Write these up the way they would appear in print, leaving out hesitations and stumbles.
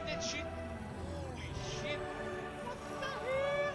that shit? Holy shit! What the hell?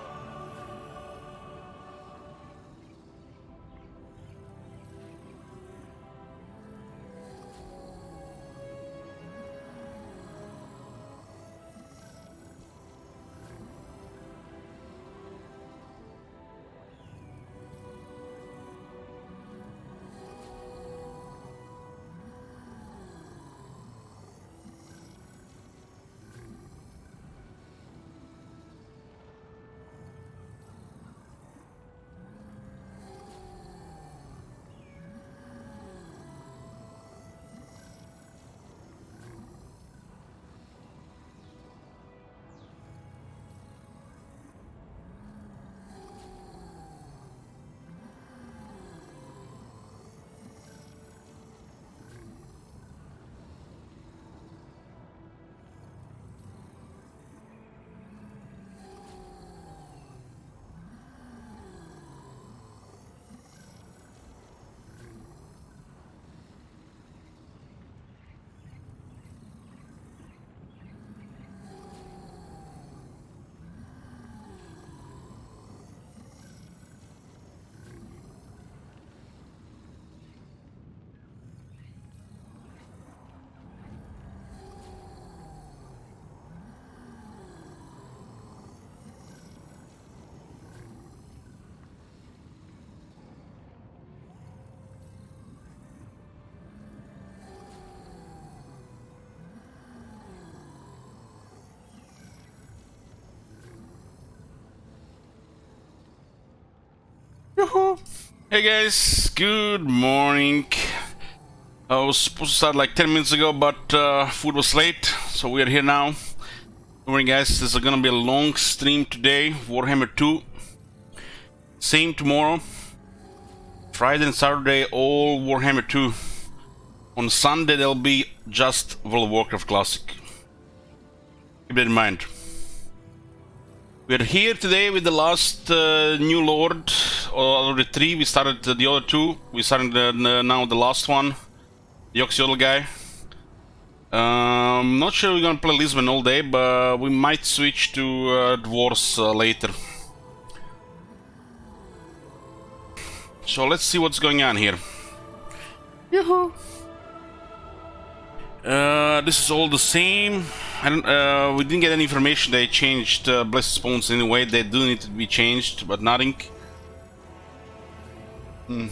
Yoo-hoo. Hey guys, good morning. I was supposed to start like 10 minutes ago, but food was late, so we are here now. Don't worry guys, this is gonna be a long stream today. Warhammer 2. Same tomorrow. Friday and Saturday, all Warhammer 2. On Sunday, there'll be just World of Warcraft Classic. Keep that in mind. We're here today with the last new Lord, already 3. We started the other 2. We started now the last one, the Oxyotl guy. Not sure we're gonna play Lisbon all day, but we might switch to Dwarves later. So let's see what's going on here. Yoo-hoo! This is all the same. I don't. We didn't get any information they changed blessed spawns anyway. They do need to be changed, but nothing. They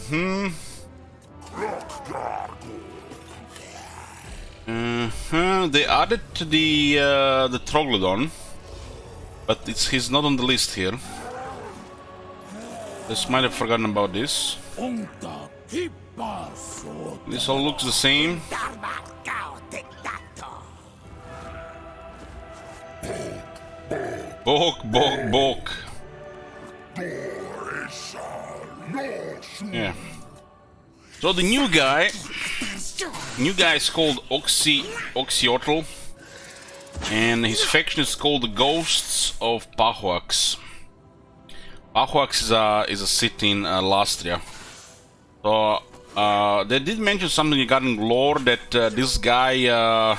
added the Troglodon, but he's not on the list here. Just might have forgotten about this. This all looks the same. Bok. Yeah. So the new guy is called Oxyotl, and his faction is called the Ghosts of Pahuax. Pahuax is a city in Lastria. So they did mention something regarding lore that this guy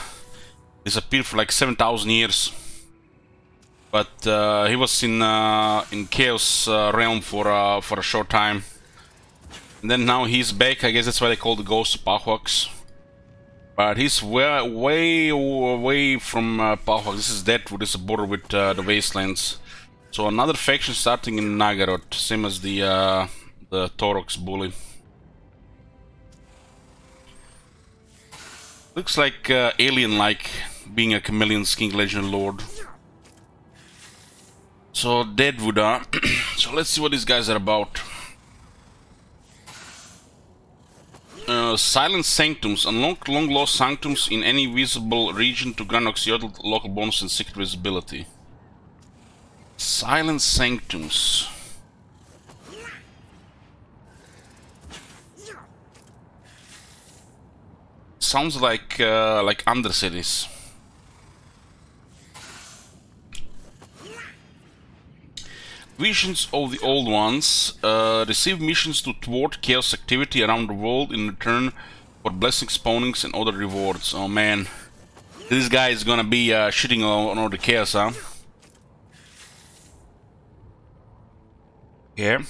disappeared for like 7,000 years. But he was in Chaos Realm for a short time, and then now he's back. I guess that's why they call the Ghost of Pahuax. But he's way away from Pahuax. This is Deadwood. This is a border with the Wastelands. So another faction starting in Nagaroth, same as the Taurox bully. Looks like alien-like, being a chameleon King Legend Lord. So Deadwood, so let's see what these guys are about. Silent Sanctums. Unlock long lost sanctums in any visible region to grant Oxyotl local bonus and secret visibility. Silent Sanctums. Sounds like Undercities. Visions of the Old Ones. Receive missions to thwart chaos activity around the world in return for blessings, spawnings, and other rewards. Oh man. This guy is gonna be shitting on all the chaos, huh? Yeah.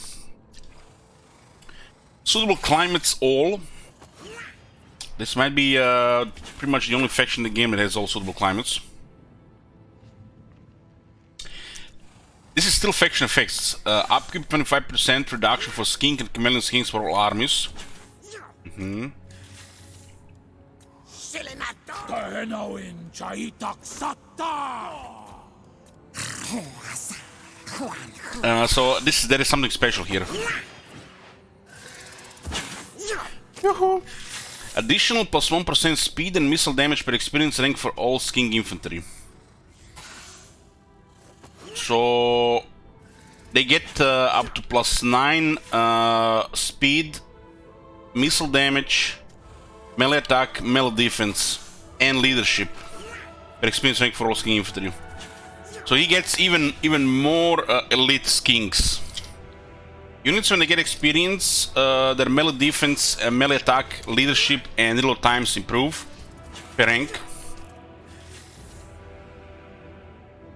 Suitable climates all. This might be pretty much the only faction in the game that has all suitable climates. This is still faction effects. Upkeep 25% reduction for skink and chameleon skins for all armies. So there is something special here. Yoo-hoo. Additional plus 1% speed and missile damage per experience rank for all skink infantry. So they get up to plus 9 speed, missile damage, melee attack, melee defense, and leadership per experience rank for all skink infantry. So he gets even more elite skinks. Units, when they get experience, their melee defense, melee attack, leadership, and reload times improve per rank.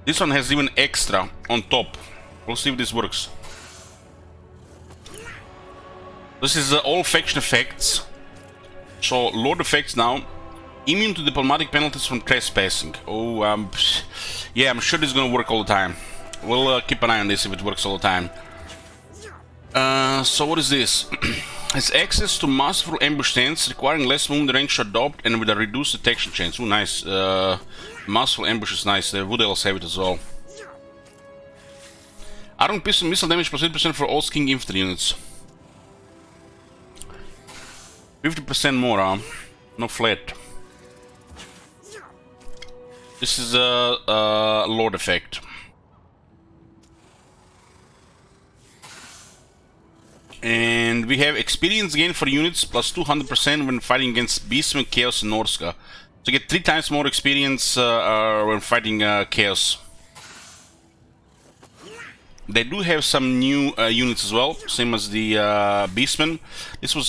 This one has even extra on top. We'll see if this works. This is all faction effects. So Lord effects now. Immune to diplomatic penalties from trespassing. Oh, yeah, I'm sure this is gonna work all the time. We'll keep an eye on this if it works all the time. So what is this? Has access to masterful ambush stance, requiring less movement range to adopt and with a reduced detection chance. Oh, nice. Masterful ambush is nice. The Wood Elves have it as well. Iron pistol missile damage plus 8% for all skink infantry units. 50% more, huh? No flat. This is a Lord effect. And we have experience gain for units plus 200% when fighting against Beastmen, Chaos, and Norska. So you get 3 times more experience when fighting Chaos. They do have some new units as well, same as the Beastmen. This was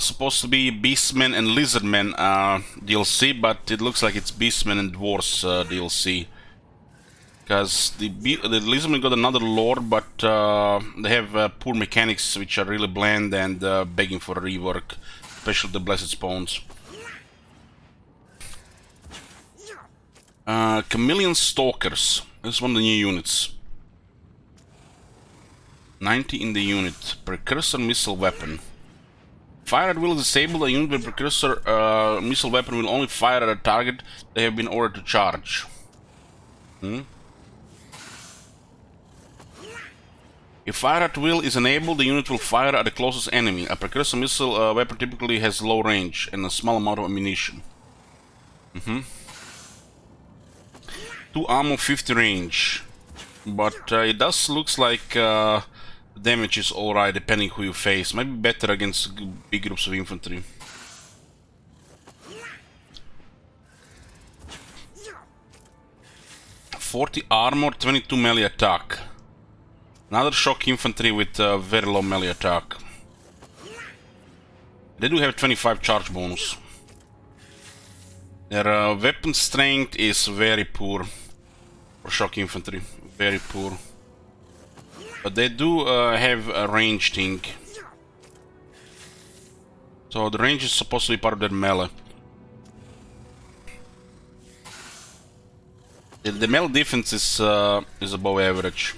supposed to be Beastmen and Lizardmen DLC, but it looks like it's Beastmen and Dwarves DLC. Because the Lizardmen got another lord, but they have poor mechanics which are really bland and begging for a rework, especially the Blessed Spawns. Chameleon Stalkers. This is one of the new units. 90 in the unit. Precursor missile weapon. Fire at will is disabled. A unit with precursor missile weapon will only fire at a target they have been ordered to charge. If fire at will is enabled, the unit will fire at the closest enemy. A precursor missile weapon typically has low range and a small amount of ammunition. 2 ammo, 50 range. But it does looks like damage is alright depending who you face. Might be better against big groups of infantry. $40 armor, 22 melee attack. Another shock infantry with very low melee attack. They do have 25 charge bonus. Their weapon strength is very poor for shock infantry. Very poor. But they do have a range thing. So the range is supposed to be part of their melee. The melee defense is above average.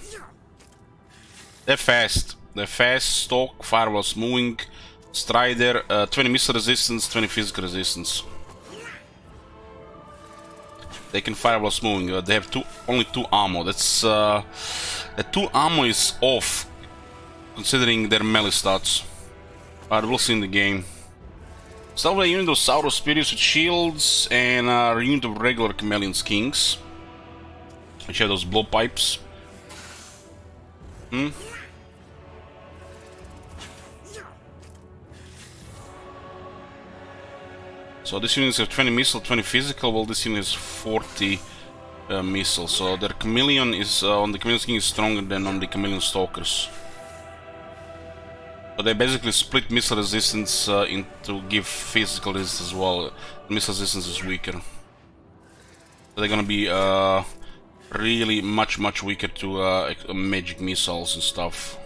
They're fast. They're fast, stalk, firewalls moving, strider, 20 missile resistance, 20 physical resistance. They can fire while moving. They have only 2 ammo. That's the 2 ammo is off, considering their melee stats. But we'll see in the game. Start with a unit of Sauros Spirits with shields and a unit of regular chameleon skinks, which have those blowpipes. So this unit has 20 missile, 20 physical, while this unit has 40 missile. So their chameleon is on the chameleon skin is stronger than on the chameleon stalkers. But they basically split missile resistance to give physical resistance as well. Missile resistance is weaker. They're gonna be really much weaker to magic missiles and stuff.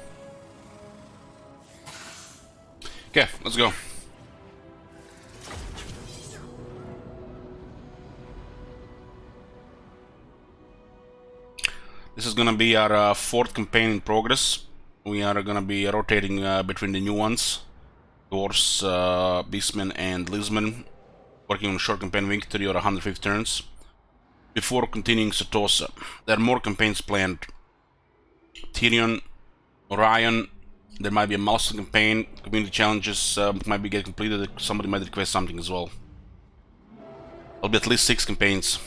Okay, let's go. This is gonna be our fourth campaign in progress. We are gonna be rotating between the new ones, Dwarfs, Beastmen, and Lisman, working on a short campaign victory or 150 turns before continuing Setosa. There are more campaigns planned. Tyrion, Orion, there might be a milestone campaign, community challenges might be get completed, somebody might request something as well. There'll be at least 6 campaigns.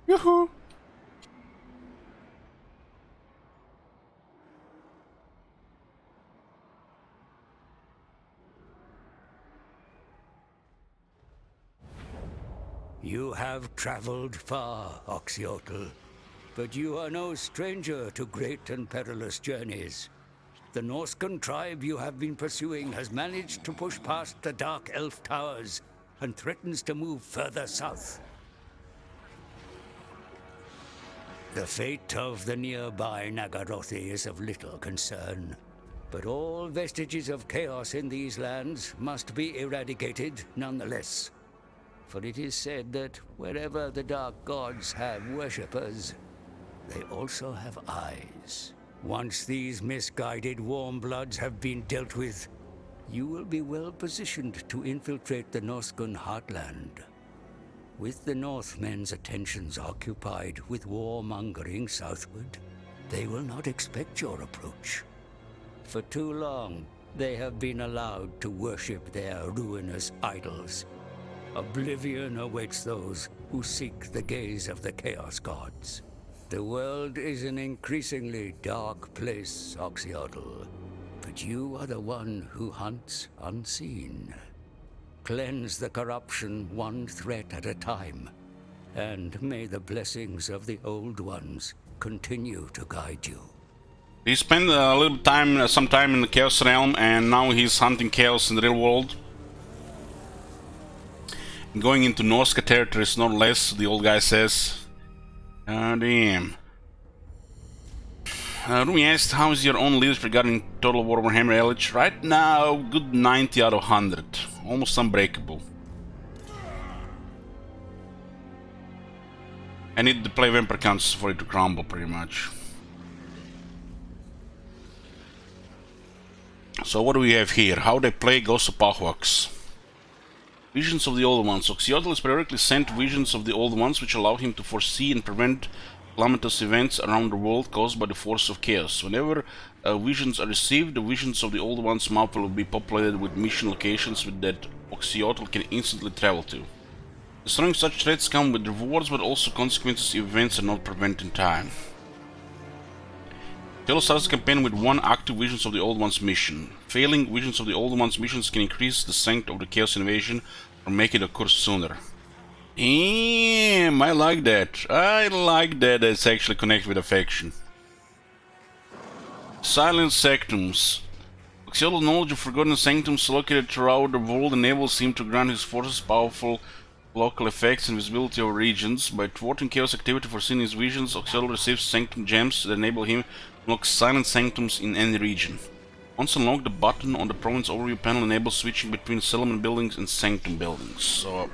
Yoo-hoo! You have traveled far, Oxyotl, but you are no stranger to great and perilous journeys. The Norscan tribe you have been pursuing has managed to push past the Dark Elf Towers and threatens to move further south. The fate of the nearby Nagarothi is of little concern, but all vestiges of chaos in these lands must be eradicated nonetheless. For it is said that wherever the Dark Gods have worshippers, they also have eyes. Once these misguided warm bloods have been dealt with, you will be well positioned to infiltrate the Norscan heartland. With the Northmen's attentions occupied with warmongering southward, they will not expect your approach. For too long, they have been allowed to worship their ruinous idols. Oblivion awaits those who seek the gaze of the Chaos Gods. The world is an increasingly dark place, Oxyotl, but you are the one who hunts unseen. Cleanse the corruption one threat at a time, and may the blessings of the Old Ones continue to guide you. He spent a little time, some time in the Chaos Realm, and now he's hunting chaos in the real world. Going into Norsca territories, no less, the old guy says. Damn. Rumi asked, how is your own leadership regarding Total War Warhammer Eldritch? Right now, good 90 out of 100. Almost unbreakable. I need to play Vampire counts for it to crumble, pretty much. So what do we have here? How they play Ghost of Pahuax. Visions of the Old Ones. Oxyotl is periodically sent visions of the Old Ones, which allow him to foresee and prevent calamitous events around the world caused by the force of chaos. Whenever visions are received, the visions of the Old One's map will be populated with mission locations that Oxyotl can instantly travel to. Destroying such threats come with rewards, but also consequences if events are not prevented in time. Oxyotl starts the campaign with 1 active Visions of the Old One's mission. Failing Visions of the Old One's missions can increase the strength of the Chaos Invasion or make it occur sooner. Damn, I like that. I like that it's actually connected with affection. Silent Sanctums. Oxyotl knowledge of forgotten sanctums located throughout the world enables him to grant his forces powerful local effects and visibility over regions. By thwarting chaos activity foreseen in his visions, Oxyotl receives sanctum gems that enable him to unlock silent sanctums in any region. Once unlocked, the button on the province overview panel enables switching between settlement buildings and sanctum buildings. So,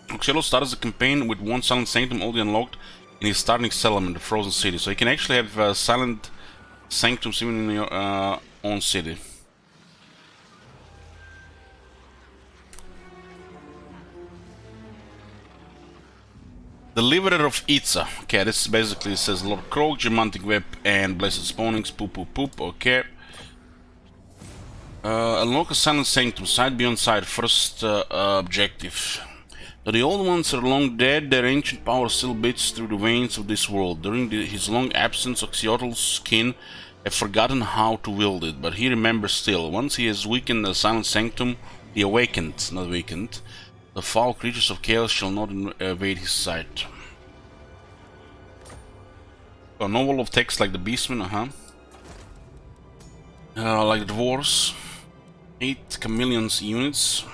Oxyotl starts the campaign with 1 silent sanctum already unlocked in his starting settlement, the Frozen City. So you can actually have silent sanctums even in your own city. Deliverer of Itza. Okay, this basically says Lord Krog, Gemantic Web, and Blessed Spawnings. Poop, poop, poop. Okay. Unlock a silent sanctum, side beyond side. First objective. Though the Old Ones are long dead, their ancient power still beats through the veins of this world. During his long absence, Oxyotl's kin have forgotten how to wield it, but he remembers still. Once he has weakened the silent sanctum, he awakened, not weakened. The foul creatures of chaos shall not invade his sight. A novel of text like the Beastmen, like the Dwarves. 8 chameleons units.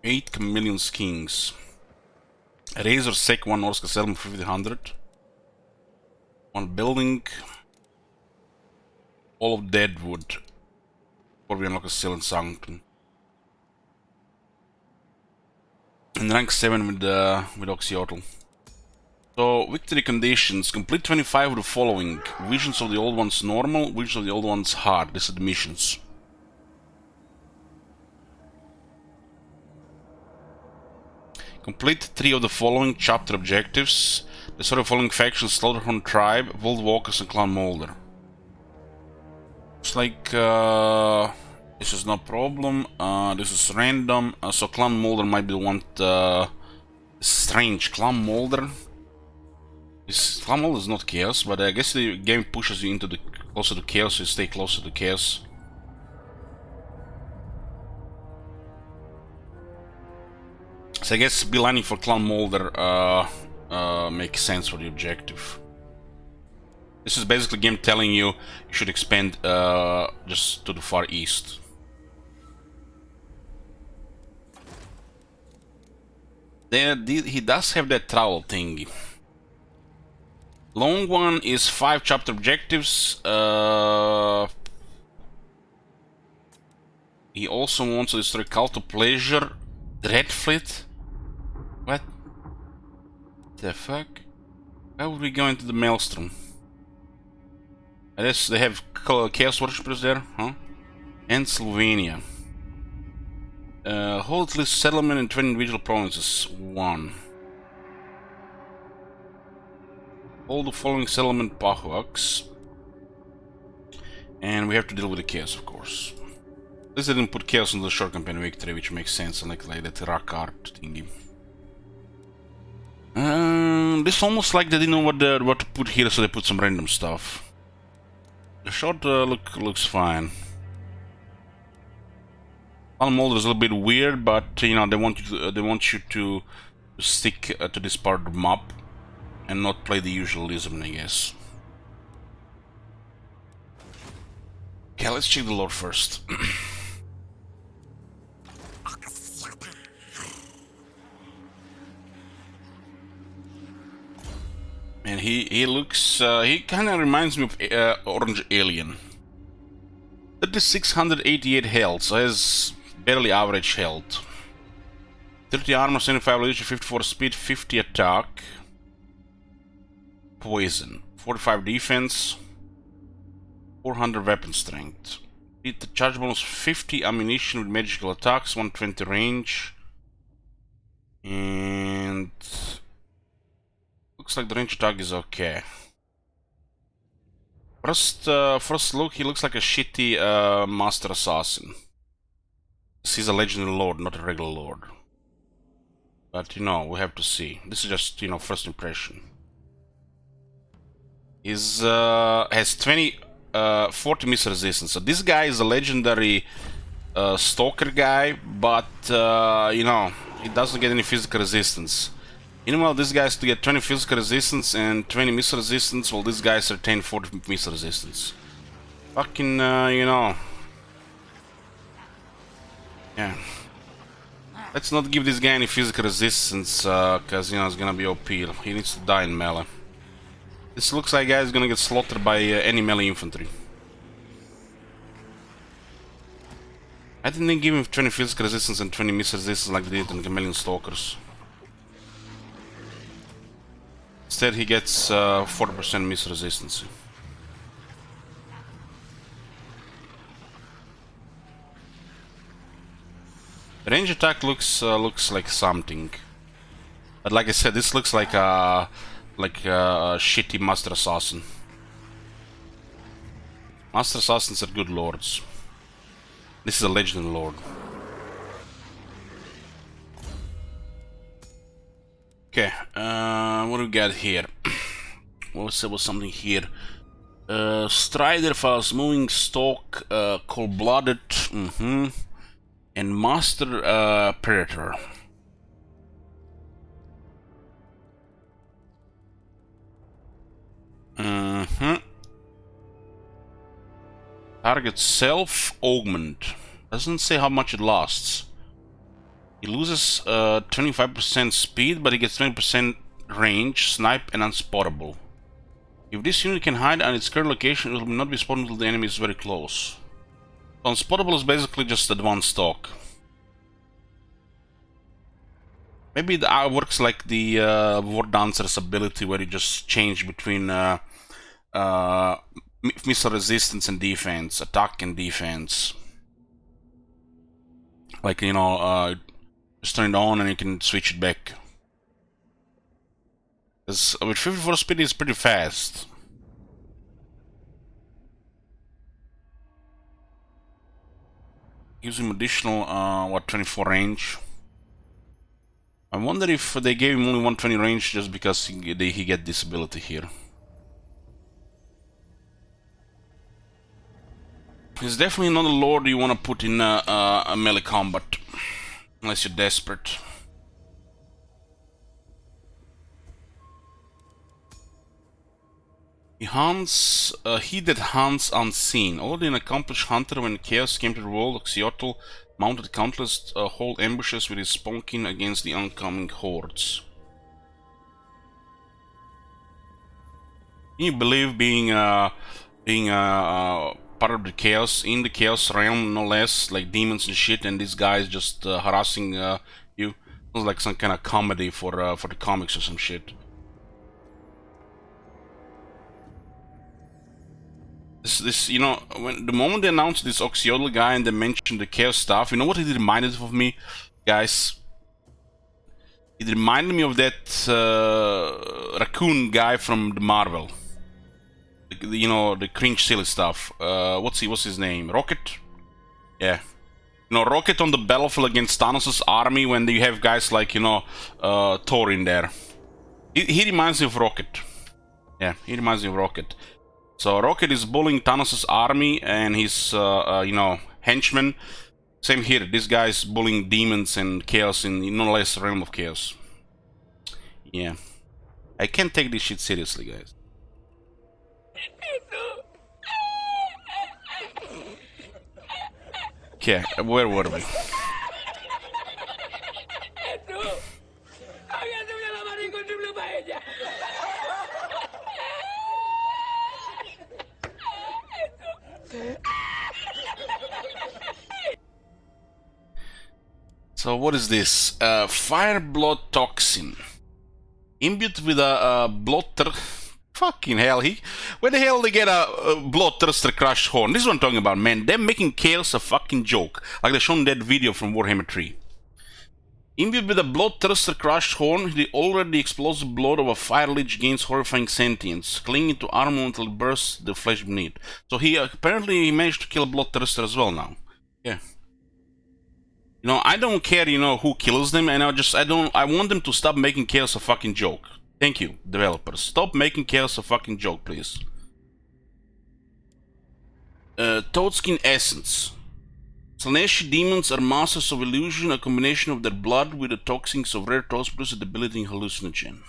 Eight chameleons kings. Razor Sec 1 Norska Selm 5000. One building. All of Deadwood. Or we unlock a Still and Sunken. And rank 7 with Oxyotl. So, victory conditions. Complete 25 of the following. Visions of the Old Ones normal, Visions of the Old Ones hard. These are the missions. Complete 3 of the following chapter objectives. Destroy the following factions: Slaughterhorn Tribe, World Walkers, and Clan Molder. Looks like this is no problem. This is random. So Clan Molder might be the one. Strange. Clan Molder. Clan Molder is not chaos, but I guess the game pushes you into the closer to chaos, so you stay closer to chaos. So I guess beelining for Clan Molder makes sense for the objective. This is basically game telling you you should expand just to the far east. He does have that trowel thingy. Long one is 5 chapter objectives. He also wants to destroy Cult of Pleasure, Dreadfleet. What the fuck? How would we go into the Maelstrom? I guess they have Chaos Worshippers there, huh? And Slovenia. Hold at least settlement in 20 individual provinces. 1. Hold the following settlement Pahuax. And we have to deal with the Chaos, of course. This didn't put Chaos on the short campaign victory, which makes sense, like that rock art thingy. This almost like they didn't know what to put here, so they put some random stuff. The short looks fine. Clan Molder is a little bit weird, but you know they want you to stick to this part of the map and not play the usual Lisbon, I guess. Okay, let's check the lore first. And he looks, he kind of reminds me of Orange Alien. 3688 health, so has barely average health. 30 armor, 75 leadership, 54 speed, 50 attack. Poison, 45 defense, 400 weapon strength. Hit the charge bonus, 50 ammunition with magical attacks, 120 range. And looks like the range attack is okay. First look, he looks like a shitty master assassin. He's a legendary lord, not a regular lord. But you know, we have to see. This is just, you know, first impression. He's has 40 miss resistance. So this guy is a legendary stalker guy, but you know, he doesn't get any physical resistance. Meanwhile, this guy has to get 20 physical resistance and 20 miss resistance, while this guy's retain 40 miss resistance. Fucking, you know. Yeah. Let's not give this guy any physical resistance, cause, you know, it's gonna be OP. He needs to die in melee. This looks like a guy is gonna get slaughtered by any melee infantry. I didn't give him 20 physical resistance and 20 miss resistance like they did in Chameleon Stalkers. Instead, he gets 40% miss resistance. The range attack looks like something, but like I said, this looks like a shitty master assassin. Master assassins are good lords. This is a legendary lord. Okay, what do we got here? There was something here. Strider, fast moving, stalk, cold-blooded. and Master Predator. Target self-augment. Doesn't say how much it lasts. He loses 25% speed, but he gets 20% range, snipe, and unspottable. If this unit can hide on its current location, it will not be spotted until the enemy is very close. So unspottable is basically just advanced stock. Maybe it works like the War Dancer's ability, where you just change between missile resistance and defense, attack and defense. Like, you know, just turn it on and you can switch it back. Because with 54 speed is pretty fast. Gives him additional, 24 range. I wonder if they gave him only 120 range just because he get this ability here. He's definitely not a lord you want to put in a melee combat, unless you're desperate. He hunts. He that hunts unseen. Already an accomplished hunter, when chaos came to the world, Oxyotl mounted countless whole ambushes with his spunking against the oncoming hordes. Can you believe being part of the chaos, in the chaos realm, no less, like demons and shit, and this guy is just harassing you? It was like some kind of comedy for the comics or some shit. This, you know, when the moment they announced this Oxyotl guy and they mentioned the chaos stuff, you know what it reminded of me, guys? It reminded me of that raccoon guy from the Marvel. You know, the cringe silly stuff. What's his name? Rocket? Yeah. You know, Rocket on the battlefield against Thanos' army, when you have guys like, you know, Thor in there. He reminds me of Rocket. Yeah, he reminds me of Rocket. So Rocket is bullying Thanos' army and his, you know, henchmen. Same here. This guy is bullying demons and chaos in no less realm of chaos. Yeah. I can't take this shit seriously, guys. Okay, where were we? So what is this? Fire blood toxin. Imbued with a bloodthirster. Fucking hell, where the hell they get a bloodthirster crushed horn? This is what I'm talking about, man. They're making chaos a fucking joke, like they shown that video from Warhammer 3. Imbued with a bloodthirster crushed horn, the already explosive blood of a fire lich gains horrifying sentience, clinging to armor until it bursts the flesh beneath. So he apparently managed to kill a bloodthirster as well now. Yeah. You know, I don't care, you know, who kills them, and I want them to stop making chaos a fucking joke. Thank you, developers. Stop making chaos a fucking joke, please. Toadskin Essence. Slaaneshi demons are masters of illusion, a combination of their blood with the toxins of rare toads plus a debilitating hallucinogen.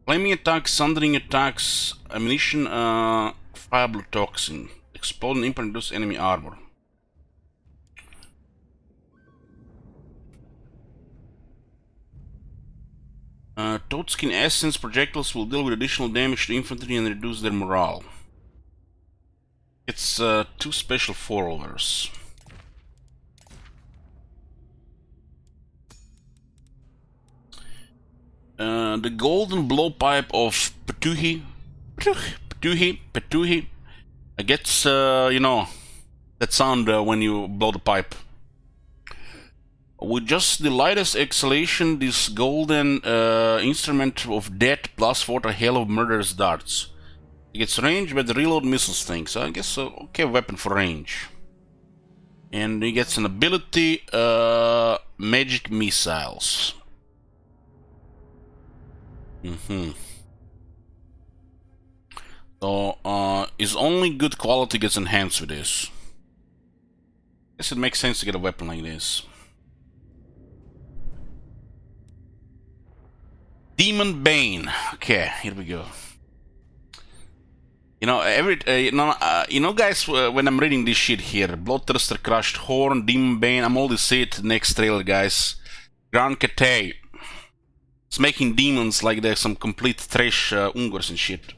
Flaming attacks, sundering attacks, ammunition, fireblood toxin. Explode and impact reduce enemy armor. Toadskin Essence projectiles will deal with additional damage to infantry and reduce their morale. It's 2 special followers. The golden blowpipe of Petuhi gets, you know, that sound when you blow the pipe. With just the lightest exhalation, this golden instrument of death plus 4 a hail of murderous darts. It gets range with the reload missiles thing, so I guess okay weapon for range. And he gets an ability, magic missiles. So his only good quality gets enhanced with this. Guess it makes sense to get a weapon like this. Demon Bane. Okay, here we go. You know, guys, when I'm reading this shit here, Bloodthirster, Crushed Horn, Demon Bane, I'm always say it next trailer, guys. Grand Kate. It's making demons like they're some complete trash Ungors and shit.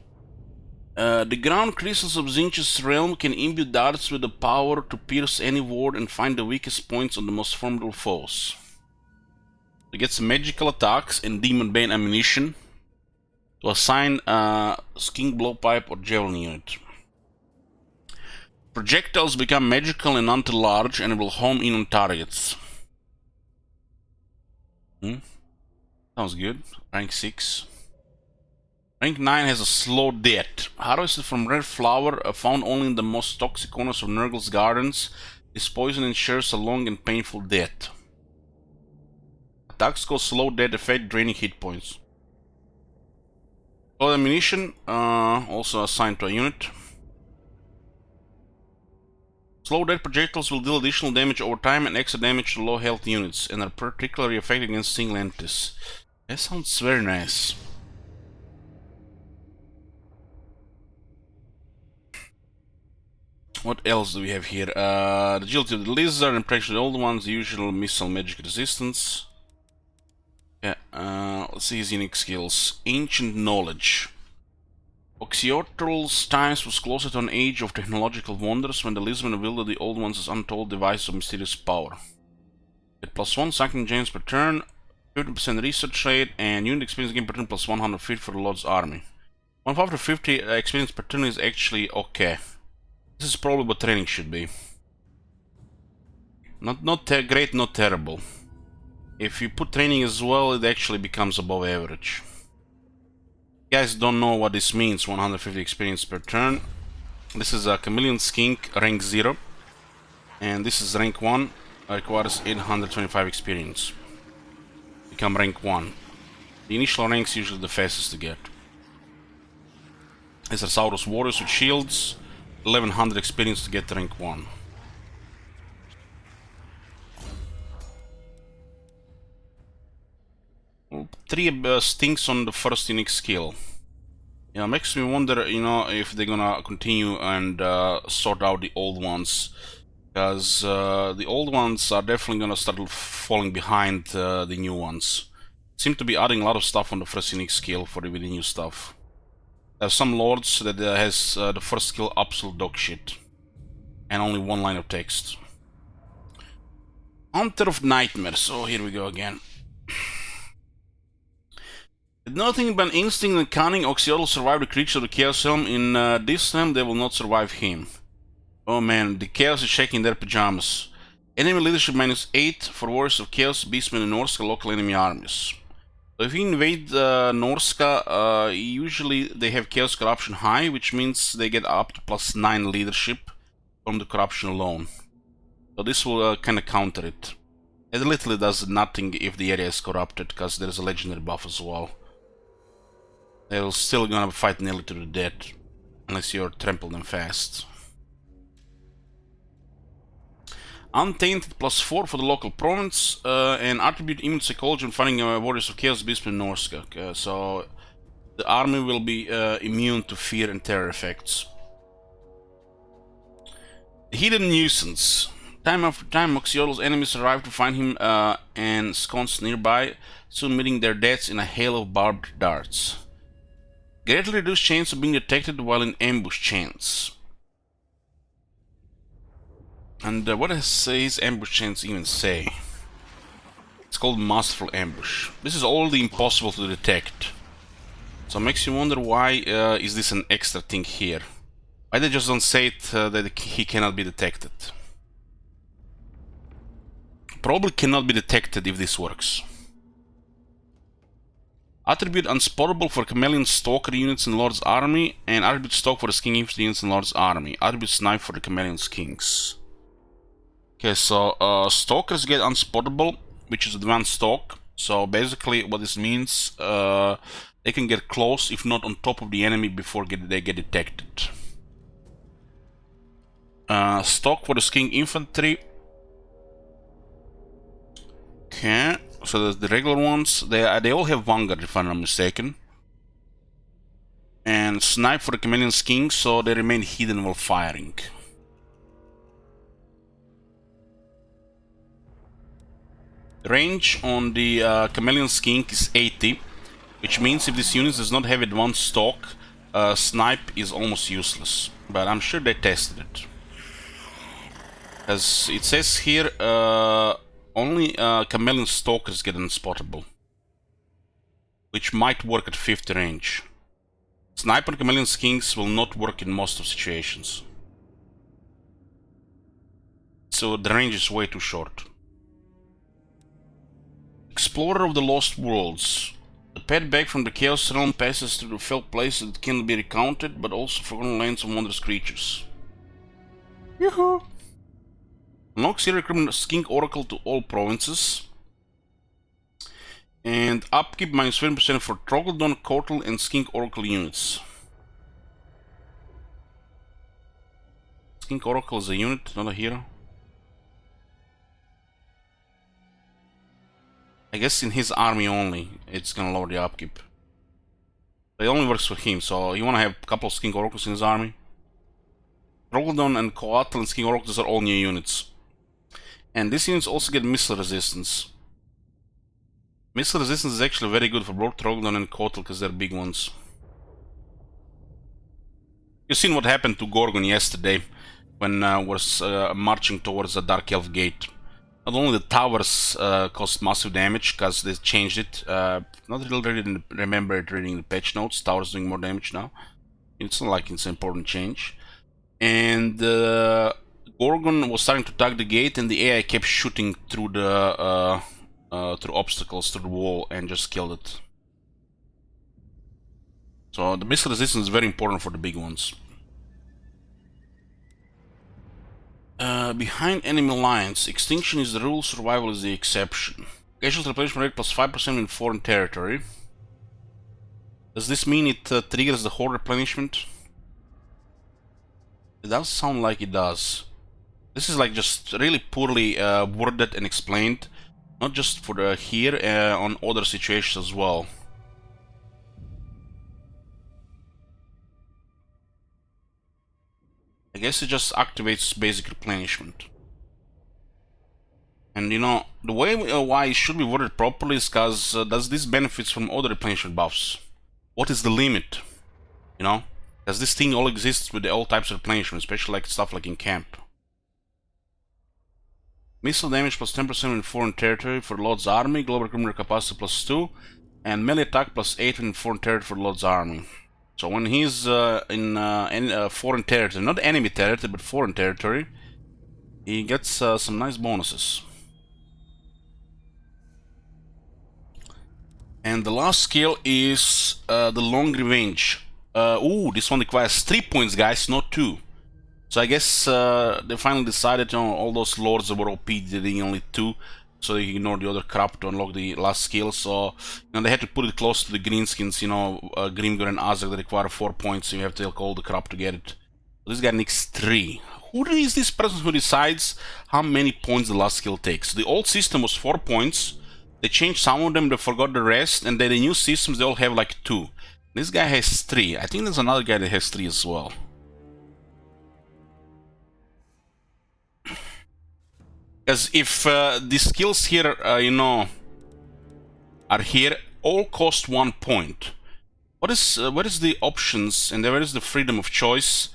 The ground crystals of Zinch's realm can imbue darts with the power to pierce any ward and find the weakest points on the most formidable foes. It gets magical attacks and Demon Bane ammunition to assign a Skink Blowpipe or Javelin unit. Projectiles become magical and anti-large and will home in on targets. Sounds good. Rank 6. Rank 9 has a slow death. Harvested from red flower, found only in the most toxic corners of Nurgle's gardens. This poison ensures a long and painful death. Attacks cause slow death effect, draining hit points. All ammunition, also assigned to a unit. Slow death projectiles will deal additional damage over time and extra damage to low health units, and are particularly effective against single entities. That sounds very nice. What else do we have here? The agility of the lizard and protection of the old ones, the usual missile magic resistance. Yeah, let's see his unique skills. Ancient knowledge. Oxyotrl's times was closer to an age of technological wonders when the lizard wielded the old one's untold device of mysterious power. At +1 Sunken Gems per turn, 50% research rate, and unit experience gain per turn plus 150 for the Lord's army. 150 experience per turn is actually okay. This is probably what training should be. Not great, not terrible. If you put training as well, it actually becomes above average. You guys don't know what this means, 150 experience per turn. This is a Chameleon Skink, rank 0. And this is rank 1, requires 825 experience. Become rank 1. The initial rank is usually the fastest to get. These are Saurus Warriors with shields. 1100 experience to get to rank 1. Three stinks on the first unique skill. Yeah, makes me wonder, you know, if they're gonna continue and sort out the old ones. Because the old ones are definitely gonna start falling behind the new ones. Seem to be adding a lot of stuff on the first unique skill for the new stuff. There are some lords that has the first skill absolute dog shit. And only one line of text. Hunter of Nightmares. So here we go again. With nothing but instinct and cunning, Oxyotl survived the creature of the Chaos Realm. In this realm, they will not survive him. Oh man, the Chaos is shaking their pajamas. Enemy leadership -8 for Warriors of Chaos, Beastmen, and Norska local enemy armies. So if you invade Norska, usually they have Chaos Corruption high, which means they get up to +9 leadership from the corruption alone. So this will kind of counter it. It literally does nothing if the area is corrupted, because there's a legendary buff as well. They're still gonna fight nearly to the death, unless you trample them fast. Untainted +4 for the local province, and attribute immune psychology when fighting Warriors of Chaos, Beastmen, Norska. So the army will be immune to fear and terror effects. Hidden Nuisance. Time after time, Oxyotl's enemies arrive to find him and ensconced nearby, soon meeting their deaths in a hail of barbed darts. Greatly reduced chance of being detected while in ambush chance. And what does his ambush chance even say? It's called Masterful Ambush. This is already impossible to detect. So it makes you wonder why is this an extra thing here? Why they just don't say it that he cannot be detected? Probably cannot be detected if this works. Attribute Unspottable for Chameleon Stalker units in Lord's Army, and Attribute Stalk for the Skink Infantry units in Lord's Army. Attribute Snipe for the Chameleon Skinks. Okay, so Stalkers get Unspottable, which is advanced stalk. So basically what this means, they can get close, if not on top of the enemy, before they get detected. Stalk for the Skink Infantry. Okay, so there's the regular ones. They all have Vanguard, if I'm not mistaken. And Snipe for the Chameleon King, so they remain hidden while firing. Range on the Chameleon King is 80, which means if this unit does not have advanced stock, Snipe is almost useless. But I'm sure they tested it. As it says here, only Chameleon Stalkers get unspottable, which might work at 50 range. Sniper and Chameleon Kings will not work in most of situations. So the range is way too short. Explorer of the Lost Worlds. The pet bag from the Chaos Realm passes through the fell places that can be recounted, but also forgotten lands of wondrous creatures. Yoo-hoo! Unlocks here recruitment Skink Oracle to all provinces. And upkeep minus 20% for Troglodyte, Kotal, and Skink Oracle units. Skink Oracle is a unit, not a hero. I guess in his army only, it's gonna lower the upkeep. But it only works for him, so you wanna have a couple of Skink Oracles in his army. Troglodyte and Kotal and Skink Oracles are all new units. And these units also get missile resistance. Missile resistance is actually very good for both Troglodyte and Kotal because they're big ones. You've seen what happened to Gorgon yesterday when was marching towards the Dark Elf Gate. Not only the towers caused massive damage because they changed it. Not really remember it reading the patch notes. Towers doing more damage now. It's not like it's an important change. And Gorgon was starting to tag the gate, and the AI kept shooting through the through obstacles, through the wall, and just killed it. So the missile resistance is very important for the big ones. Behind enemy lines, extinction is the rule, survival is the exception. Casualty replenishment rate plus 5% in foreign territory. Does this mean it triggers the horde replenishment? It does sound like it does. This is like just really poorly worded and explained. Not just for the here, on other situations as well. I guess it just activates basic replenishment. And you know, the way why it should be worded properly is because does this benefits from other replenishment buffs? What is the limit? You know? Does this thing all exists with all types of replenishment, especially like stuff like in camp? Missile damage plus 10% in foreign territory for Lord's army, global criminal capacity plus 2, and melee attack plus 8 in foreign territory for Lord's army. So when he's in foreign territory, not enemy territory, but foreign territory, he gets some nice bonuses. And the last skill is the Long Revenge. Ooh, this one requires 3 points, guys, not 2. So I guess they finally decided on all those lords that were OP getting only 2, so they ignored the other crap to unlock the last skill. So you know, they had to put it close to the greenskins, you know, Grimgor and Azak that require 4 points, so you have to take all the crap to get it. So this guy needs 3. Who is this person who decides how many points the last skill takes? The old system was 4 points. They changed some of them, they forgot the rest, and then the new systems they all have like 2. This guy has 3. I think there's another guy that has 3 as well. Because if the skills here, you know, are here, all cost 1 point. What is the options and where is the freedom of choice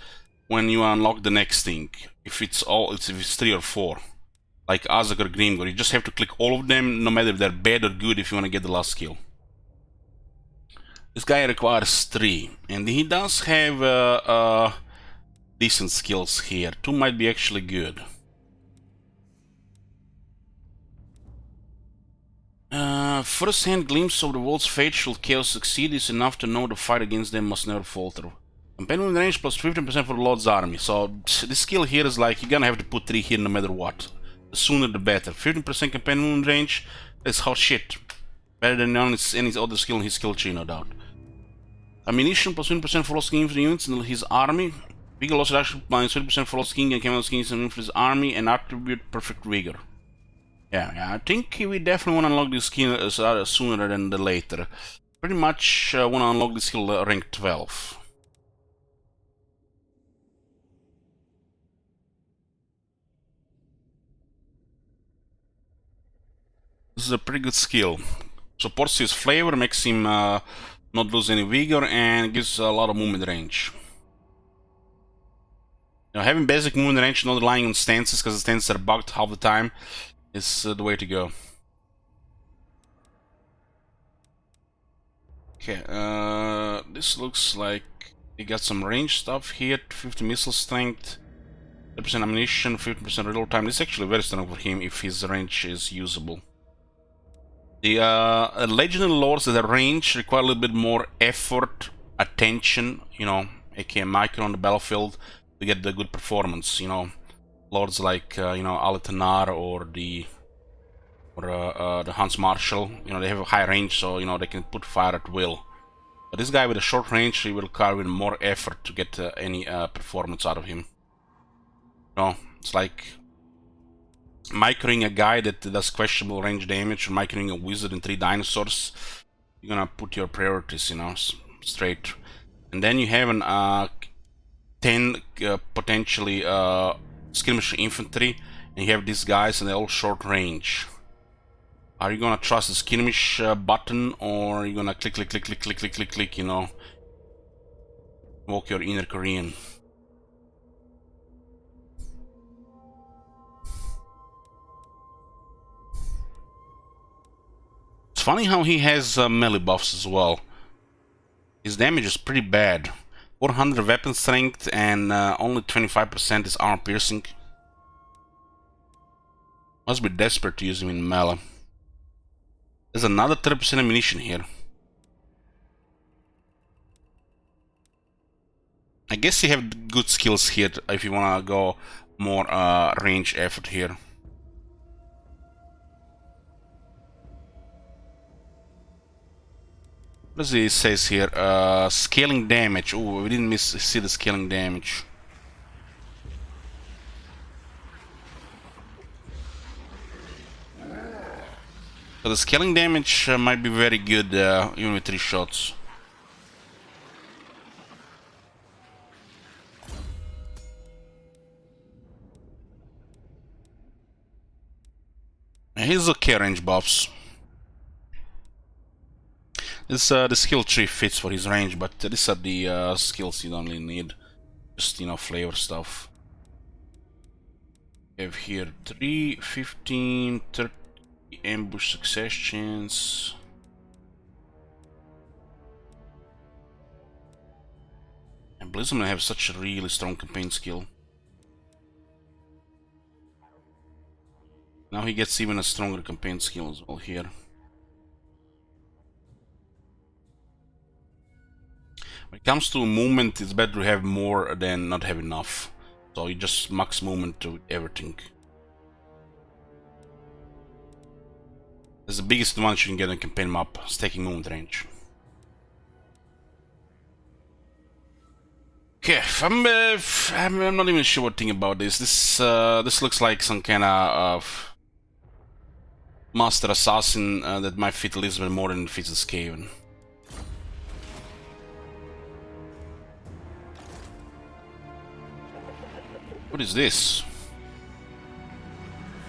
when you unlock the next thing? If it's 3 or 4, like Azak or Grimgor, you just have to click all of them, no matter if they're bad or good, if you want to get the last skill. This guy requires 3, and he does have decent skills here. 2 might be actually good. First-hand glimpse of the world's fate should chaos succeed is enough to know the fight against them must never falter. Companion range plus 15% for the Lord's army. So this skill here is like you're gonna have to put 3 here no matter what. The sooner the better. 15% companion range, that's hot shit. Better than any other skill in his skill tree, no doubt. Ammunition plus 20% for lost king for the units in his army. Vigor loss reduction minus 20% for lost king and camel skins in his army, and attribute perfect vigor. Yeah, I think we definitely want to unlock this skill sooner than the later. Pretty much want to unlock this skill rank 12. This is a pretty good skill. Supports his flavor, makes him not lose any vigor, and gives a lot of movement range. You know, having basic movement range, not relying on stances, because the stances are bugged half the time, is the way to go. Okay, this looks like he got some range stuff here. 50 missile strength, 30% ammunition, 50% reload time. This is actually very strong for him if his range is usable. The legendary lords that are range require a little bit more effort, attention, you know, aka micro on the battlefield to get the good performance, you know. Lords like, you know, Alitanar or the Hans Marshal, you know, they have a high range, so, you know, they can put fire at will. But this guy with a short range, he will require even more effort to get any performance out of him. You know, it's like microing a guy that does questionable range damage, or microing a wizard and 3 dinosaurs. You're gonna put your priorities, you know, straight. And then you have an 10 potentially skirmish infantry, and you have these guys and they're all short range. Are you gonna trust the skirmish button, or are you gonna click, click, click, click, click, click, click, click, you know, walk your inner Korean? It's funny how he has melee buffs as well. His damage is pretty bad. 400 weapon strength and only 25% is armor piercing. Must be desperate to use him in melee. There's another 30% ammunition here. I guess you have good skills here if you wanna go more range effort here. What does it says here? Scaling damage. Oh, we didn't see the scaling damage. So the scaling damage might be very good even with 3 shots. Here's okay range buffs. This the skill tree fits for his range, but these are the skills you don't really need. Just, you know, flavor stuff. We have here 3, 15, 30 ambush successions. And Blizzard have such a really strong campaign skill. Now he gets even a stronger campaign skill as well here. When it comes to movement, it's better to have more than not have enough. So you just max movement to everything. That's the biggest advantage you can get on campaign map, stacking movement range. Okay, I'm not even sure what thing about this. This looks like some kind of master assassin that might fit Elizabeth more than it fits Skaven. What is this?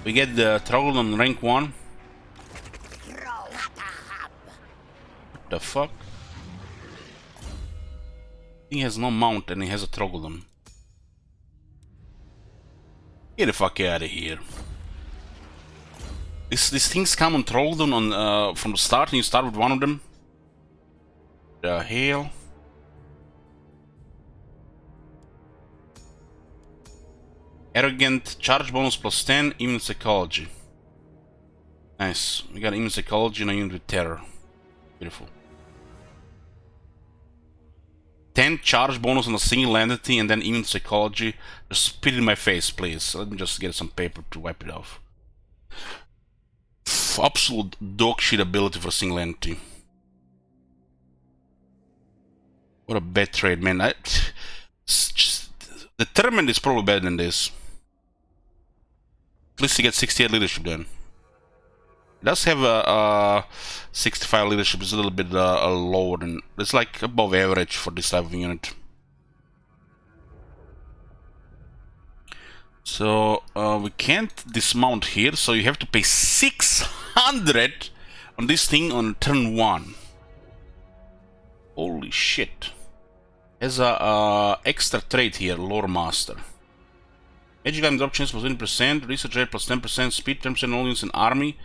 We get the Troglodon rank 1. What the fuck? He has no mount and he has a Troglodon. Get the fuck out of here. These things come on Troglodon on from the start, and you start with one of them. The hell? Arrogant, charge bonus plus 10, immune psychology. Nice. We got immune psychology and a unit with terror. Beautiful. 10 charge bonus on a single entity and then immune psychology. Just spit in my face, please. Let me just get some paper to wipe it off. Absolute dog shit ability for a single entity. What a bad trade, man. Determined is probably better than this. At least you get 68 leadership then. It does have a 65 leadership. Is a little bit lower than, it's like above average for this type of unit. So we can't dismount here, so you have to pay 600 on this thing on turn 1. Holy shit. Has a extra trait here, Lore Master. Magic item drop chance plus 20%, research rate plus 10%, speed 10% audience in army.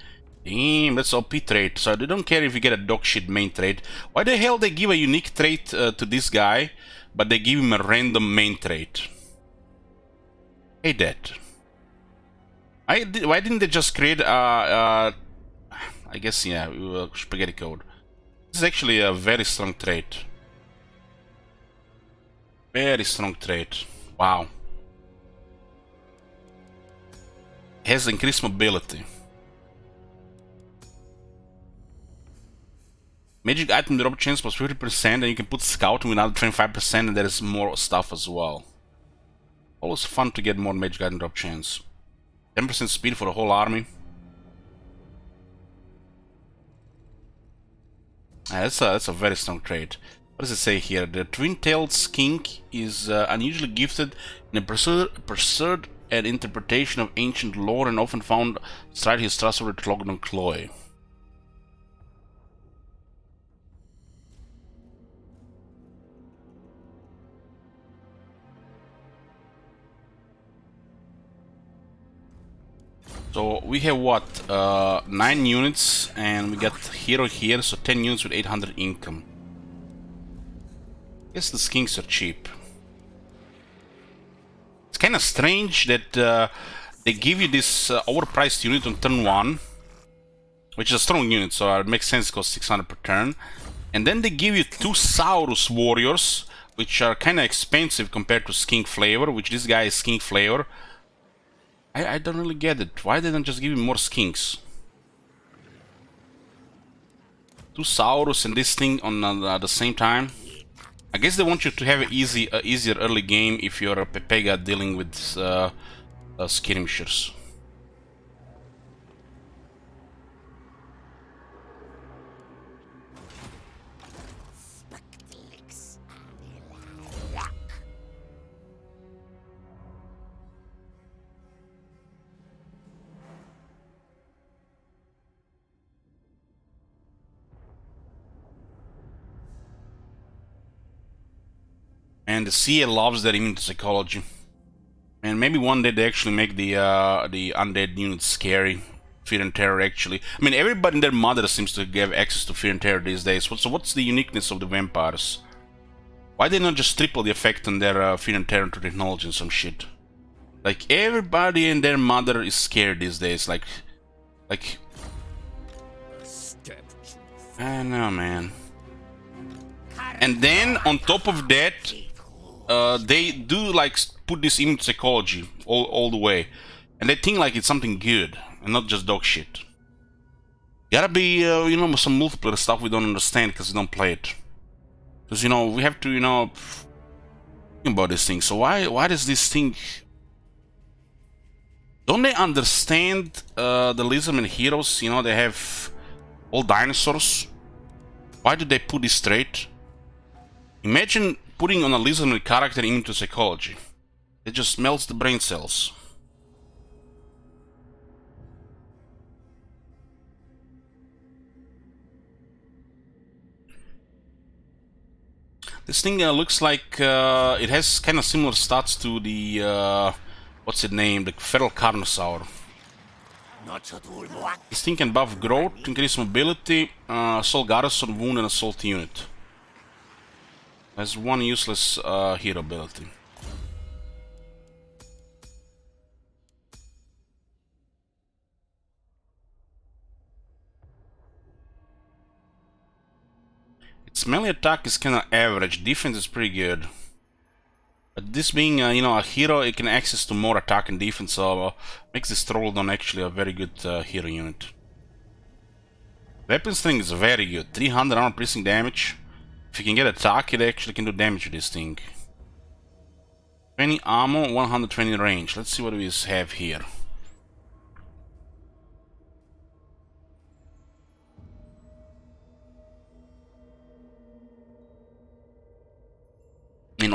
Damn, that's OP trait. So they don't care if you get a dog shit main trait. Why the hell they give a unique trait to this guy, but they give him a random main trait? Hate that. Why didn't they just create I guess, yeah, spaghetti code. This is actually a very strong trait. Very strong trait. Wow. Has increased mobility. Magic item drop chance plus 50%, and you can put scouting with another 25%, and there is more stuff as well. Always fun to get more magic item drop chance. 10% speed for the whole army. That's a very strong trait. What does it say here? The twin-tailed skink is unusually gifted in a pursuit and interpretation of ancient lore and often found stride his trustworthy Tlognon Cloy. So we have what? 9 units, and we got hero here, so 10 units with 800 income. Guess the skinks are cheap. It's kind of strange that they give you this overpriced unit on turn 1, which is a strong unit, so it makes sense, it costs 600 per turn. And then they give you 2 Saurus warriors, which are kind of expensive compared to skink flavor, which this guy is skink flavor. I don't really get it. Why didn't they just give me more skinks? 2 Saurus and this thing on the same time. I guess they want you to have an easier early game if you're a Pepega dealing with skirmishers. And the CA loves that immunity psychology. And maybe one day they actually make the undead units scary. Fear and terror, actually. I mean, everybody and their mother seems to have access to fear and terror these days. So what's the uniqueness of the vampires? Why they not just triple the effect on their fear and terror to technology and some shit? Like, everybody and their mother is scared these days. Like... I know, man. And then, on top of that, they do like put this in psychology all the way, and they think like it's something good and not just dog shit. Gotta be you know, some multiplayer stuff we don't understand because we don't play it. Because, you know, we have to, you know, think about this thing. So why does this thing? Don't they understand the Lizardman heroes? You know, they have all dinosaurs. Why did they put this trait? Imagine putting on a Lizardman character into psychology. It just melts the brain cells. This thing looks like it has kind of similar stats to the what's it named? The Feral Carnosaur. This thing can buff growth, increase mobility, assault garrison, wound, and assault unit. Has one useless hero ability. Its melee attack is kind of average, defense is pretty good. But this being, you know, a hero, it can access to more attack and defense, so makes this Trollodon actually a very good hero unit. Weapon string is very good, 300 armor piercing damage. If you can get attack, it actually can do damage to this thing. 20 ammo, 120 range. Let's see what we have here.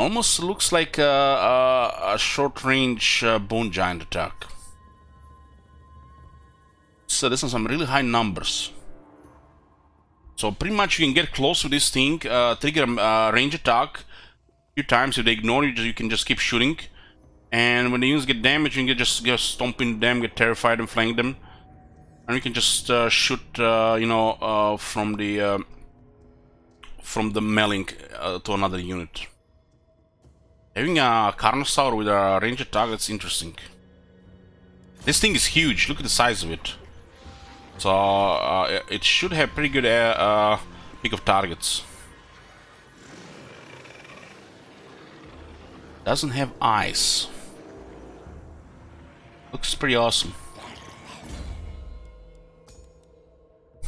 almost looks like a short-range bone giant attack. So this is some really high numbers. So pretty much you can get close with this thing, trigger a range attack a few times. If they ignore you, you can just keep shooting. And when the units get damaged, you can just stomp into them, get terrified and flank them. And you can just shoot, you know, from the melling to another unit. Having a Carnosaur with a range attack, that's interesting. This thing is huge, look at the size of it. So it should have pretty good pick of targets. Doesn't have eyes. Looks pretty awesome.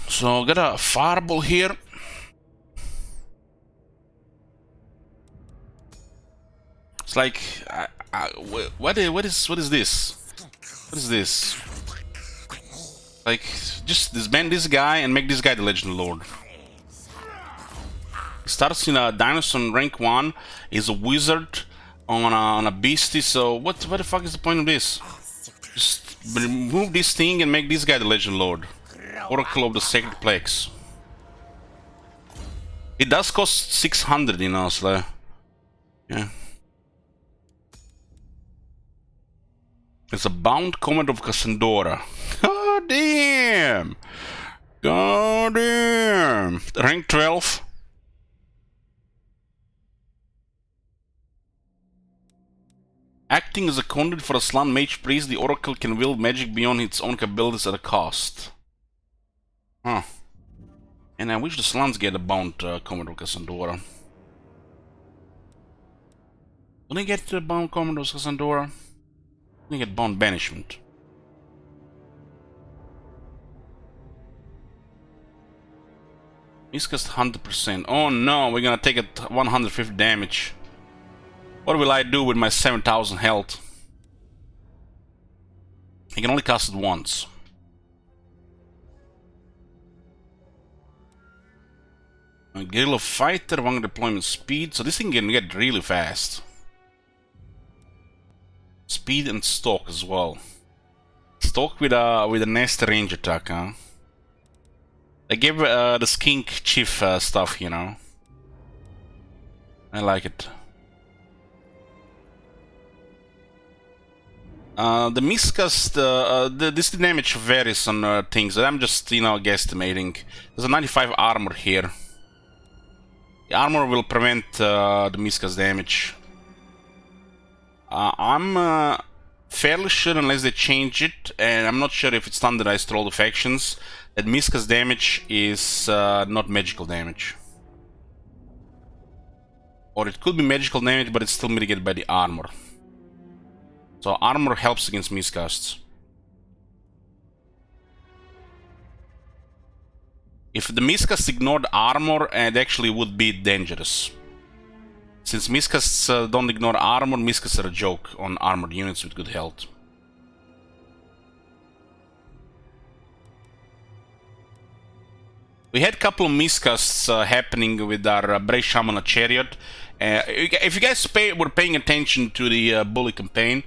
So got a fireball here. It's like, what is this? What is this? Like, just disband this guy and make this guy the Legend Lord. He starts in a dinosaur rank 1, is a wizard on a beastie, so what the fuck is the point of this? Just remove this thing and make this guy the Legend Lord. Oracle of the Sacred Plagues. It does cost 600, you know, so yeah. It's a bound command of Cassandra. God damn! God damn! Rank 12. Acting as a conduit for a Slan Mage Priest, the Oracle can wield magic beyond its own capabilities at a cost. Huh. And I wish the Slans get a bound command of Cassandra. Don't they get the bound command of Cassandra? They get bound banishment. Miscast 100%. Oh no, we're gonna take it 150 damage. What will I do with my 7000 health? I can only cast it once. A Guerrilla Fighter, 1 deployment speed, so this thing can get really fast. Speed and stalk as well. Stalk with a nasty range attack, huh? They gave the Skink Chief stuff, you know. I like it. The miscast, this damage varies on things. I'm just, you know, guesstimating. There's a 95 armor here. The armor will prevent the miscast damage. I'm fairly sure, unless they change it, and I'm not sure if it's standardized through all the factions, that miscast damage is not magical damage. Or it could be magical damage, but it's still mitigated by the armor. So armor helps against miscasts. If the miscasts ignored armor, it actually would be dangerous. Since miscasts don't ignore armor, miscasts are a joke on armored units with good health. We had a couple of miscasts happening with our Brave Shaman Chariot. If you guys were paying attention to the Bully campaign,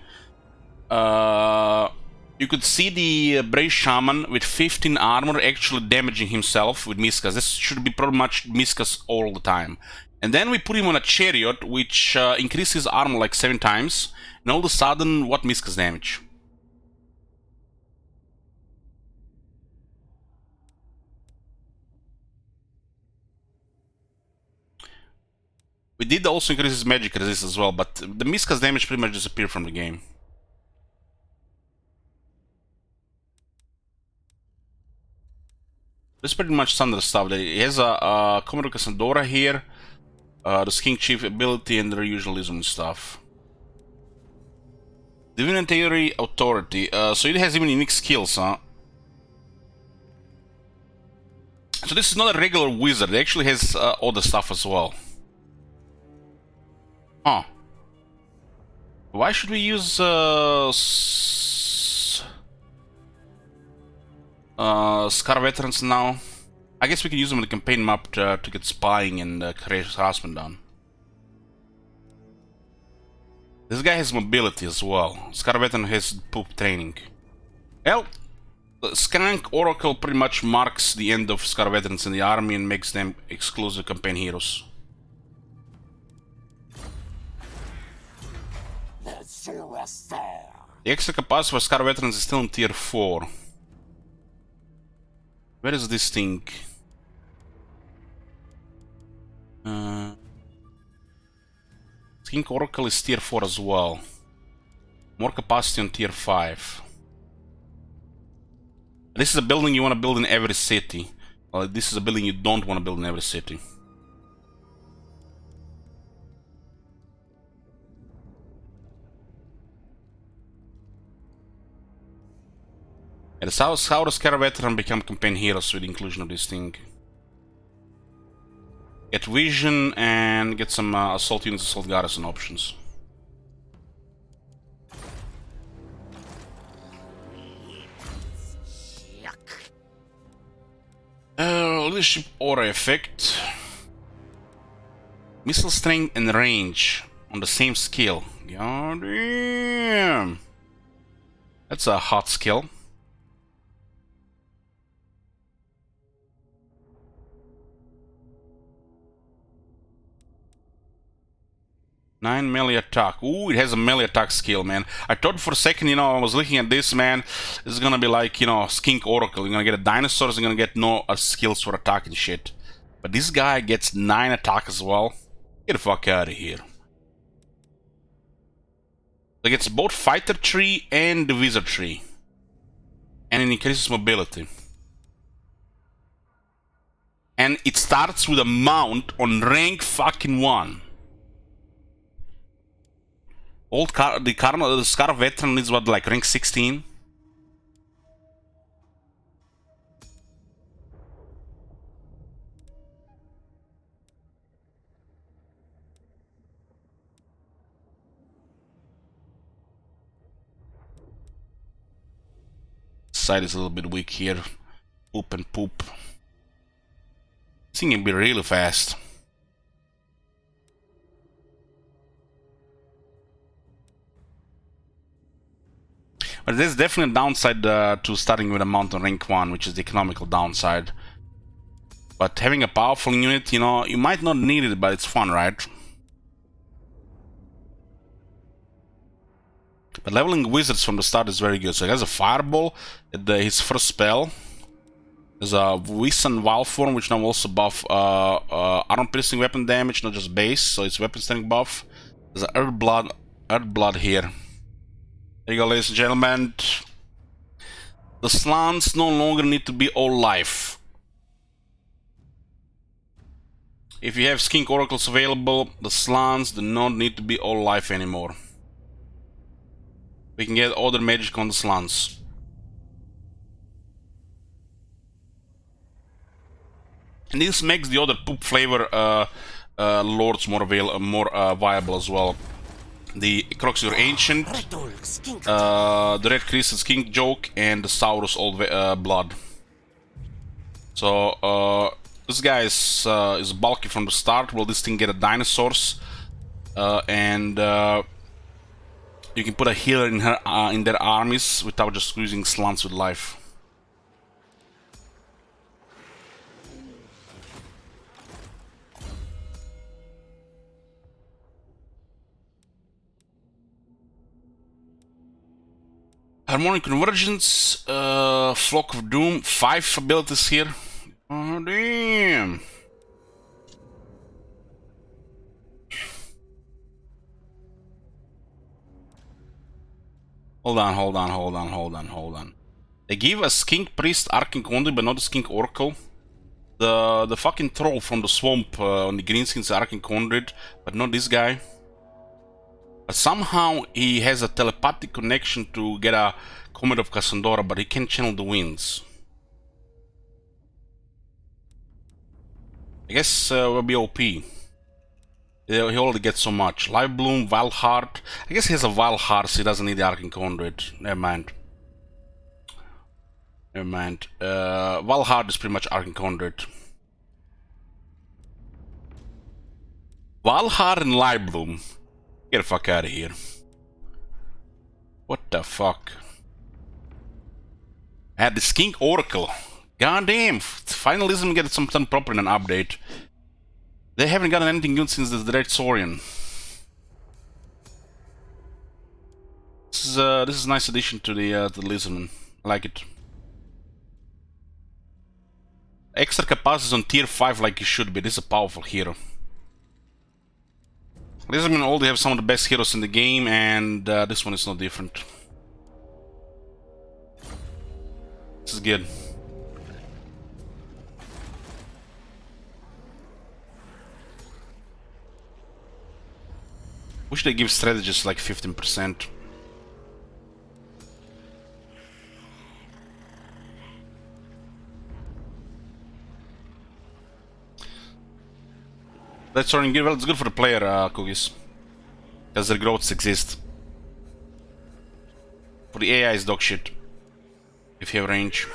you could see the Brave Shaman with 15 armor actually damaging himself with miscast. This should be pretty much miscast all the time. And then we put him on a Chariot, which increases armor like 7 times. And all of a sudden, what miscast damage? We did also increase his magic resist as well, but the miscast damage pretty much disappeared from the game. This is pretty much standard stuff. He has a Commodore Cassandra here, the Skink Chief ability, and the usualism and stuff. Divinatory Authority. So it has even unique skills, huh? So this is not a regular wizard. It actually has other stuff as well. Huh. Why should we use Scar Veterans now? I guess we can use them on the campaign map to get spying and harassment done. This guy has mobility as well. Scar Veteran has poop training. Well, the Skrank Oracle pretty much marks the end of Scar Veterans in the army and makes them exclusive campaign heroes. The extra capacity for Scar Veterans is still in tier 4. Where is this thing? Skink Oracle is tier 4 as well. More capacity on tier 5. This is a building you want to build in every city. This is a building you don't want to build in every city. And how does Scar Veteran become campaign heroes with the inclusion of this thing? Get vision and get some assault units, assault garrison options. Leadership aura effect. Missile strength and range on the same skill. God damn. That's a hot skill. Nine melee attack. Ooh, it has a melee attack skill, man. I thought for a second, you know, I was looking at this, man. This is gonna be like, you know, Skink Oracle. You're gonna get a dinosaur, you're gonna get no skills for attack and shit. But this guy gets 9 attack as well. Get the fuck out of here. It gets both fighter tree and the wizard tree. And it increases mobility. And it starts with a mount on rank fucking 1. The Scar Veteran is what, like rank 16? Side is a little bit weak here. Poop and poop. This thing can be really fast. But there's definitely a downside to starting with a mount on rank 1, which is the economical downside. But having a powerful unit, you know, you might not need it, but it's fun, right? But leveling wizards from the start is very good. So he has a fireball at his first spell. There's a Wisan Wild Form, which now also buff armor piercing weapon damage, not just base, so it's weapon strength buff. There's an Earth Blood here. There you go, ladies and gentlemen. The slants no longer need to be all life. If you have Skink Oracles available, the slants do not need to be all life anymore. We can get other magic on the slants. And this makes the other poop flavor lords more viable as well. The Croxur Ancient, the Red Crystal Skink Joke, and the Saurus Old Blood. So this guy is bulky from the start. Will this thing get a dinosaurs? And you can put a healer in their armies without just using slants with life. Harmonic Convergence, Flock of Doom, 5 abilities here. Oh damn! Hold on. They give a Skink Priest Arcane Conduit, but not a Skink Oracle. The fucking troll from the swamp on the Greenskins Arcane Conduit, but not this guy. But somehow he has a telepathic connection to get a Comet of Cassandra, but he can't channel the winds. I guess will be OP. He already gets so much. Live Bloom, Wild Heart. I guess he has a Wild Heart, so he doesn't need the Arcane Conduit. Never mind. Wild Heart is pretty much Arcane Conduit. Wild Heart and Live Bloom. Get the fuck out of here. the fuck? Add the Skink Oracle. God damn, finally let me get something proper in an update. They haven't gotten anything good since the Dread Saurian. This is a nice addition to the Lizardman. I like it. Extra capacity on tier 5 like it should be. This is a powerful hero. Lizardmen already have some of the best heroes in the game, and this one is no different. This is good. Wish they give strategists like 15%. That's already good. Well, it's good for the player, Cookies. Because their growths exist. For the AI is dog shit. If you have range.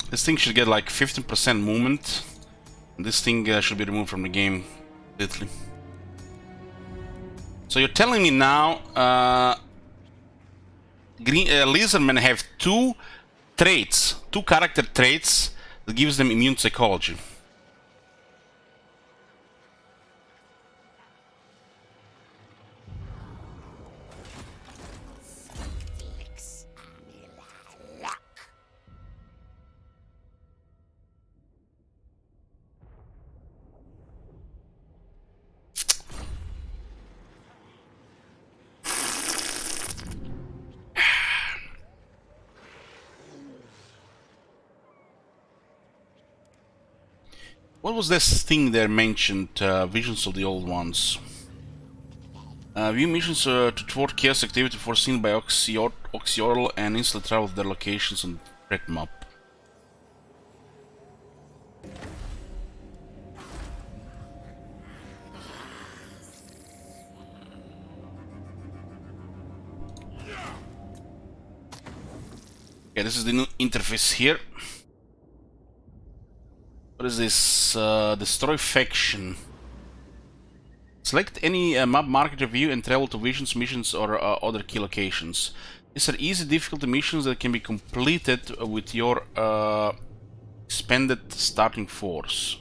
This thing should get like 15% movement. And this thing should be removed from the game completely. So you're telling me now Lizardmen have two character traits that gives them immune psychology. What was this thing there mentioned? Visions of the Old Ones. View missions to thwart chaos activity foreseen by Oxyotl and instantly travel to their locations on the threat map. Okay, this is the new interface here. What is this? Destroy faction. Select any map marker view and travel to visions, missions, or other key locations. These are easy difficulty missions that can be completed with your expanded starting force.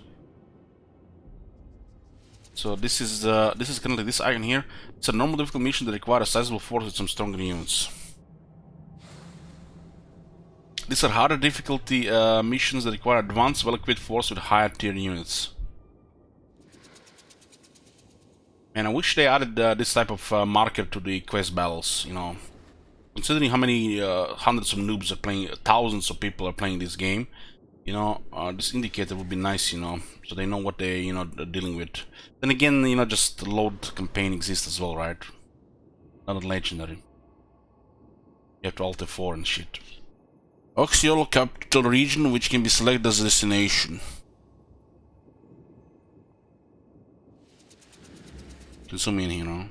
So this is currently this icon here. It's a normal difficult mission that requires a sizable force with some stronger units. These are harder difficulty missions that require advanced, well-equipped force with higher tier units. And I wish they added this type of marker to the quest battles, you know. Considering how many hundreds of noobs are playing, thousands of people are playing this game, you know, this indicator would be nice, you know, so they know what they, you know, are dealing with. Then again, you know, just load campaign exists as well, right? Not a legendary. You have to Alt F4 and shit. Oxyotl capital region, which can be selected as a destination. Can zoom in here now.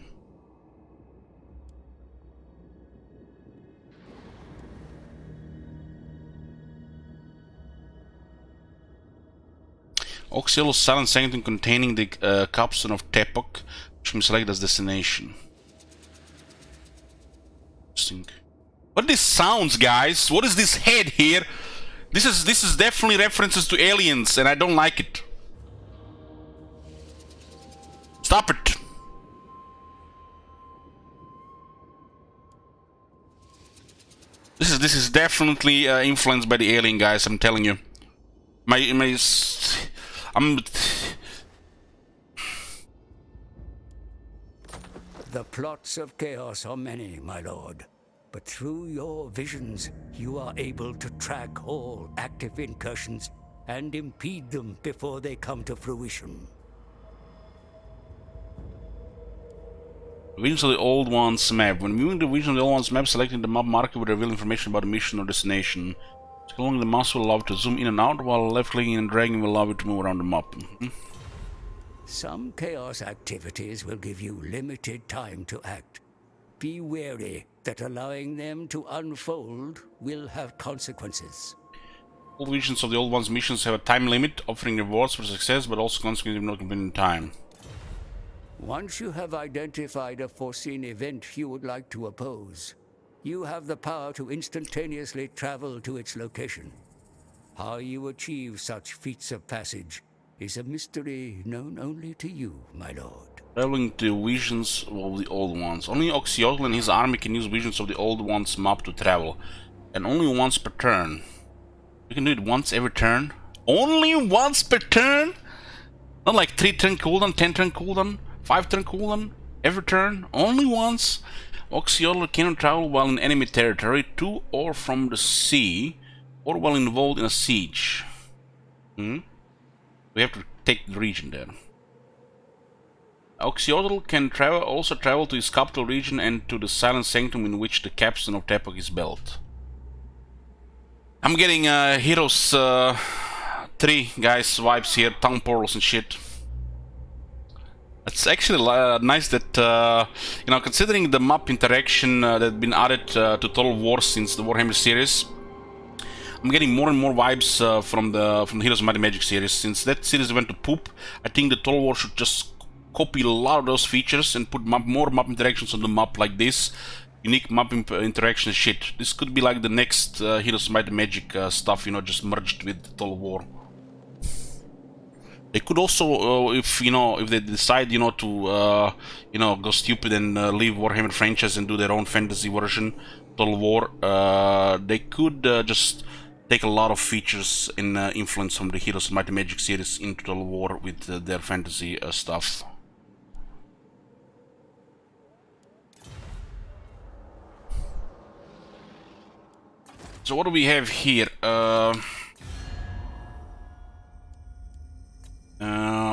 Oxyotl silent sanctum containing the capstone of Tepok, which can be selected as destination. Interesting. What are these sounds, guys? What is this head here? This is definitely references to aliens, and I don't like it. Stop it. This is definitely influenced by the alien, guys. I'm telling you. The plots of chaos are many, my lord. But through your visions, you are able to track all active incursions and impede them before they come to fruition. Visions of the Old Ones map. When viewing the Vision of the Old Ones map, selecting the map marker will reveal information about the mission or destination. Scrolling the mouse will allow you to zoom in and out, while left clicking and dragging will allow you to move around the map. Some Chaos activities will give you limited time to act. Be wary that allowing them to unfold will have consequences. All visions of the Old One's missions have a time limit, offering rewards for success, but also consequences if not completed in time. Once you have identified a foreseen event you would like to oppose, you have the power to instantaneously travel to its location. How you achieve such feats of passage is a mystery known only to you, my lord. Traveling to visions of the Old Ones. Only Oxyotl and his army can use visions of the Old Ones map to travel, and only once per turn. You can do it once every turn. Only once per turn? Not like 3 turn cooldown, 10 turn cooldown, 5 turn cooldown, every turn, only once. Oxyotl cannot travel while in enemy territory, to or from the sea, or while involved in a siege. We have to take the region there. Oxyotl can also travel to his capital region and to the silent sanctum in which the capstan of Tepak is built. I'm getting Heroes 3 guys vibes here, tongue portals and shit. It's actually nice that, you know, considering the map interaction that's been added to Total War since the Warhammer series, I'm getting more and more vibes from the Heroes of Might and Magic series. Since that series went to poop, I think the Total War should just copy a lot of those features and put more map interactions on the map like this. Unique map interaction shit. This could be like the next Heroes of Might and Magic stuff, you know, just merged with Total War. They could also, if they decide, to, go stupid and leave Warhammer franchise and do their own fantasy version, Total War, they could just take a lot of features and influence from the Heroes of Might and Magic series into Total War with their fantasy stuff. So what do we have here?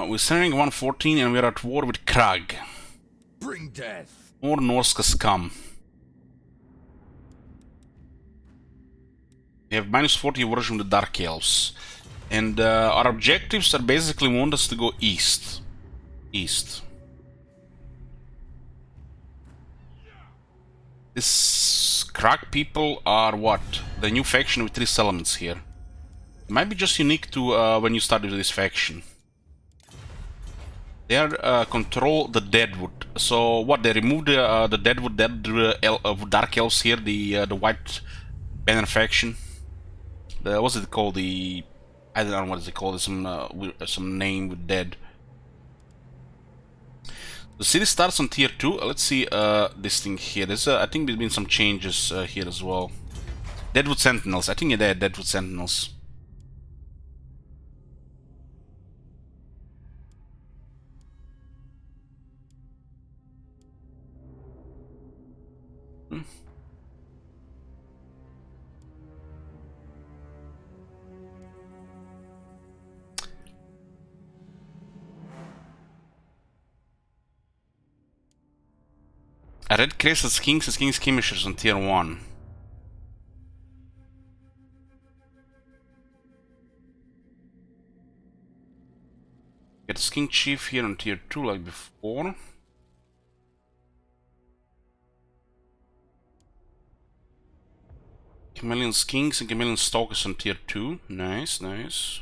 We're standing 114 and we're at war with Krag. Bring death. More Norska scum. We have minus 40 version of the Dark Elves. And our objectives are basically want us to go east. East. This Krag people are what? The new faction with 3 settlements here. It might be just unique to when you start with this faction. They are control the Deadwood. So what? They removed the Deadwood Dark Elves here, the White Banner faction. What's it called? I don't know what is it called. Some name with dead. The city starts on tier 2. Let's see this thing here. There's I think there's been some changes here as well. Deadwood Sentinels. I think they're Deadwood Sentinels. A red crest as Kings Skirmishers on tier 1. Get King Chief here on tier 2 like before. Chameleon Kings and Chameleon Stalkers on tier 2. Nice, nice.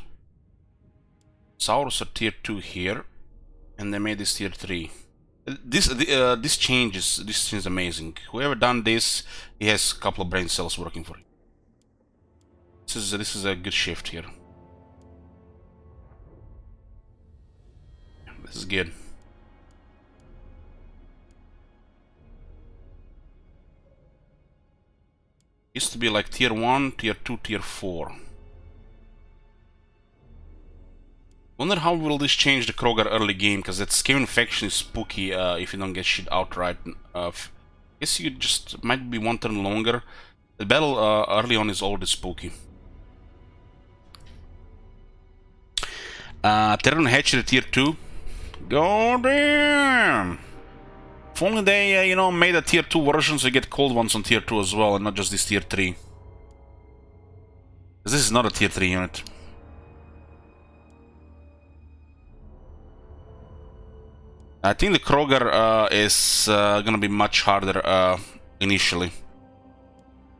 Saurus are tier 2 here. And they made this tier 3. This change is amazing. Whoever done this, he has a couple of brain cells working for him. This is a good shift here. This is good. Used to be like tier 1, tier 2, tier 4. Wonder how will this change the Krogar early game, because that Skaven faction is spooky if you don't get shit outright. Guess you just might be one turn longer. The battle early on is already spooky. Terran Hatchery tier 2. Goddamn! If only they, made a tier 2 version so you get cold ones on tier 2 as well, and not just this tier 3. Because this is not a tier 3 unit. I think the Kroger is gonna be much harder initially.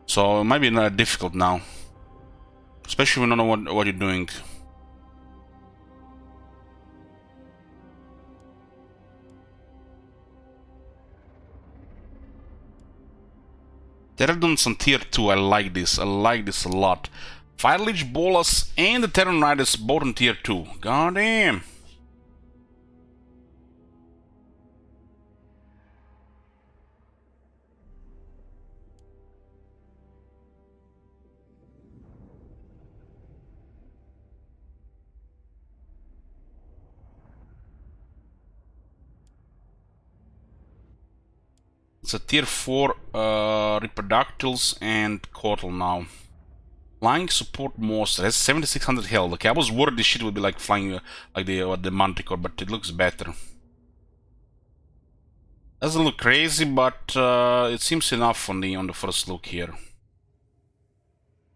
So it might be difficult now. Especially when you don't know what you're doing. Pterodons on tier 2, I like this a lot. Fire Lich Bolas and the Terran Riders both on tier 2. God damn. It's a tier 4 Reproductiles and Coatl now. Flying support monster has 7600 health. Okay, I was worried this shit would be like flying like the Manticore, but it looks better. Doesn't look crazy, but it seems enough on the first look here.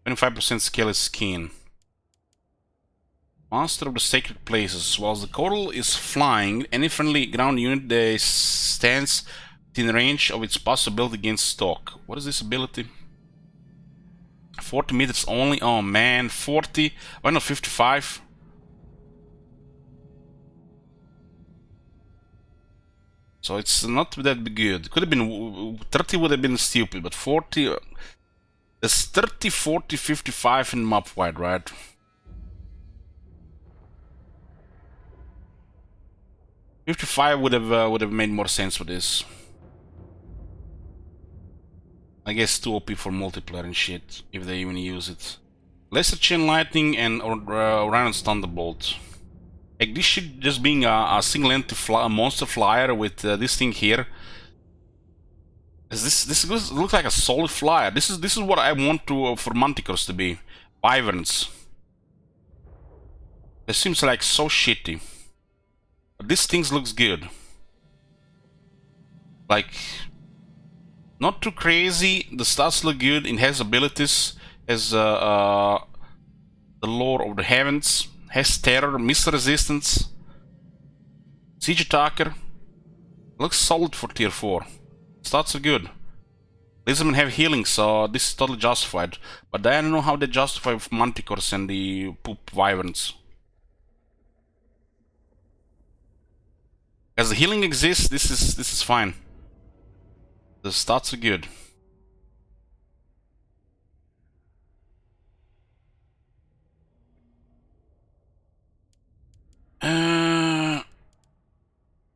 25% scale is skin. Master of the Sacred Places. Whilst the Coatl is flying, any friendly ground unit stands within range of its possibility against stalk. What is this ability? 40 meters only. Oh man, 40. Why not 55? So it's not that good. Could have been 30 would have been stupid, but 40. There's 30, 40, 55 in map wide, right? $55 would have made more sense for this. I guess too OP for multiplayer and shit, if they even use it. Lesser Chain Lightning and Orion's Thunderbolt. Like this shit just being a single entity monster flyer with this thing here. This looks like a solid flyer. This is what I want to for Manticores to be. Wyverns. It seems like so shitty. But this thing looks good. Like, not too crazy. The stats look good. It has abilities. Has the Lord of the Heavens. Has terror, missile resistance. Siege attacker. Looks solid for tier 4. Stats are good. Lizardmen have healing, so this is totally justified. But I don't know how they justify with Manticores and the poop wyverns. As the healing exists, this is fine. The stats are good.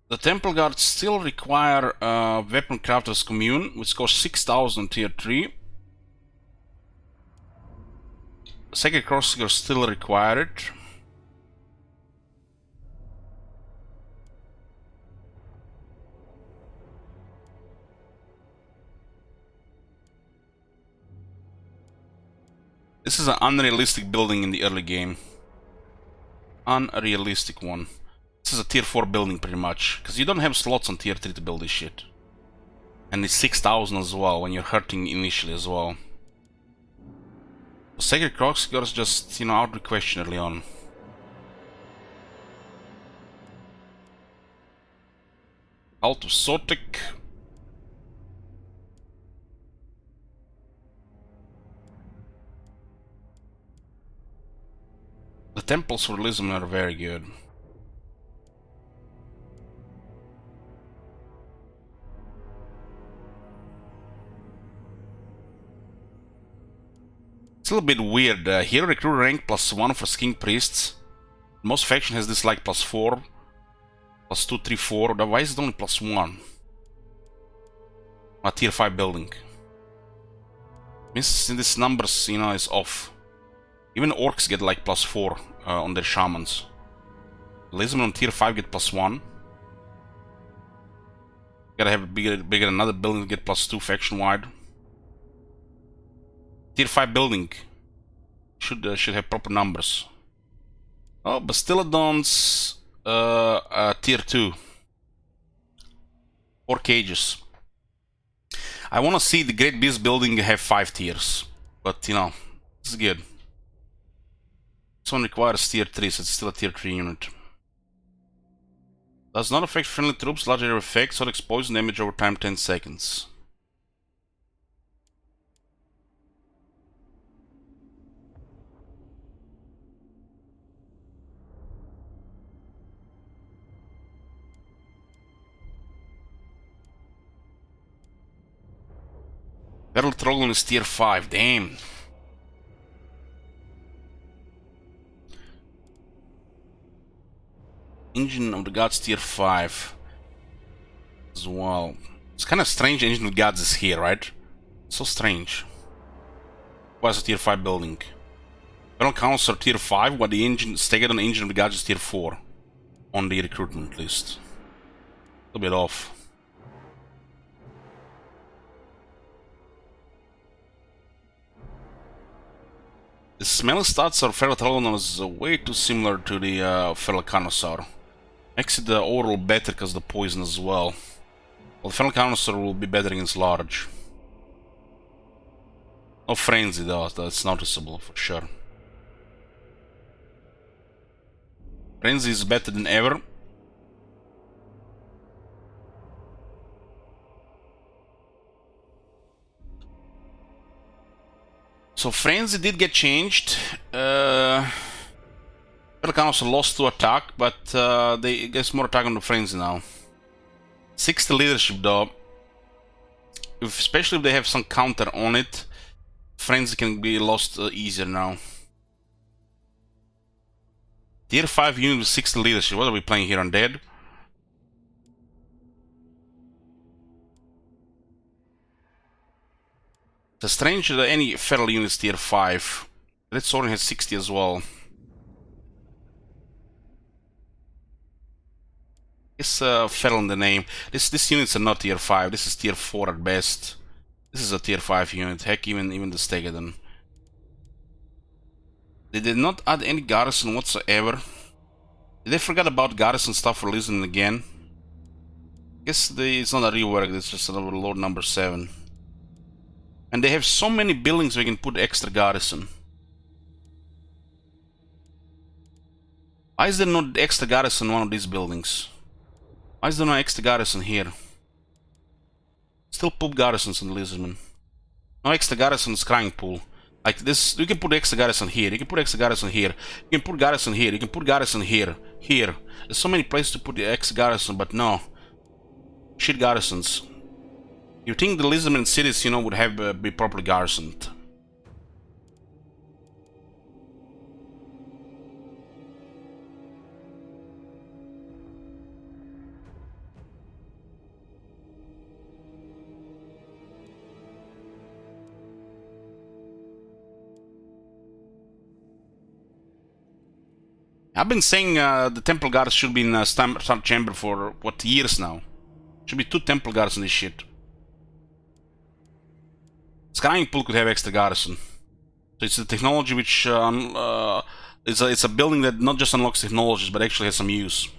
The Temple Guards still require Weapon Crafter's Commune, which costs 6000 tier 3. Sacred Crossguards still require it. This is an unrealistic building in the early game. Unrealistic one. This is a tier 4 building pretty much, because you don't have slots on tier 3 to build this shit. And it's 6000 as well when you're hurting initially as well. Sacred Crossguards just, you know, out of the question early on. Cult of Sotek. The temples for Lism are very good. It's a little bit weird. Hero recruit rank +1 for King Priests. Most faction has this like +4, +2, 3, 4. Why is it only +1? A tier 5 building. Means in these numbers, you know, is off. Even orcs get like +4 on their shamans. Lism on tier 5 get +1. Gotta have a bigger another building to get +2 faction wide. Tier 5 building should have proper numbers. Oh, Bastillodons tier 2. 4 cages. I want to see the Great Beast building have 5 tiers, but you know, this is good. This one requires tier 3, so it's still a tier 3 unit. Does not affect friendly troops, large area effects, or poison damage over time 10 seconds. Battle Trogon is tier 5, damn. Engine of the Gods tier 5 as well. It's kind of strange Engine of the Gods is here, right? So strange. Why is a tier 5 building? Battle Council are tier 5, while the engine staggered on Engine of the Gods is tier 4 on the recruitment list. A little bit off. The smelly stats of Ferrotrolon is way too similar to the Ferrocanosaur. Makes it overall better because of the poison as well. Well, the Ferrocanosaur will be better against large. No frenzy though, that's noticeable for sure. Frenzy is better than ever. So Frenzy did get changed. Pelikanos lost to attack, but they get more attack on the Frenzy now. 60 leadership though. Especially if they have some counter on it, Frenzy can be lost easier now. Tier 5 unit with 60 leadership. What are we playing here, Undead? It's strange that any feral units tier 5. Red Sorin has 60 as well. It's feral in the name. This units are not tier 5. This is tier 4 at best. This is a tier 5 unit. Heck, even the Stegadon. They did not add any garrison whatsoever. Did they forget about garrison stuff for listening again? Guess it's not a rework. It's just another load number 7. And they have so many buildings we can put extra garrison. Why is there no extra garrison in one of these buildings? Why is there no extra garrison here? Still poop garrisons in Lizardman. No extra garrison in Scrying Pool. Like this, you can put extra garrison here, you can put extra garrison here, you can put garrison here, you can put garrison here, here. There's so many places to put the extra garrison, but no. Shit garrisons. You think the Lizardman cities, you know, would have be properly garrisoned. I've been saying the Temple Guards should be in Star Chamber for, what, years now? Should be 2 Temple Guards in this shit. Scrying Pool could have extra garrison. So it's a technology which it's a building that not just unlocks technologies but actually has some use.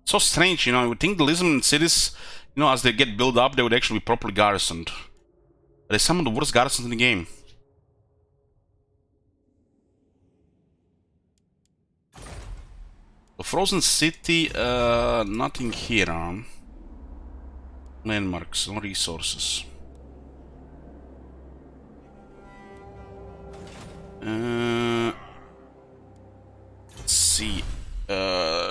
So strange, you know. I would think the Lizardman cities, you know, as they get built up, they would actually be properly garrisoned. But they're some of the worst garrisons in the game. The Frozen City, nothing here, huh? Landmarks, no resources. Let's see.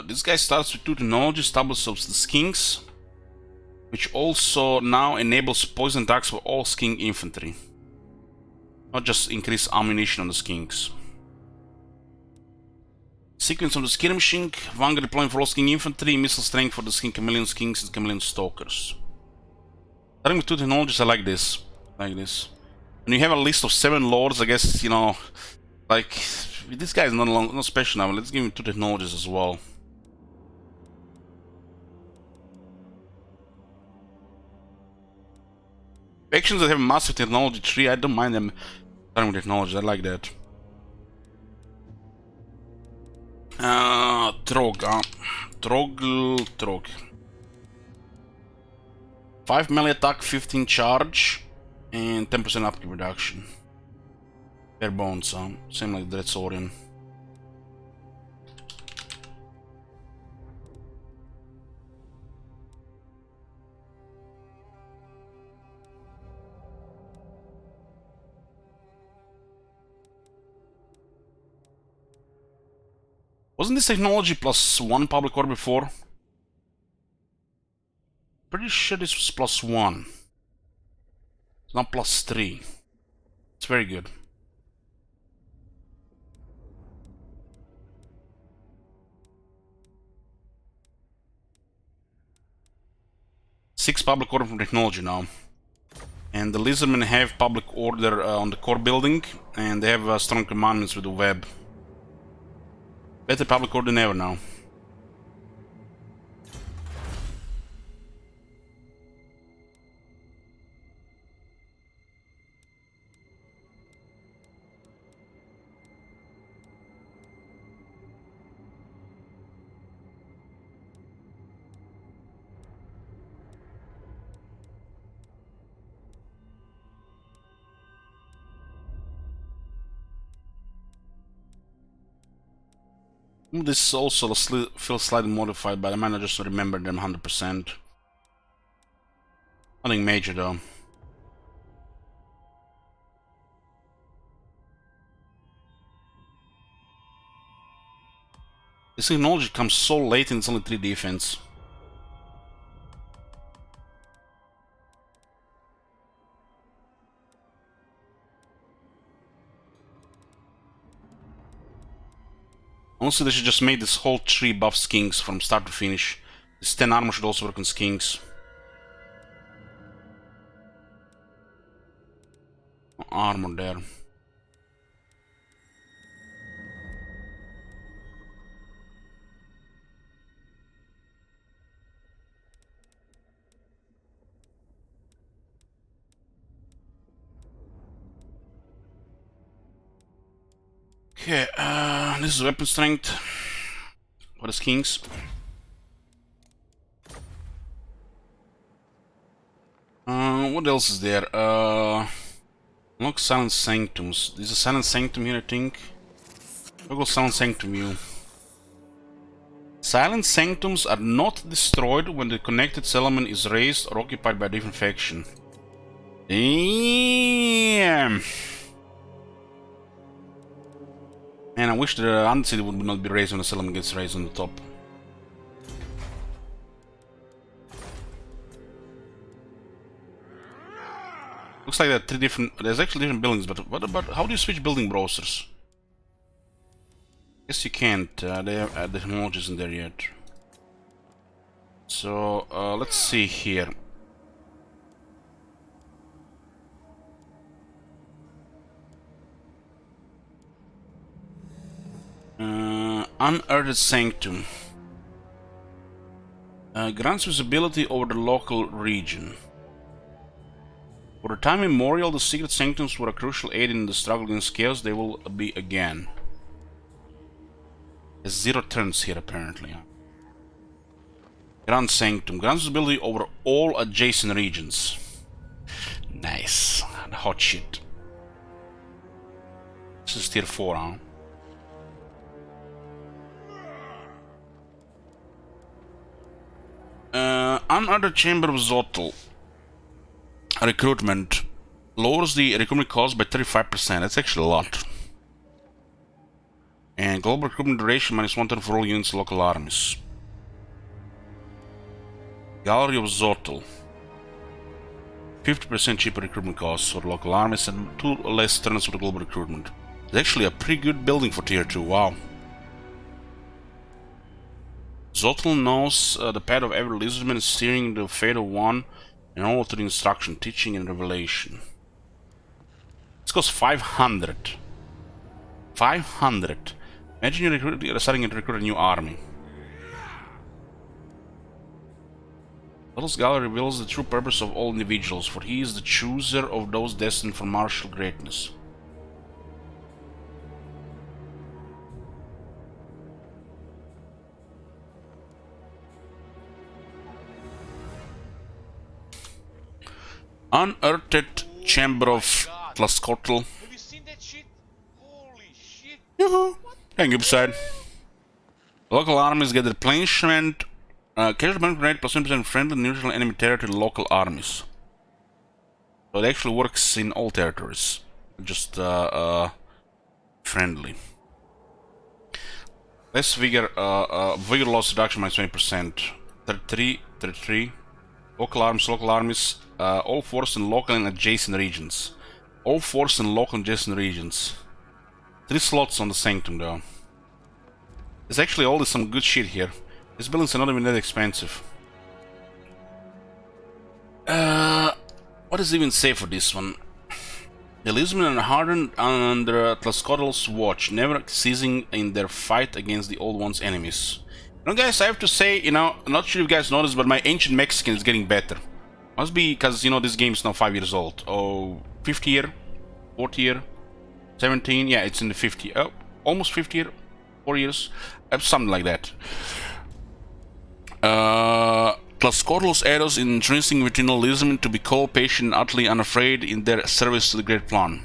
This guy starts with 2 technologies, Tablets of the Skinks, which also now enables poison attacks for all skink infantry. Not just increase ammunition on the skinks. Sequence of the skirmishing, Vanguard deploying for all skink infantry, missile strength for the skink chameleon skinks and chameleon stalkers. Starting with 2 technologies, I like this. Like this. When you have a list of 7 lords, I guess, you know, like, this guy is not special now. Let's give him 2 technologies as well. Factions that have massive technology tree, I don't mind them starting with technology. I like that. Trog. 5 melee attack, 15 charge, and 10% upkeep reduction. Bare bones, same like Dreadsorian. Wasn't this technology +1 public order before? Pretty sure this was +1. It's not +3. It's very good. Six public order from technology now. And the lizardmen have public order on the core building, and they have strong commandments with the web. Better public order than ever now. This is also feels slightly modified, but I might not just remember them 100%. Nothing major though. This technology comes so late and it's only 3 defense. Honestly, they should just make this whole tree buff skinks from start to finish. This 10 armor should also work on skinks. Armor there. Okay, this is weapon strength. What is kings? What else is there? Unlock Silent Sanctums. There's a Silent Sanctum here, I think. I'll go Silent Sanctum you. Silent Sanctums are not destroyed when the connected settlement is raised or occupied by a different faction. Damn! Man, I wish the Undercity would not be raised when the settlement gets raised on the top. Looks like there are 3 different... There's actually different buildings, but what about... How do you switch building browsers? Guess you can't. They have the technologies in there yet. So, let's see here. Unearthed Sanctum. Grants visibility over the local region. For a time immemorial, the secret sanctums were a crucial aid in the struggle against chaos. They will be again. There's 0 turns here apparently. Grand Sanctum. Grants visibility over all adjacent regions. Nice. Hot shit. This is tier 4, huh? Unearthed Chamber of Zotel. Recruitment. Lowers the recruitment cost by 35%. That's actually a lot. And global recruitment duration -1 turn for all units local armies. Gallery of Zotel. 50% cheaper recruitment costs for local armies and 2 less turns for the global recruitment. It's actually a pretty good building for tier 2, wow. Zotel knows the path of every lizardman, steering the fate of one, and all through instruction, teaching, and revelation. This costs 500. 500. Imagine you're starting to recruit a new army. Zotel's gallery reveals the true purpose of all individuals, for he is the chooser of those destined for martial greatness. Unearthed Chamber of God. Tlaskotl. Have you seen that shit? Holy shit. Yoo-hoo! Thank you, side. Local armies get replenishment. Casual benefit rate +1% friendly neutral enemy territory to local armies. So it actually works in all territories. Just friendly. Let's figure vigor loss reduction -20%. 33, 33. Local armies, all forces in local and adjacent regions. All forces in local and adjacent regions. 3 slots on the sanctum though. There's actually always some good shit here. These buildings are not even that expensive. What does it even say for this one? The Lisbon are hardened under Tlaskotl's watch, never ceasing in their fight against the Old One's enemies. You know, guys, I have to say, you know, I'm not sure if you guys noticed, but my Ancient Mexican is getting better. Must be because, you know, this game is now 5 years old. Oh, 50 year, 40 year, 17, yeah, it's in the 50, almost 50 year, 4 years, something like that. Tlaskotl's arrows intrinsing within Lisbon to be cold, patient, and utterly unafraid in their service to the Great Plan.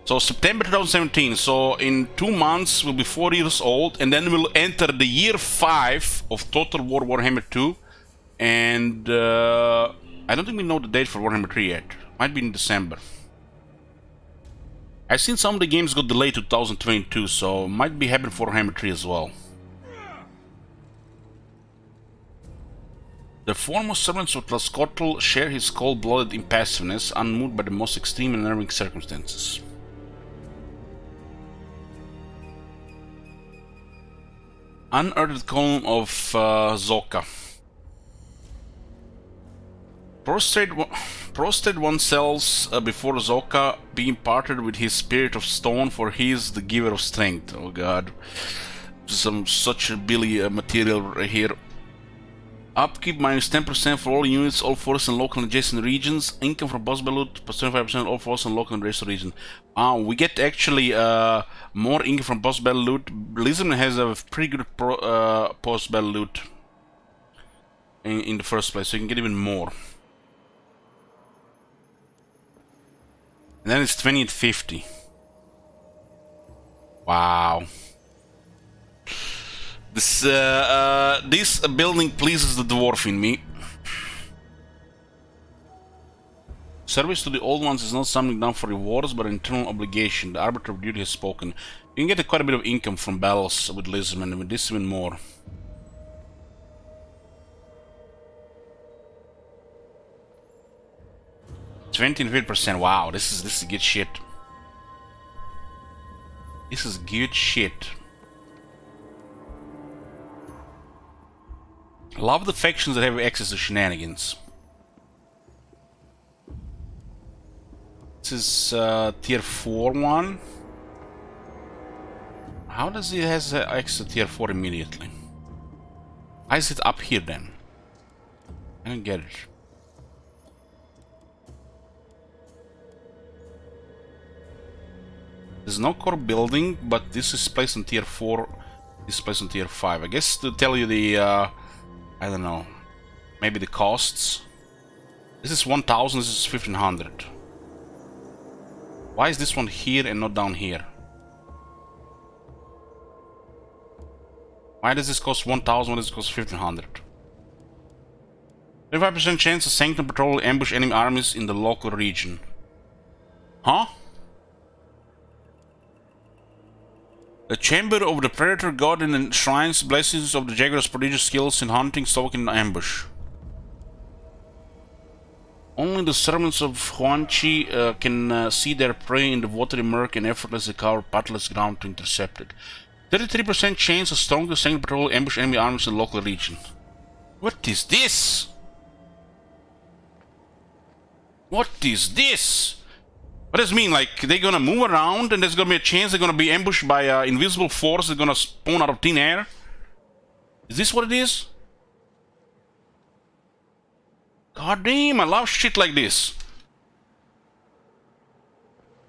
So September 2017, so in 2 months we'll be 4 years old, and then we'll enter the year 5 of Total War Warhammer 2, and I don't think we know the date for Warhammer 3 yet. Might be in December. I've seen some of the games got delayed to 2022, so might be happening for Warhammer 3 as well. The foremost servants of Tlaskotl share his cold-blooded impassiveness, unmoved by the most extreme and unnerving circumstances. Unearthed column of Zoka. Prostrate oneself before Zoka, being parted with his spirit of stone, for he is the giver of strength. Oh god. Such a Billy material right here. Upkeep -10% for all units, all forces in local and adjacent regions. Income from boss battle loot +25% all forces in local and adjacent region. We get actually more income from boss battle loot. Lisbon has a pretty good post battle loot in the first place, so you can get even more. And then it's 20 and 50. Wow. This building pleases the dwarf in me. Service to the Old Ones is not something done for rewards, but an internal obligation. The Arbiter of Duty has spoken. You can get quite a bit of income from battles with Lisbon, and with this even more. %. Wow, this is good shit. This is good shit. Love the factions that have access to shenanigans. This is tier 4 one. How does it has access to tier 4 immediately? Why is it up here then? I don't get it. There's no core building, but this is placed on tier 4. This is placed on tier 5. I guess to tell you the I don't know, maybe the costs. This is 1000, this is 1500. Why is this one here and not down here? Why does this cost 1000, why does this cost 1500? 25% chance of Sanctum Patrol will ambush enemy armies in the local region. Huh? The Chamber of the Predator God enshrines blessings of the Jaguar's prodigious skills in hunting, stalking, and ambush. Only the servants of Huanchi can see their prey in the watery murk and effortlessly cover pathless ground to intercept it. 33% chance of stronger Sanctum Patrol ambush enemy armies in the local region. What is this? What is this? What does it mean? Like, they're gonna move around and there's gonna be a chance they're gonna be ambushed by an invisible force that's gonna spawn out of thin air? Is this what it is? God damn, I love shit like this.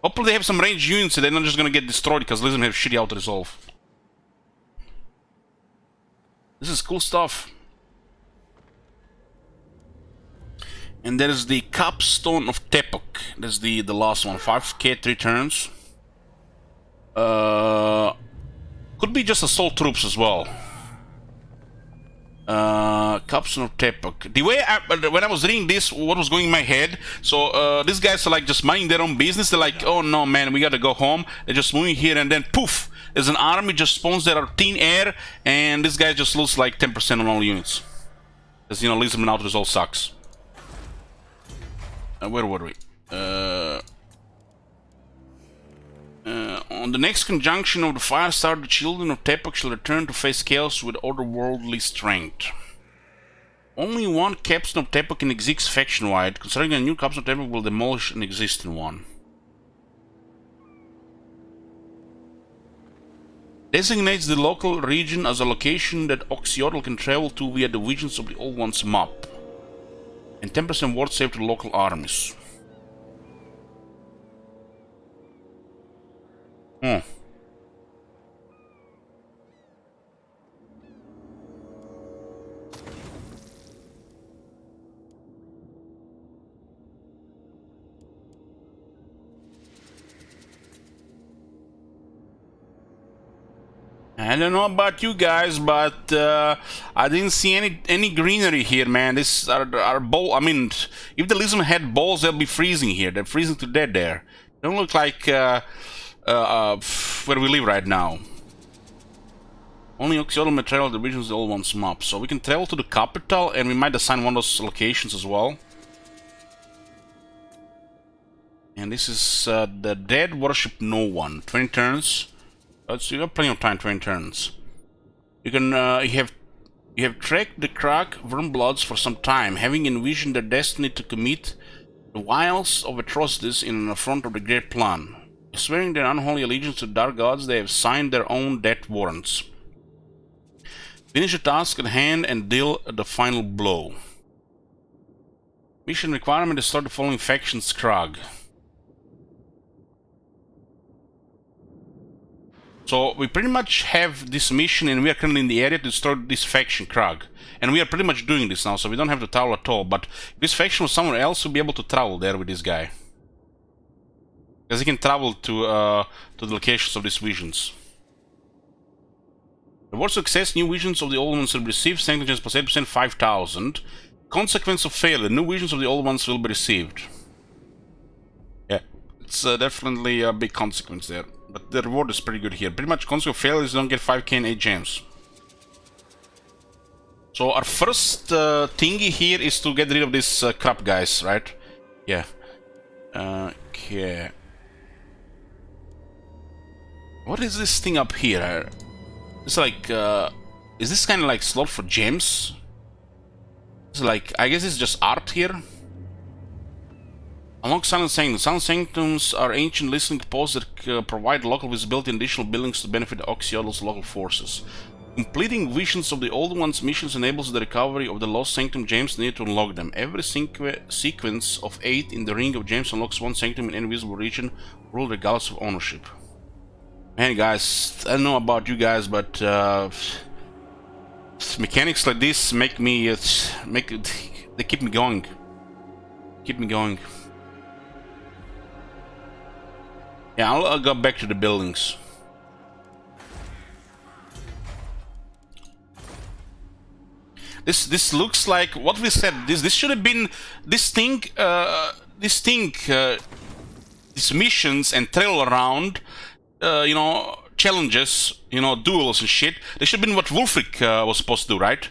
Hopefully they have some ranged units so they're not just gonna get destroyed because Lisbon have shitty auto-resolve. This is cool stuff. And there's the Capstone of Tepok. That's the last one. 5k 3 turns. Could be just assault troops as well. Capstone of Tepok. The way when I was reading this, what was going in my head, so these guys are like just minding their own business. They're like, oh no man, we gotta go home. They're just moving here, and then poof, there's an army just spawns there out of thin air, and this guy just loses like 10% on all units. Because, you know, Lisbon out result sucks. Where were we? On the next conjunction of the fire star, the children of Tepok shall return to face chaos with otherworldly strength. Only one capstone of Tepok can exist faction-wide. Considering a new capstone of Tepok will demolish an existing one. Designates the local region as a location that Oxyotl can travel to via the visions of the Old One's map. And 10% ward save to local armies. I don't know about you guys, but I didn't see any greenery here, man. This are ball. I mean, if the Lism had balls, they'll be freezing here. They're freezing to death there. They don't look like where we live right now. Only Oxyotl may travel the regions of the Old One's map, so we can travel to the capital, and we might assign one of those locations as well. And this is the Dead Worship No One. 20 turns. You have plenty of time, 20 turns. You can you have tracked the Krag Wormbloods for some time, having envisioned their destiny to commit the wiles of atrocities in an affront of the Great Plan. Swearing their unholy allegiance to dark gods, they have signed their own death warrants. Finish the task at hand and deal the final blow. Mission requirement is start the following factions Krag. So we pretty much have this mission, and we are currently in the area to destroy this faction Krag. And we are pretty much doing this now, so we don't have to travel at all. But if this faction was somewhere else, we'll be able to travel there with this guy. Because he can travel to the locations of these visions. Reward success, new visions of the old ones will be received, strength chance plus 8%, 5,000. Consequence of failure, new visions of the old ones will be received. Yeah, it's definitely a big consequence there. But the reward is pretty good here. Pretty much consequence of failure is you don't get 5k and 8 gems. So our first thingy here is to get rid of these crap guys, right? Yeah. Okay. What is this thing up here? It's like, is this kind of like slot for gems? It's like, I guess it's just art here. Unlock Silent Sanctums. Silent Sanctums are ancient listening posts that provide local visibility and additional buildings to benefit Oxyotl's local forces. Completing visions of the Old One's missions enables the recovery of the lost Sanctum gems needed to unlock them. Every sequence of 8 in the Ring of Gems unlocks one Sanctum in any visible region, ruled regardless of ownership. Man, guys, I don't know about you guys, but mechanics like this make me they keep me going. Keep me going. Yeah, I'll go back to the buildings. This looks like what we said. This should have been this missions and trail around, you know, challenges, you know, duels and shit. They should have been what Wulfric was supposed to do, right?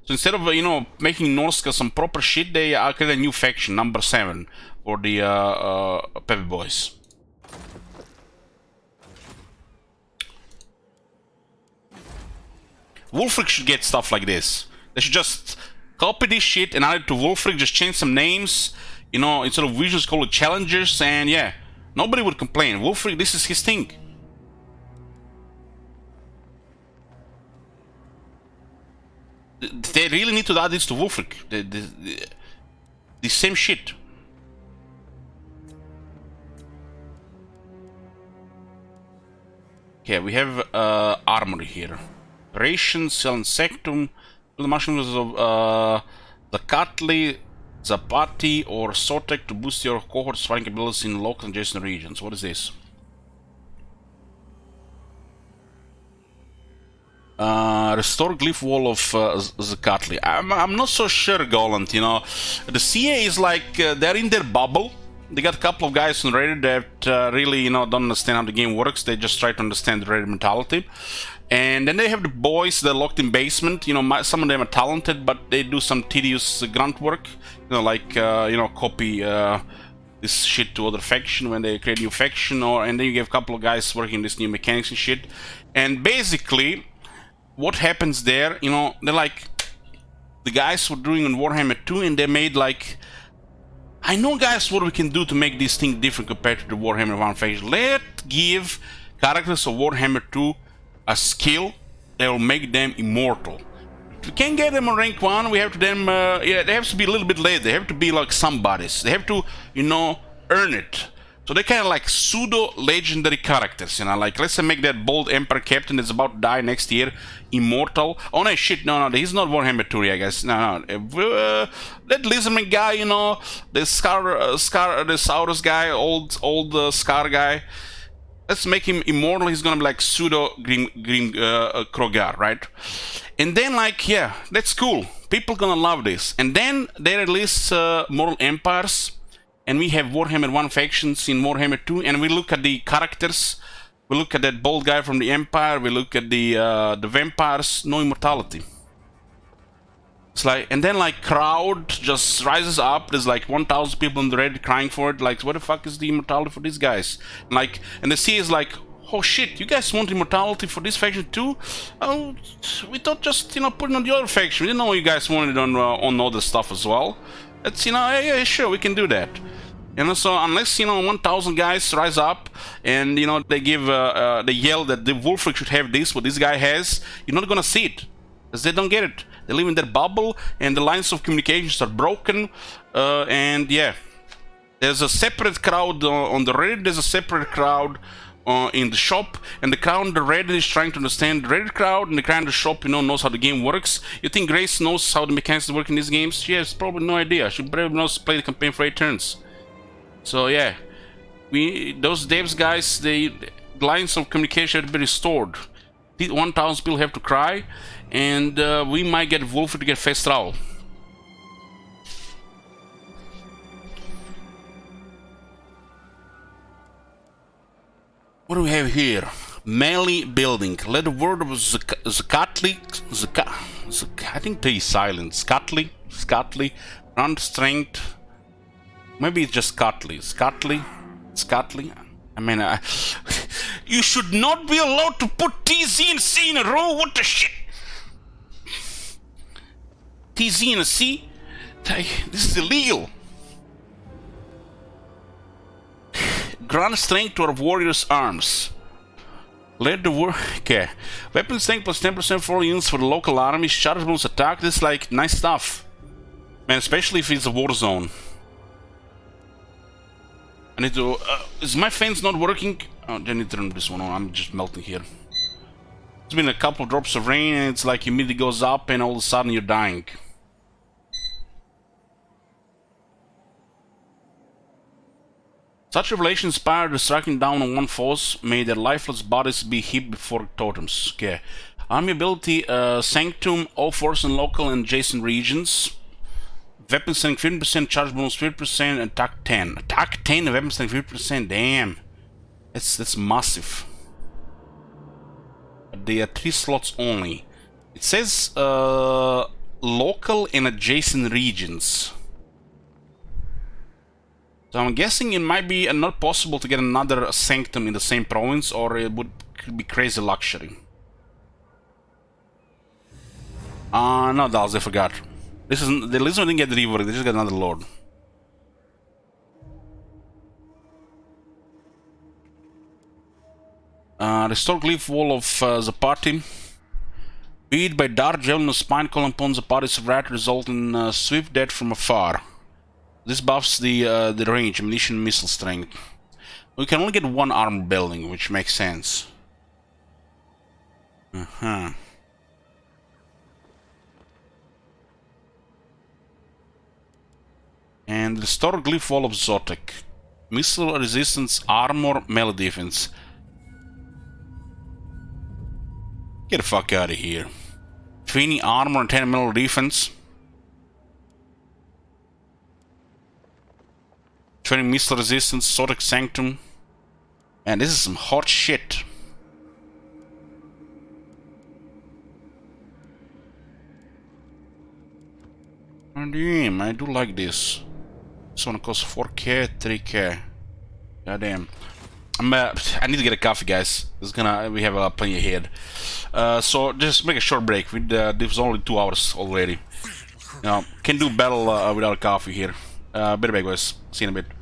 So instead of you know making Norska some proper shit, they created a new faction, number 7, for the Peppy Boys. Wulfric should get stuff like this. They should just copy this shit and add it to Wulfric, just change some names, you know, instead of visions, call it challengers, and yeah, nobody would complain. Wulfric, this is his thing. They really need to add this to Wulfric. The same shit. Okay, we have armory here. Operations, Silent Sanctum, the mushrooms of the Cutley, Zapati or Sotek to boost your cohort's fighting abilities in local and adjacent regions. What is this? Restore glyph wall of Zakatli. I'm not so sure, Goland. You know, the CA is like they're in their bubble. They got a couple of guys on Reddit that really, you know, don't understand how the game works. They just try to understand the Reddit mentality. And then they have the boys that are locked in basement. You know, some of them are talented, but they do some tedious grunt work. You know, like you know, copy this shit to other faction when they create a new faction, and then you have a couple of guys working this new mechanics and shit. And basically, what happens there? You know, they're like the guys were doing on Warhammer 2, and they made like, I know, guys, what we can do to make this thing different compared to the Warhammer 1 faction. Let's give characters of Warhammer 2 a skill that will make them immortal. If we can't get them on rank 1, we have to them, yeah, they have to be a little bit late. They have to be like somebodies. They have to, you know, earn it. So they're kind of like pseudo-legendary characters, you know, like, let's say make that bold Emperor Captain that's about to die next year immortal. Oh no, shit, no, he's not Warhammer 2, I guess. No. That Lizardman guy, you know, the the Saurus guy, old Scar guy, let's make him immortal. He's gonna be like pseudo-Grim Krogar, right? And then, like, yeah, that's cool. People gonna love this. And then they release Moral Empires, and we have Warhammer 1 factions in Warhammer 2, and we look at the characters. We look at that bold guy from the Empire. We look at the vampires. No immortality. It's like, and then like crowd just rises up. There's like 1,000 people in the Reddit crying for it. Like, what the fuck is the immortality for these guys? And the CA is like, oh shit, you guys want immortality for this faction too? Oh, we thought just, you know, putting on the other faction. We didn't know you guys wanted it on other stuff as well. It's, you know, yeah, sure, we can do that. You know, so unless, you know, 1,000 guys rise up and, you know, they yell that the Wolfric should have this, what this guy has, you're not gonna see it, because they don't get it. They live in their bubble, and the lines of communications are broken, and yeah. There's a separate crowd on the Reddit, there's a separate crowd in the shop, and the crowd on the Reddit is trying to understand the Reddit crowd, and the crowd in the shop, you know, knows how the game works. You think Grace knows how the mechanics work in these games? She has probably no idea. She probably knows to play the campaign for 8 turns. So yeah, those devs guys, the lines of communication have to be restored. 1,000 people have to cry, and we might get Wolf to get fast travel. What do we have here? Melee building. Let the word of Zakatli, I think T is silent. Skatli, ground strength. Maybe it's just Skatli. I mean, you should not be allowed to put TZ and C in a row. What the shit? TZ and a C? This is illegal. Grant strength to our warriors' arms. Let the war. Okay. Weapon strength plus 10% for units for the local armies. Charge bonus attack. This is like nice stuff. Man, especially if it's a war zone. I need to. Is my fans not working? Oh, I need to turn this one on. I'm just melting here. It's been a couple of drops of rain, and it's like immediately goes up, and all of a sudden you're dying. Such revelation inspired the striking down on one foes. May their lifeless bodies be heaped before totems. Okay. Army ability, Sanctum, all force in local and adjacent regions. Weapon strength 50%, charge bonus 50%, attack 10. Attack 10, weapon strength 50%, damn. That's massive. But they are 3 slots only. It says local and adjacent regions. So I'm guessing it might be not possible to get another Sanctum in the same province, or it would be crazy luxury. No, dolls, I forgot. This is the Lisbon didn't get reworked, they just got another lord. Restore glyph wall of Zapati. Beat by dart javelin of spine column upon Zapati's rat, result in swift death from afar. This buffs the range, ammunition, missile strength. We can only get 1 armor building, which makes sense. Uh-huh. And restore glyph wall of Zotek. Missile resistance, armor, melee defense. Get the fuck out of here. 20 armor and 10 melee defense. 20 missile resistance, Zotek Sanctum. And this is some hot shit. And damn, I do like this. This one costs 4k, 3k. Goddamn. I need to get a coffee, guys. We have plenty ahead. So just make a short break. This was only 2 hours already. Now, can do battle without a coffee here. Better back, guys. See you in a bit.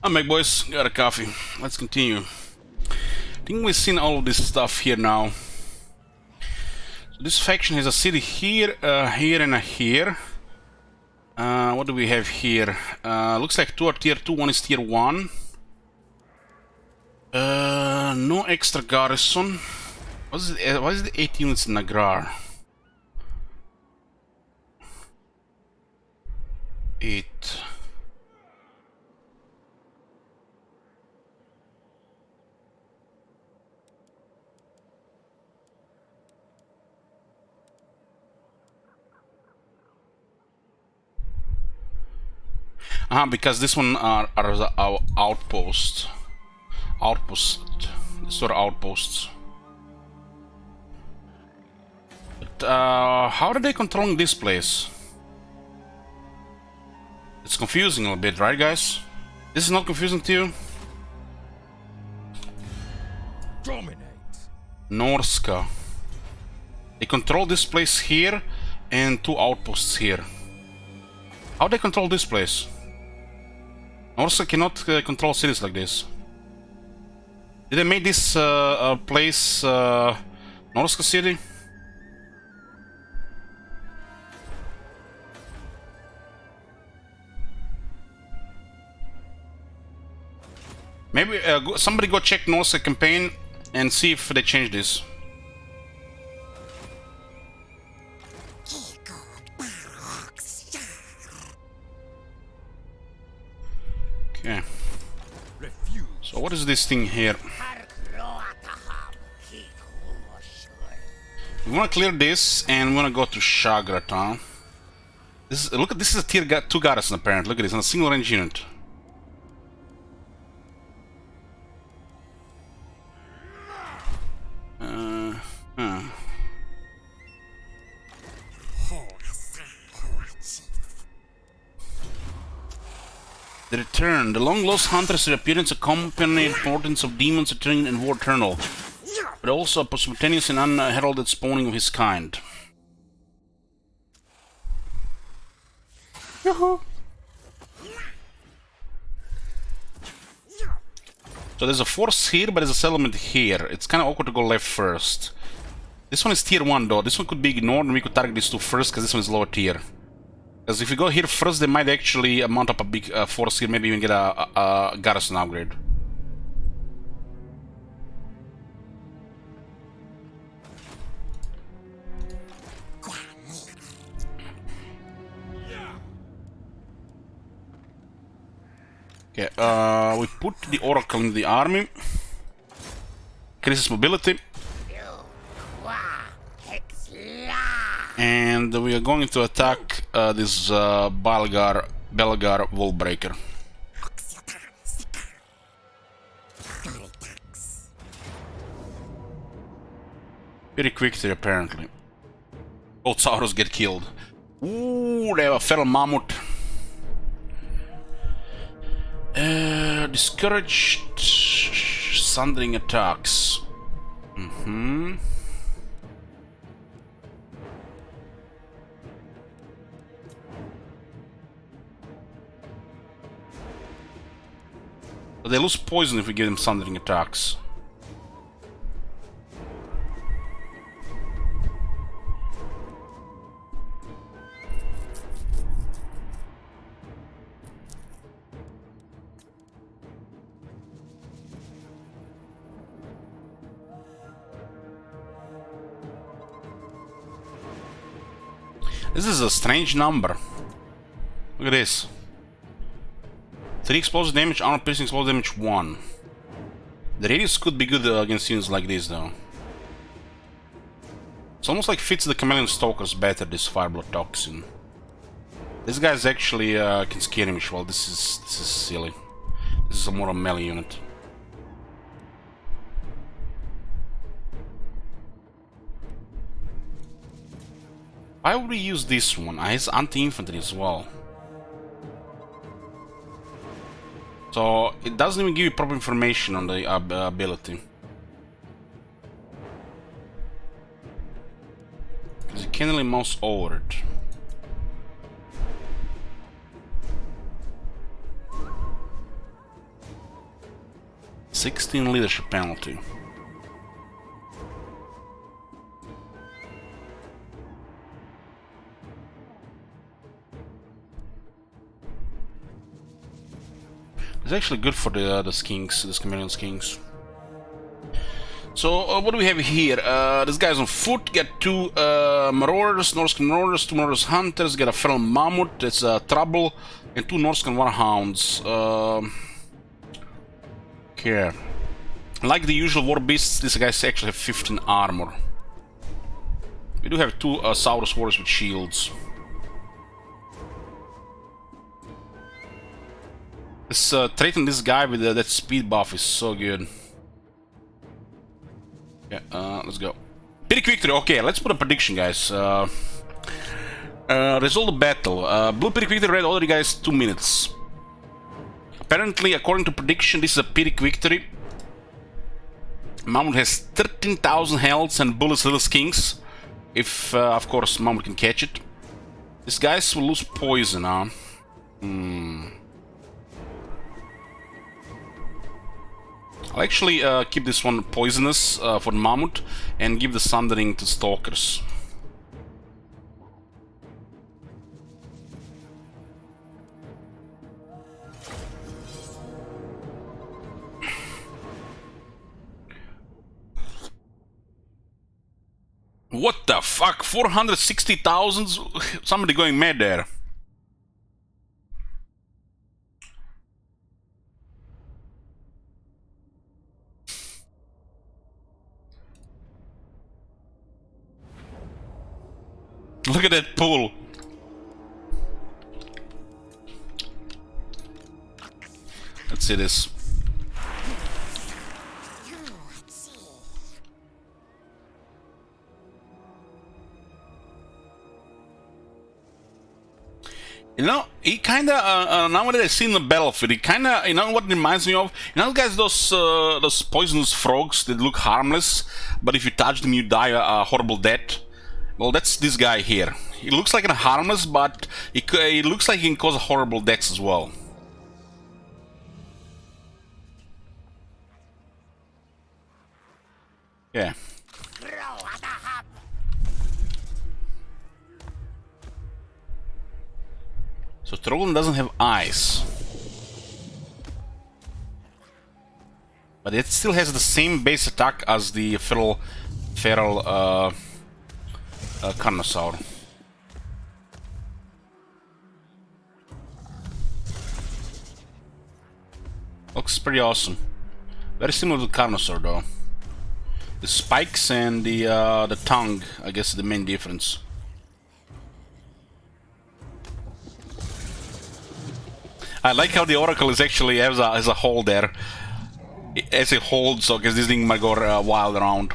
I'm back, boys. Got a coffee. Let's continue. I think we've seen all of this stuff here now. So this faction has a city here, here, and here. What do we have here? Looks like 2 are tier 2, 1 is tier 1. No extra garrison. What is the 8 units in Nagrar? 8. Because this one are our outposts. These are outposts. But how are they controlling this place? It's confusing a little bit, right, guys? This is not confusing to you? Dominate. Norska. They control this place here and 2 outposts here. How they control this place? Norska cannot control cities like this. Did they make this place Norska city? Maybe somebody go check Norska campaign and see if they change this. Okay. So what is this thing here? We want to clear this and we want to go to Shagratan. Look at this is a tier 2 garrison apparently. Look at this on a single range unit. The return. The long-lost hunter's reappearance accompanied portents of demons returning in War Eternal, but also a spontaneous and unheralded spawning of his kind. So there's a force here, but there's a settlement here. It's kind of awkward to go left first. This one is tier 1 though. This one could be ignored and we could target these two first because this one is lower tier. Because if we go here first, they might actually mount up a big force here, maybe even get a garrison upgrade. Okay, we put the Oracle in the army. Increases mobility. And we are going to attack this Belgar Wallbreaker. Very quickly, apparently. Both Sauros get killed. Ooh, they have a feral mammoth. Discouraged sundering attacks. But they lose poison if we give them sundering attacks. This is a strange number. Look at this. 3 explosive damage, armor piercing explosive damage 1. The radius could be good against units like this though. It's almost like fits the Chameleon Stalkers better, this Fireblood Toxin. This guy's actually can skirmish. Well, this is silly. This is a more melee unit. Why would we use this one? It's anti-infantry as well. So it doesn't even give you proper information on the ability. Because you can't really mouse over it. 16 leadership penalty. It's actually good for the skinks, the chameleon skinks. So what do we have here? This guy's on foot. Get 2 marauders, Norscan marauders, 2 marauders hunters. Get a feral mammoth. It's trouble, and 2 Norscan warhounds. Okay. Like the usual war beasts, this guys actually have 15 armor. We do have 2 Saurus warriors with shields. This treating this guy with that speed buff is so good. Yeah, let's go. Pretty victory. Okay, let's put a prediction, guys. Result of battle. Blue Pyrrhic victory, red already, guys, 2 minutes. Apparently, according to prediction, this is a Pyrrhic victory. Mammoth has 13,000 health and bullets little skinks. If, of course, Mammoth can catch it. These guys will lose poison, huh? I'll actually keep this one poisonous for the Mammoth and give the Sundering to Stalkers. What the fuck? 460,000? Somebody going mad there. Look at that pool. Let's see this. You know, he kinda, now that I've seen the battlefield, he kinda, you know what it reminds me of? You know, guys, those poisonous frogs that look harmless, but if you touch them, you die a horrible death? Well, that's this guy here. He looks like a harmless, but he looks like he can cause a horrible deaths as well. Yeah. So Trollin doesn't have eyes. But it still has the same base attack as the feral Carnosaur. Looks pretty awesome. Very similar to Carnosaur though. The spikes and the tongue, I guess, is the main difference. I like how the Oracle is actually has a hole there. As a hold, so because this thing might go wild around.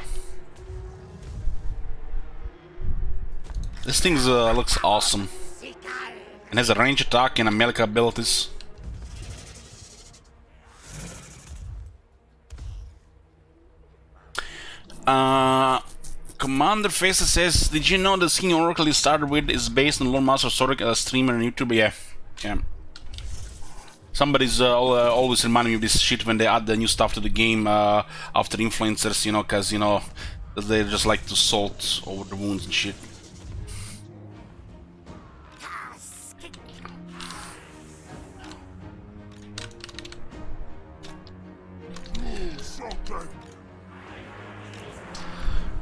This thing looks awesome. And has a range attack and a melee abilities. Commander Faces says, did you know the skin Oracle you started with is based on Lord Master Soric, a streamer on YouTube? Yeah. Somebody's always reminding me of this shit when they add the new stuff to the game after influencers, you know, because, you know, they just like to salt over the wounds and shit.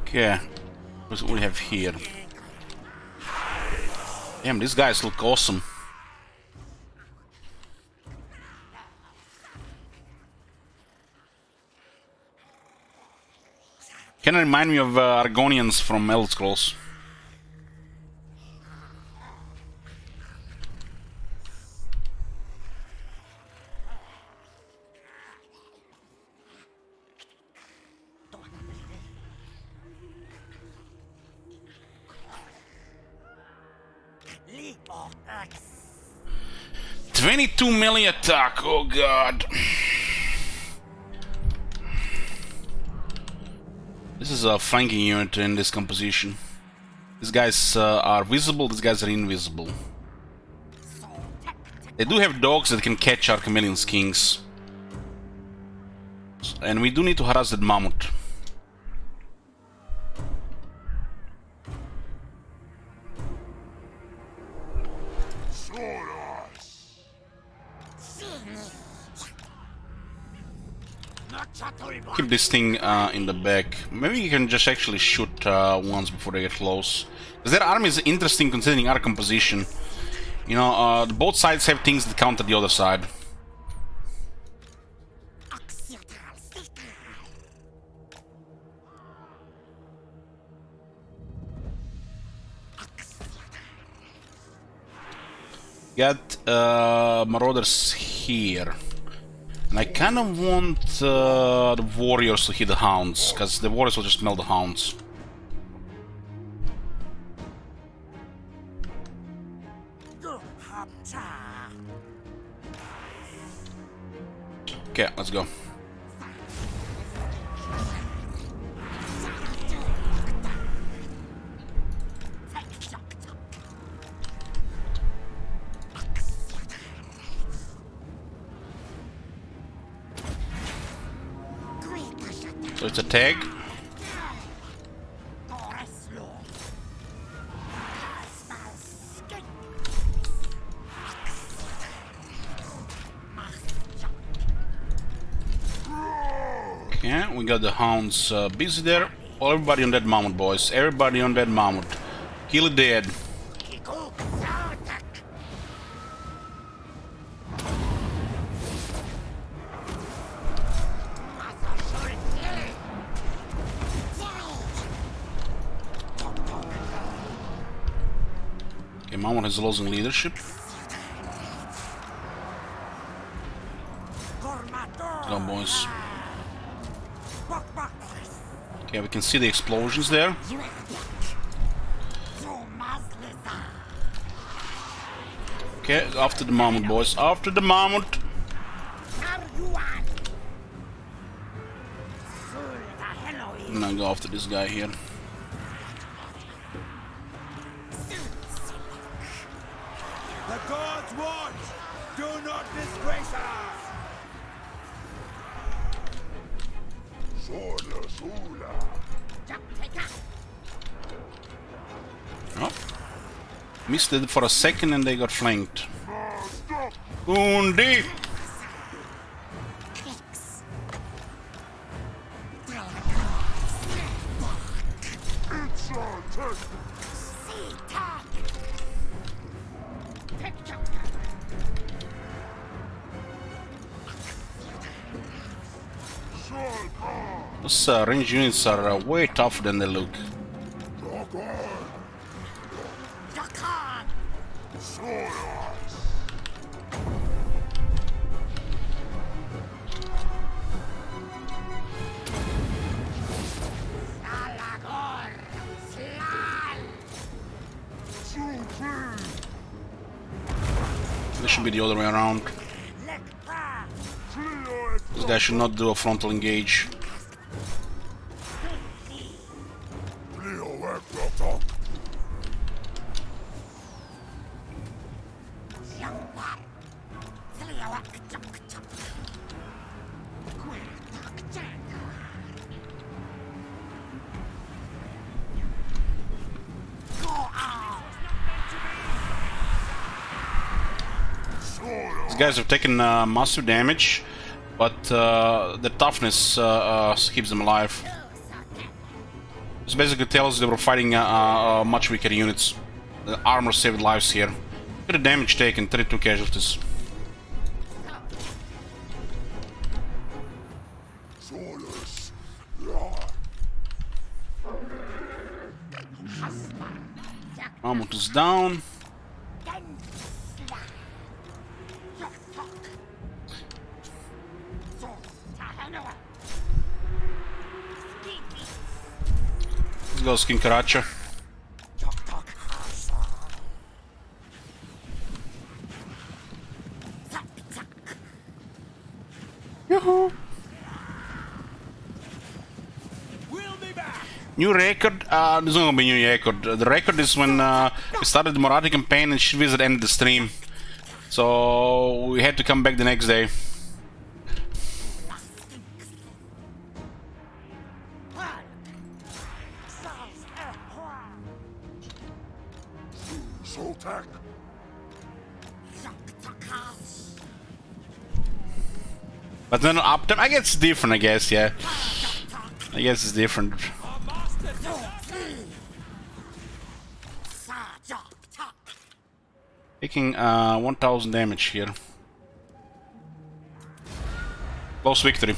Okay, what do we have here? Damn, these guys look awesome. Kinda remind me of Argonians from Elder Scrolls. $22 million attack, oh god. This is a flanking unit in this composition. These guys are visible, these guys are invisible. They do have dogs that can catch our chameleon skinks. And we do need to harass that mammoth. Keep this thing in the back. Maybe you can just actually shoot once before they get close. Because their army is interesting considering our composition. You know, both sides have things that counter the other side. Got marauders here. And I kind of want the warriors to hit the hounds, because the warriors will just smell the hounds. Okay, let's go. So it's a tag. Okay, we got the hounds busy there. Well, everybody on that mammoth, boys. Everybody on that mammoth. Kill it dead. Okay, mammoth is losing leadership. Let's go, boys. Okay, we can see the explosions there. Okay, after the mammoth, boys. After the mammoth. I'm gonna go after this guy here. The gods watch! Do not disgrace us! Oh. Missed it for a second and they got flanked. Undi! Those range units are way tougher than they look. This should be the other way around. This guy should not do a frontal engage. These guys have taken massive damage, but the toughness keeps them alive. This basically tells they were fighting much weaker units. The armor saved lives here. Look at the damage taken, 32 casualties. Mammoth is down. Let's go, Skinkaracha. Yoo-hoo! New record? There's not gonna be new record. The record is when we started the Marathi campaign and Shivizard ended the stream. So we had to come back the next day. But then uptime, I guess it's different, I guess, yeah. I guess it's different. Taking 1000 damage here. Close victory.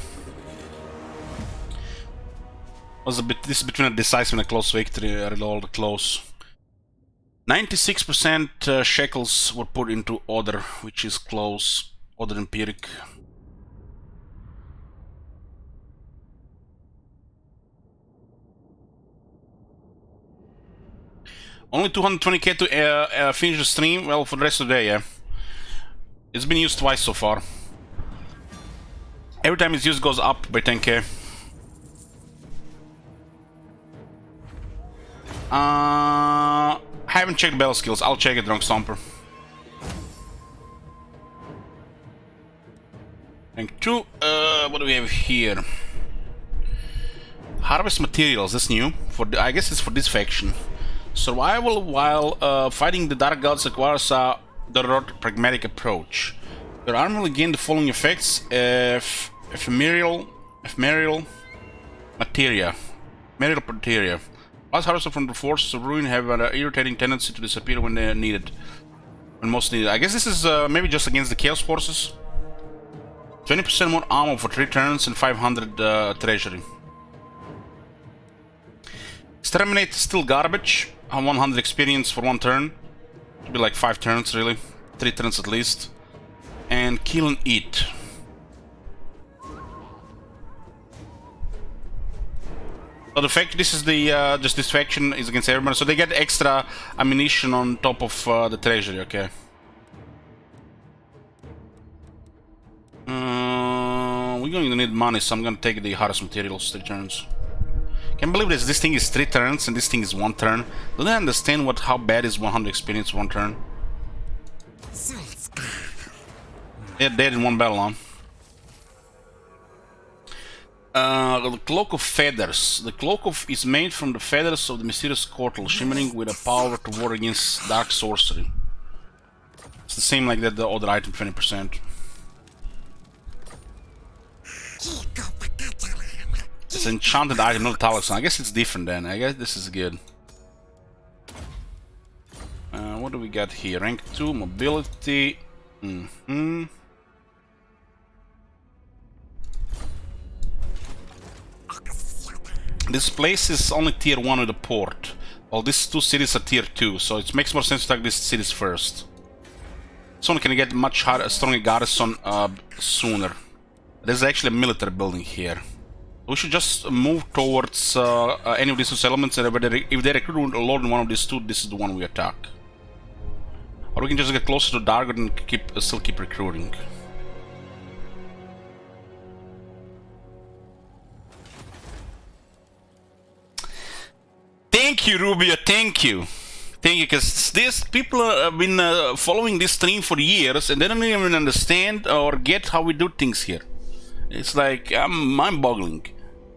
Was a bit. This is between a decisive and a close victory. All the close. 96% shekels were put into order, which is close. Order empiric. Only 220k to finish the stream. Well, for the rest of the day, yeah. It's been used twice so far. Every time it's used, goes up by 10k. I haven't checked battle skills. I'll check it, Drunk Stomper. Rank 2. What do we have here? Harvest materials. That's new. I guess it's for this faction. Survival while fighting the Dark Gods requires a pragmatic approach. Your armor will gain the following effects: ephemeral materia. Last harvested from the forces of ruin have an irritating tendency to disappear when they are needed. When most needed. I guess this is maybe just against the Chaos Forces. 20% more ammo for 3 turns and 500 treasury. Exterminate is still garbage. 100 experience for 1 turn. Should be like 5 turns really. 3 turns at least. And kill and eat. So the fact this is the just this faction is against everyone, so they get extra ammunition on top of the treasury. Okay. We're going to need money, so I'm going to take the hardest materials 3 turns. Can't believe this thing is 3 turns and this thing is 1 turn. Don't I understand how bad is 100 experience 1 turn? They're dead in 1 battle, huh? The Cloak of Feathers. The Cloak is made from the feathers of the mysterious Cortal, shimmering with a power to ward against dark sorcery. It's the same like that the other item, 20%. It's an enchanted item, not a talisman. I guess it's different then. I guess this is good. What do we got here? Rank 2, mobility. This place is only tier 1 with a port. Well, these 2 cities are tier 2, so it makes more sense to attack these cities first. This one can get much harder, stronger garrison sooner. There's actually a military building here. We should just move towards any of these 2 settlements, and if they recruit a lord in one of these 2, this is the one we attack. Or we can just get closer to Dargot and still keep recruiting. Thank you, Rubio, thank you. Thank you, because these people have been following this stream for years and they don't even understand or get how we do things here. It's like, I'm mind-boggling.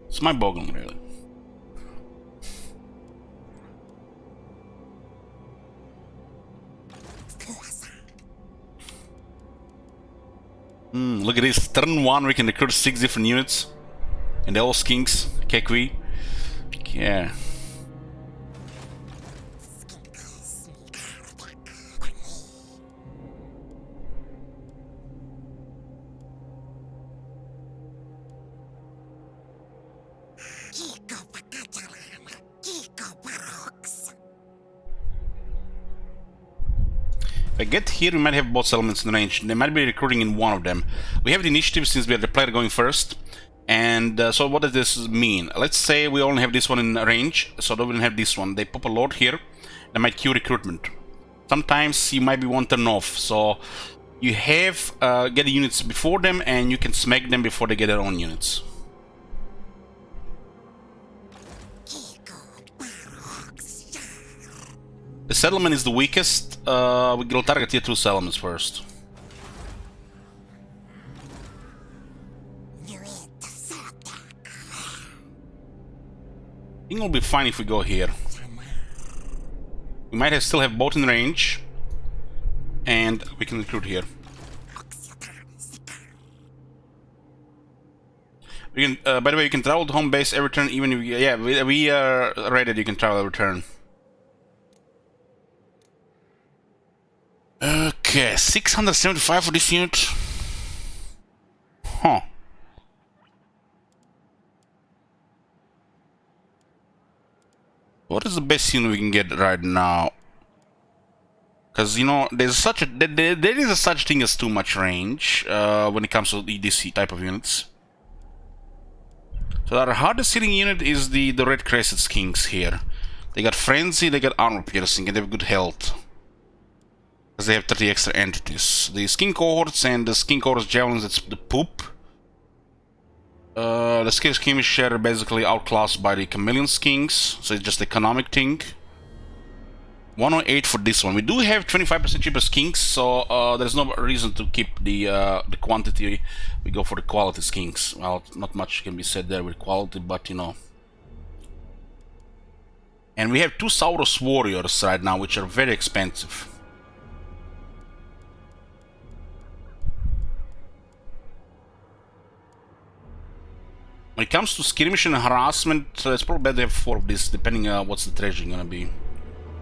It's mind-boggling, really. Look at this, turn 1 we can recruit 6 different units. And they're all skinks, Kekwi. Yeah. If I get here, we might have both settlements in range. They might be recruiting in one of them. We have the initiative since we are the player going first. And so what does this mean? Let's say we only have this one in range, so they don't have this one. They pop a lord here, they might queue recruitment. Sometimes you might be 1 turn off, so you have get the units before them and you can smack them before they get their own units. The settlement is the weakest. We'll target tier 2 settlements first. I think it'll be fine if we go here. We might still have both in range. And we can recruit here. We can, by the way, you can travel to home base every turn, even if we are ready. You can travel every turn. Okay, 675 for this unit. Huh. What is the best unit we can get right now? Because, you know, there's such a there is a such thing as too much range when it comes to this type of units. So our hardest hitting unit is the Red Crested Kings here. They got Frenzy, they got Armor Piercing, and they have good health. Because they have 30 extra entities. The Skin Cohorts and the Skin Cohorts Javelins, it's the poop. The Skill Skirmisher are basically outclassed by the Chameleon Kings, so it's just economic thing. 108 for this one. We do have 25% cheaper skinks, so there's no reason to keep the quantity. We go for the quality skinks. Well, not much can be said there with quality, but you know. And we have 2 Saurus Warriors right now, which are very expensive. When it comes to skirmish and harassment, it's probably better to have 4 of this, depending on what's the treasure gonna be.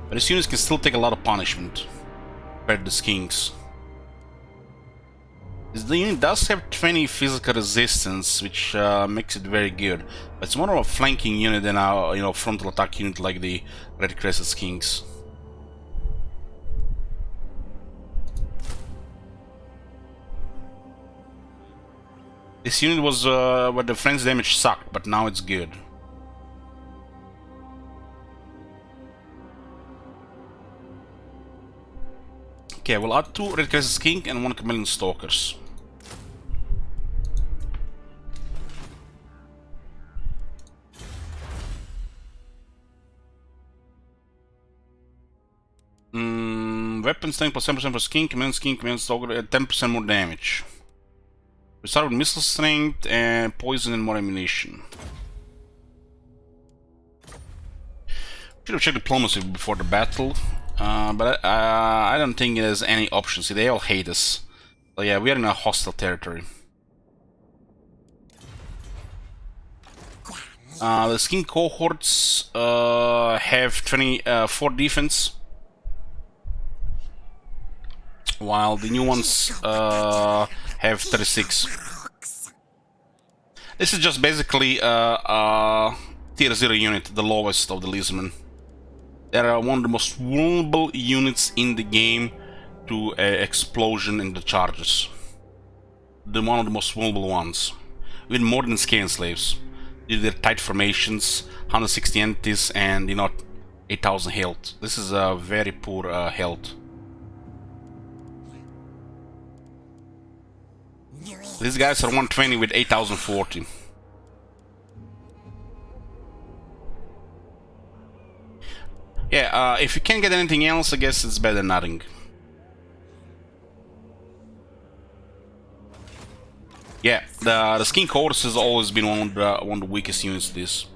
But these units can still take a lot of punishment compared to the skinks. The unit does have 20 physical resistance, which makes it very good. But it's more of a flanking unit than a frontal attack unit like the Red Crested Skinks. This unit was where the frenzy damage sucked, but now it's good. Okay, we'll add 2 Red Crested Skink and 1 Chameleon Stalkers. Weapon strength plus 10% for Skink, Chameleon Stalker, 10% more damage. We start with missile strength and poison and more ammunition. Should have checked diplomacy before the battle, but I don't think there's any options. They all hate us. So yeah, we are in a hostile territory. The skin cohorts have 24 defense, while the new ones have 36. This is just basically tier 0 unit, the lowest of the Lizardmen. They are one of the most vulnerable units in the game to explosion in the charges. One of the most vulnerable ones. With more than Scale Slaves. Due to their tight formations, 160 entities, and 8,000 health. This is a very poor health. These guys are 120 with 8,040. Yeah, if you can't get anything else, I guess it's better than nothing. Yeah, the Skin Cohorts has always been one of the weakest units to this.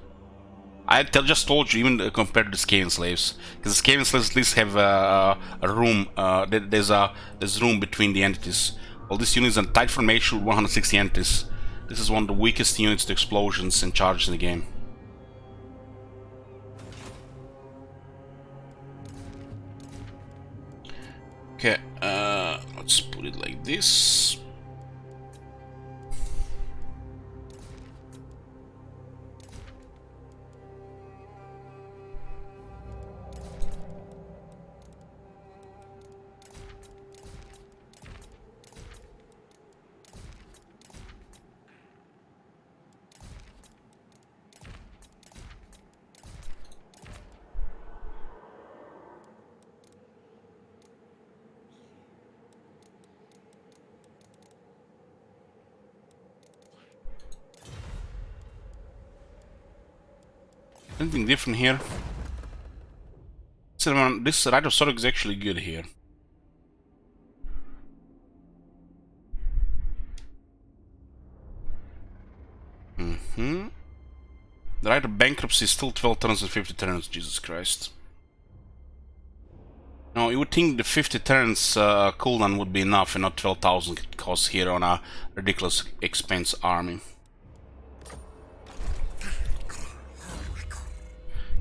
I just told you, even compared to the Skaven Slaves, because the Skaven Slaves at least have a room. There's room between the entities. Well, this unit is in tight formation with 160 entities. This is one of the weakest units to explosions and charges in the game. Okay, let's put it like this. Anything different here? This Rite of Sorrow is actually good here. The Rite of Bankruptcy is still 12 turns and 50 turns, Jesus Christ. No, you would think the 50 turns cooldown would be enough and not 12,000 costs here on a ridiculous expense army.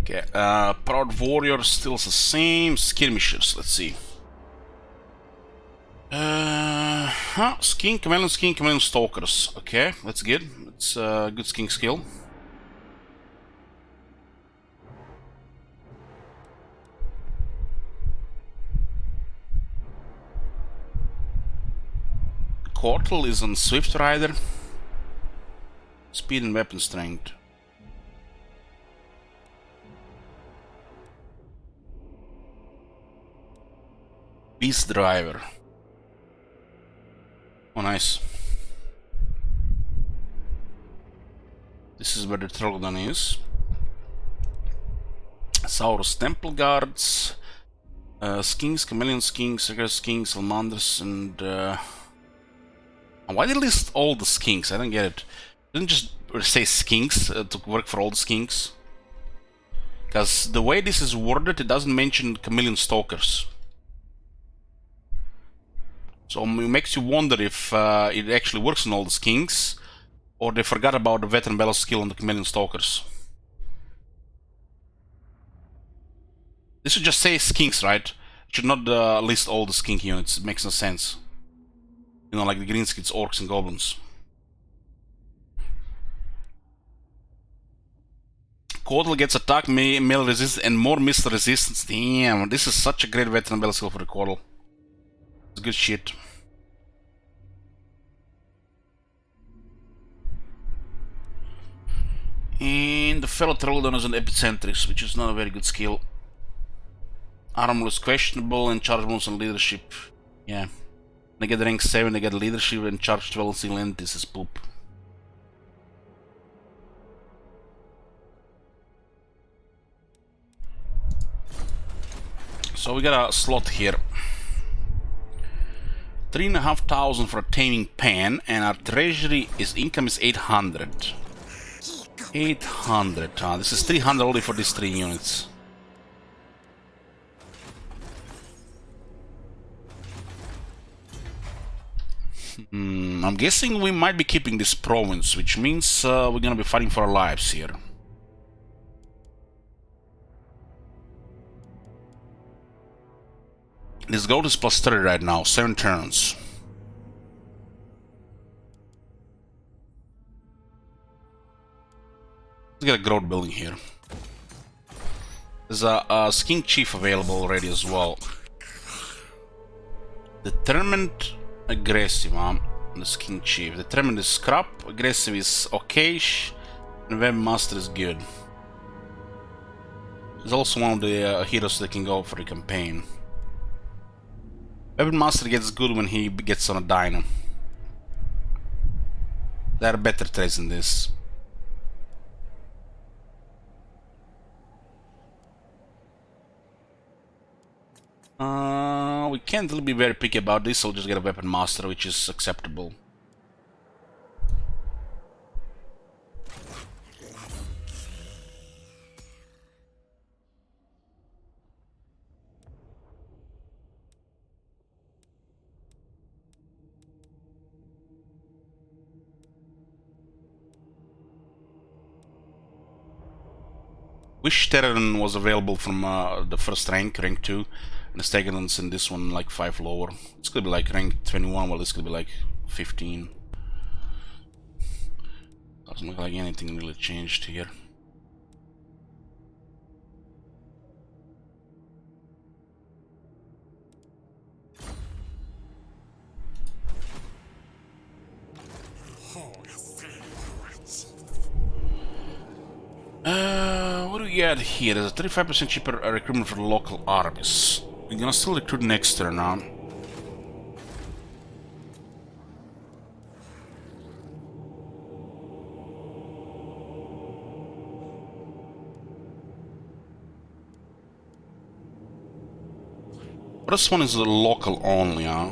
Okay, Proud Warrior still the same. Skirmishers, let's see. Skink, Chameleon, Stalkers. Okay, that's good. It's a good skink skill. Quartel is on Swift Rider. Speed and weapon strength. Beast Driver. Oh, nice. This is where the Trollodon is. Saurus Temple Guards. Skinks, Chameleon Skinks, regular Skinks, Salamanders, and why did they list all the Skinks? I don't get it. Didn't just say Skinks to work for all the Skinks? Because the way this is worded, it doesn't mention Chameleon Stalkers. So it makes you wonder if it actually works on all the Skinks, or they forgot about the Veteran Battle skill on the Chameleon Stalkers. This should just say Skinks, right? It should not list all the Skink units. It makes no sense. You know, like the Greenskins, Orcs, and Goblins. Quartel gets attack, melee resistance, and more missile resistance. Damn, this is such a great Veteran Battle skill for the Quartel. It's good shit. And the fellow Trollodon is an Epicentrix, which is not a very good skill. Armor is questionable, and charge bonus and leadership. Yeah. They get rank 7, they get leadership, and charge 12 single end. This is poop. So we got a slot here. 3,500 for a taming pan, and our treasury income is 800. 800. This is 300 only for these 3 units. I'm guessing we might be keeping this province, which means we're gonna be fighting for our lives here. This gold is plus 30 right now, 7 turns. Let's get a growth building here. There's a Skink Chief available already as well. Determined, aggressive, the Skink Chief. Determined is scrap, aggressive is okayish, and Webmaster is good. He's also one of the heroes that can go for the campaign. Webmaster gets good when he gets on a dino. There are better traits than this. We can't really be very picky about this, so we'll just get a Weapon Master, which is acceptable. Wish Terran was available from the first rank 2. And the Stegadons in this one like 5 lower. It's gonna be like rank 21, while this could be like 15. Doesn't look like anything really changed here. What do we get here? There's a 35% cheaper recruitment for the local armies. We're gonna still recruit next turn now. This one is a local only, huh?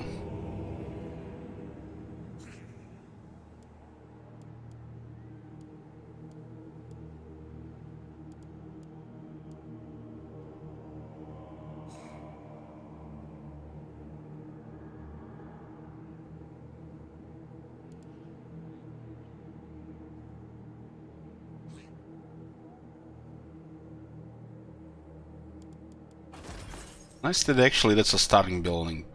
Nice that actually that's a starting building.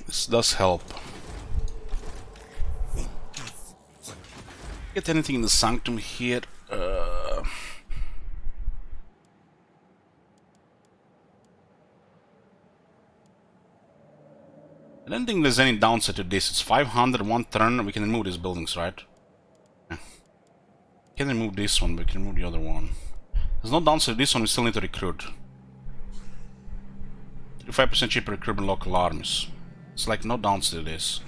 This does help. Get anything in the sanctum here? I don't think there's any downside to this. It's 500, one turn. We can remove these buildings, right? Yeah. Can remove this one, but we can remove the other one. There's no downside to this one. We still need to recruit. 35% cheaper recruitment local armies. It's like no downside to this.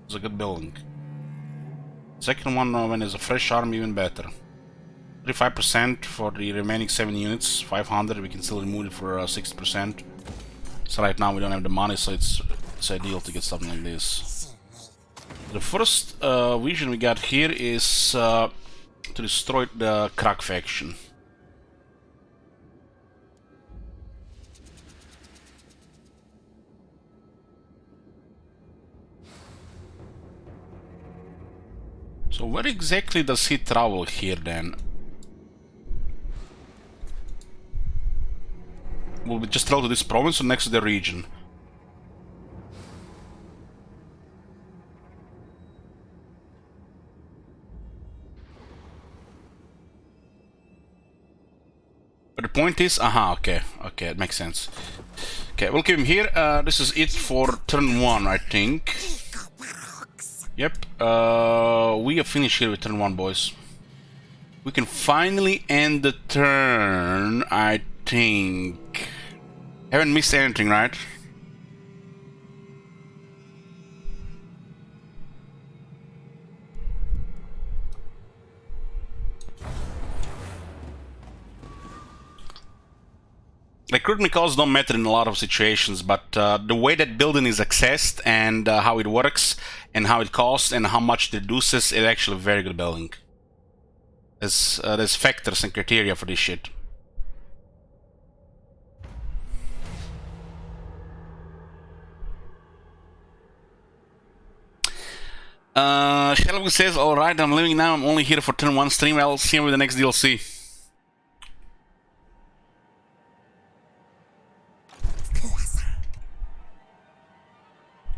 It's a good building. Second one, when there's a fresh army, even better. 35% for the remaining 7 units. 500. We can still remove it for 60%. So right now we don't have the money, so it's ideal to get something like this. The first vision we got here is to destroy the Crack faction. So where exactly does he travel here then? Will we just travel to this province or next to the region? But the point is, okay, it makes sense. Okay, we'll keep him here. This is it for turn 1, I think. Yep, we are finished here with turn 1, boys. We can finally end the turn, I think. Haven't missed anything, right? Recruitment costs don't matter in a lot of situations, but the way that building is accessed and how it works and how it costs and how much it reduces, it's actually a very good building. There's factors and criteria for this shit. Shelby says, alright, I'm leaving now, I'm only here for turn 1 stream, I'll see you with the next DLC.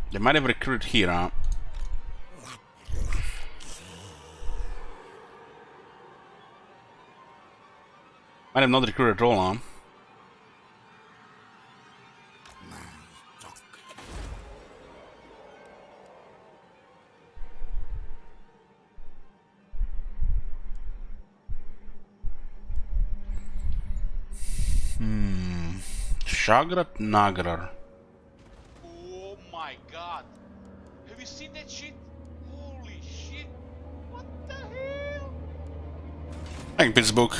They might have recruited here, huh? Might have not recruited at all, huh? Shagrat Nagrar. Oh my god. Have you seen that shit? Holy shit. What the hell? Thank Pittsburgh.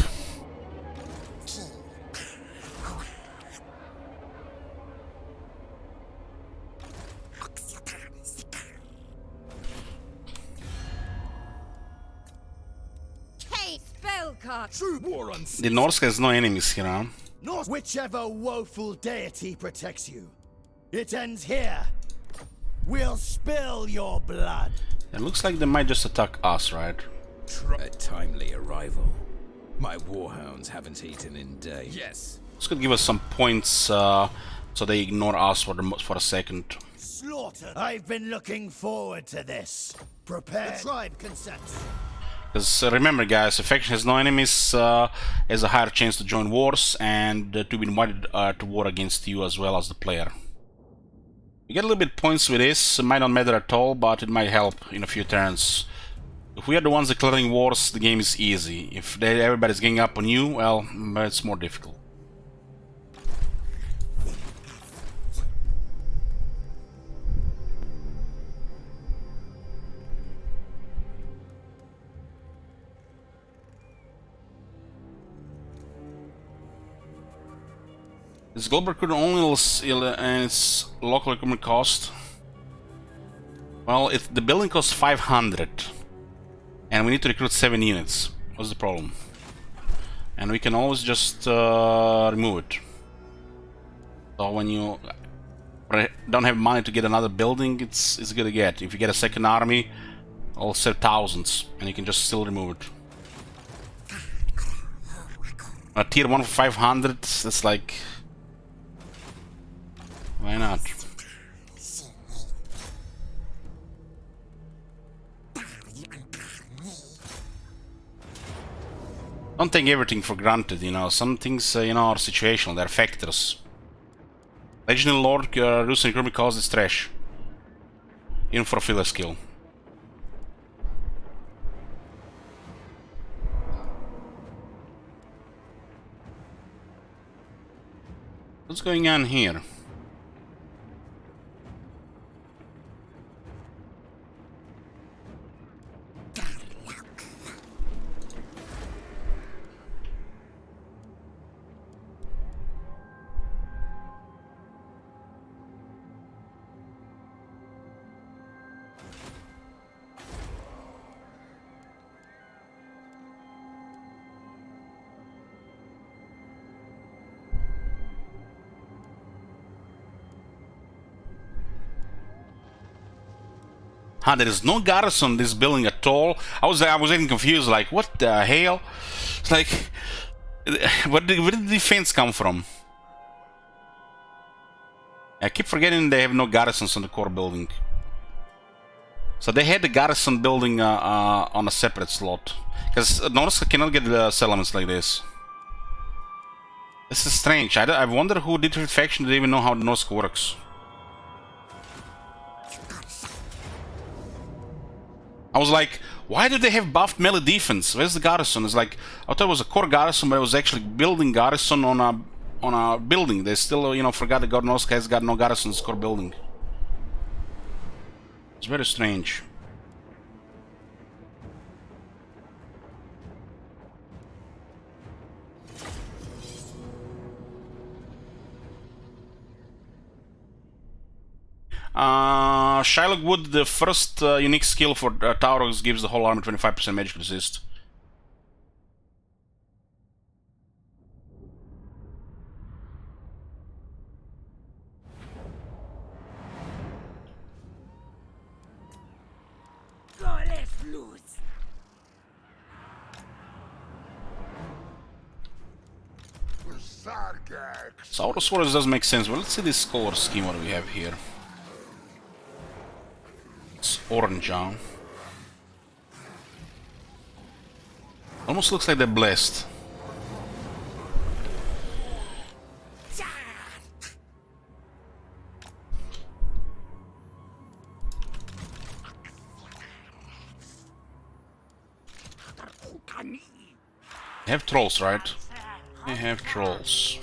Hey, spellcard! True war on The Norse has no enemies here, huh? North. Whichever woeful deity protects you, it ends here. We'll spill your blood. It looks like they might just attack us, right? A timely arrival. My warhounds haven't eaten in days. Yes. This could give us some points, so they ignore us for a second. Slaughter. I've been looking forward to this. Prepare. The tribe consents. Because remember, guys, a faction has no enemies, has a higher chance to join wars and to be invited to war against you as well as the player. You get a little bit points with this. It might not matter at all, but it might help in a few turns. If we are the ones declaring wars, the game is easy. If everybody's ganging up on you, well, it's more difficult. This global recruitment only and its local recruitment cost. Well, the building costs 500, and we need to recruit 7 units. What's the problem? And we can always just remove it. So when you don't have money to get another building, it's good to get. If you get a second army, I'll sell thousands, and you can just still remove it. A tier 1 for 500, that's like Why not? Don't take everything for granted, you know. Some things, you know, are situational. They're factors. Legendary Lord Rusen Kirby calls this trash. Even for a filler skill. What's going on here? There is no garrison in this building at all. I was getting confused, like, what the hell? It's like, where did the defense come from? I keep forgetting they have no garrisons on the core building. So they had the garrison building on a separate slot. Because Norska cannot get settlements like this. This is strange. I wonder who did the faction didn't even know how the Norska works. I was like, why do they have buffed melee defense? Where's the garrison? It's like, I thought it was a core garrison, but it was actually building garrison on a building. They still, you know, forgot that Gornoska has got no garrison in its core building. It's very strange. Shylock Wood, the first unique skill for Tauros, gives the whole army 25% magic resist. Tauros Wars does make sense, but let's see this color scheme what we have here. It's orange, huh? Almost looks like they're blessed. They have trolls, right? They have trolls.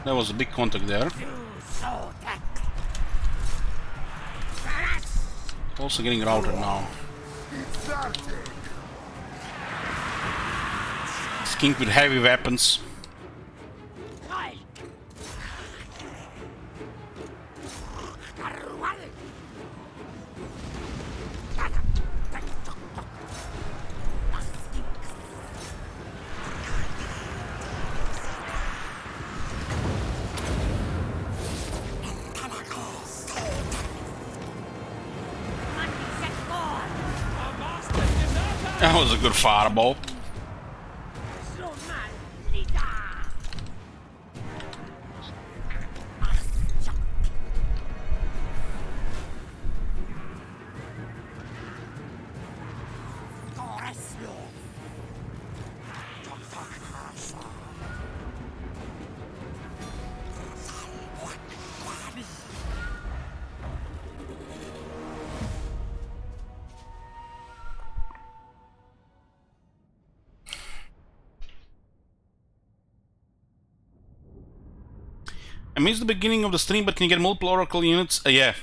That was a big contact there. Also getting routed now. Skink with heavy weapons. That was a good fireball. I missed the beginning of the stream, but can you get multiple Oracle units? Yeah,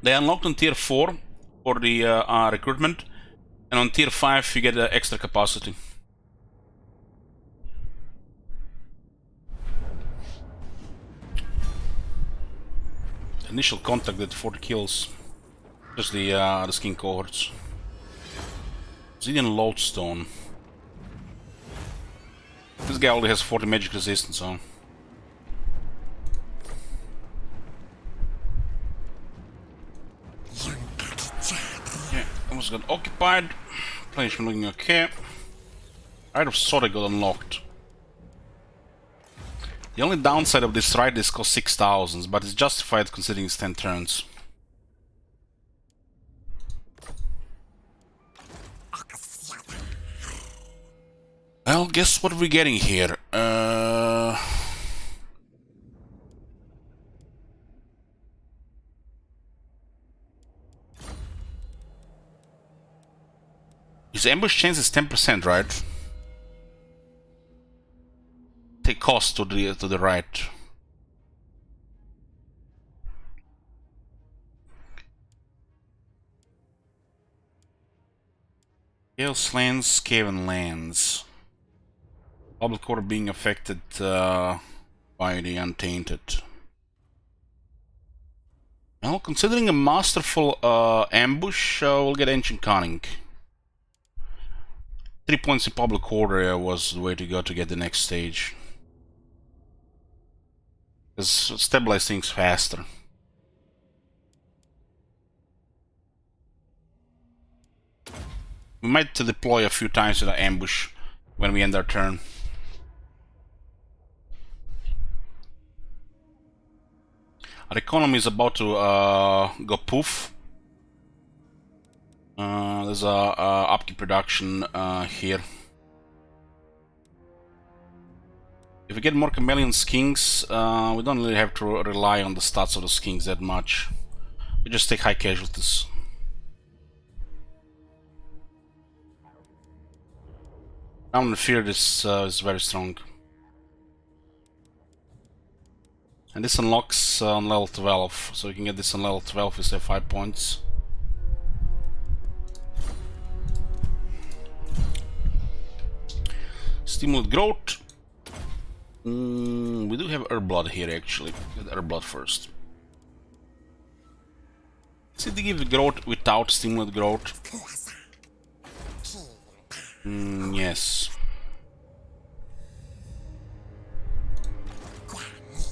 they unlocked on tier 4 for the recruitment, and on tier 5 you get extra capacity. Initial contact did 40 kills. Just the skin cohorts. Obsidian Lodestone. This guy only has 40 magic resistance, so. Yeah, almost got occupied. Replenishment looking okay. Rite of Soda got unlocked. The only downside of this ride is cost 6,000, but it's justified considering it's 10 turns. Well, guess what we're getting here? His ambush chance is 10%, right? Take cost to the right. Chaos lands, Skaven lands. Public order being affected by the Untainted. Well, considering a masterful ambush, we'll get Ancient Cunning. 3 points in public order was the way to go to get the next stage. Because stabilize things faster. We might deploy a few times in an ambush when we end our turn. Our economy is about to go poof. There's a upkeep production here. If we get more chameleon skinks, we don't really have to rely on the stats of the skinks that much. We just take high casualties. Down in fear is very strong. And this unlocks on level 12, so we can get this on level 12 with say 5 points. Stimulate growth. We do have Herb Blood here actually. Get Herb Blood first. See, they give growth without stimulate growth. Yes.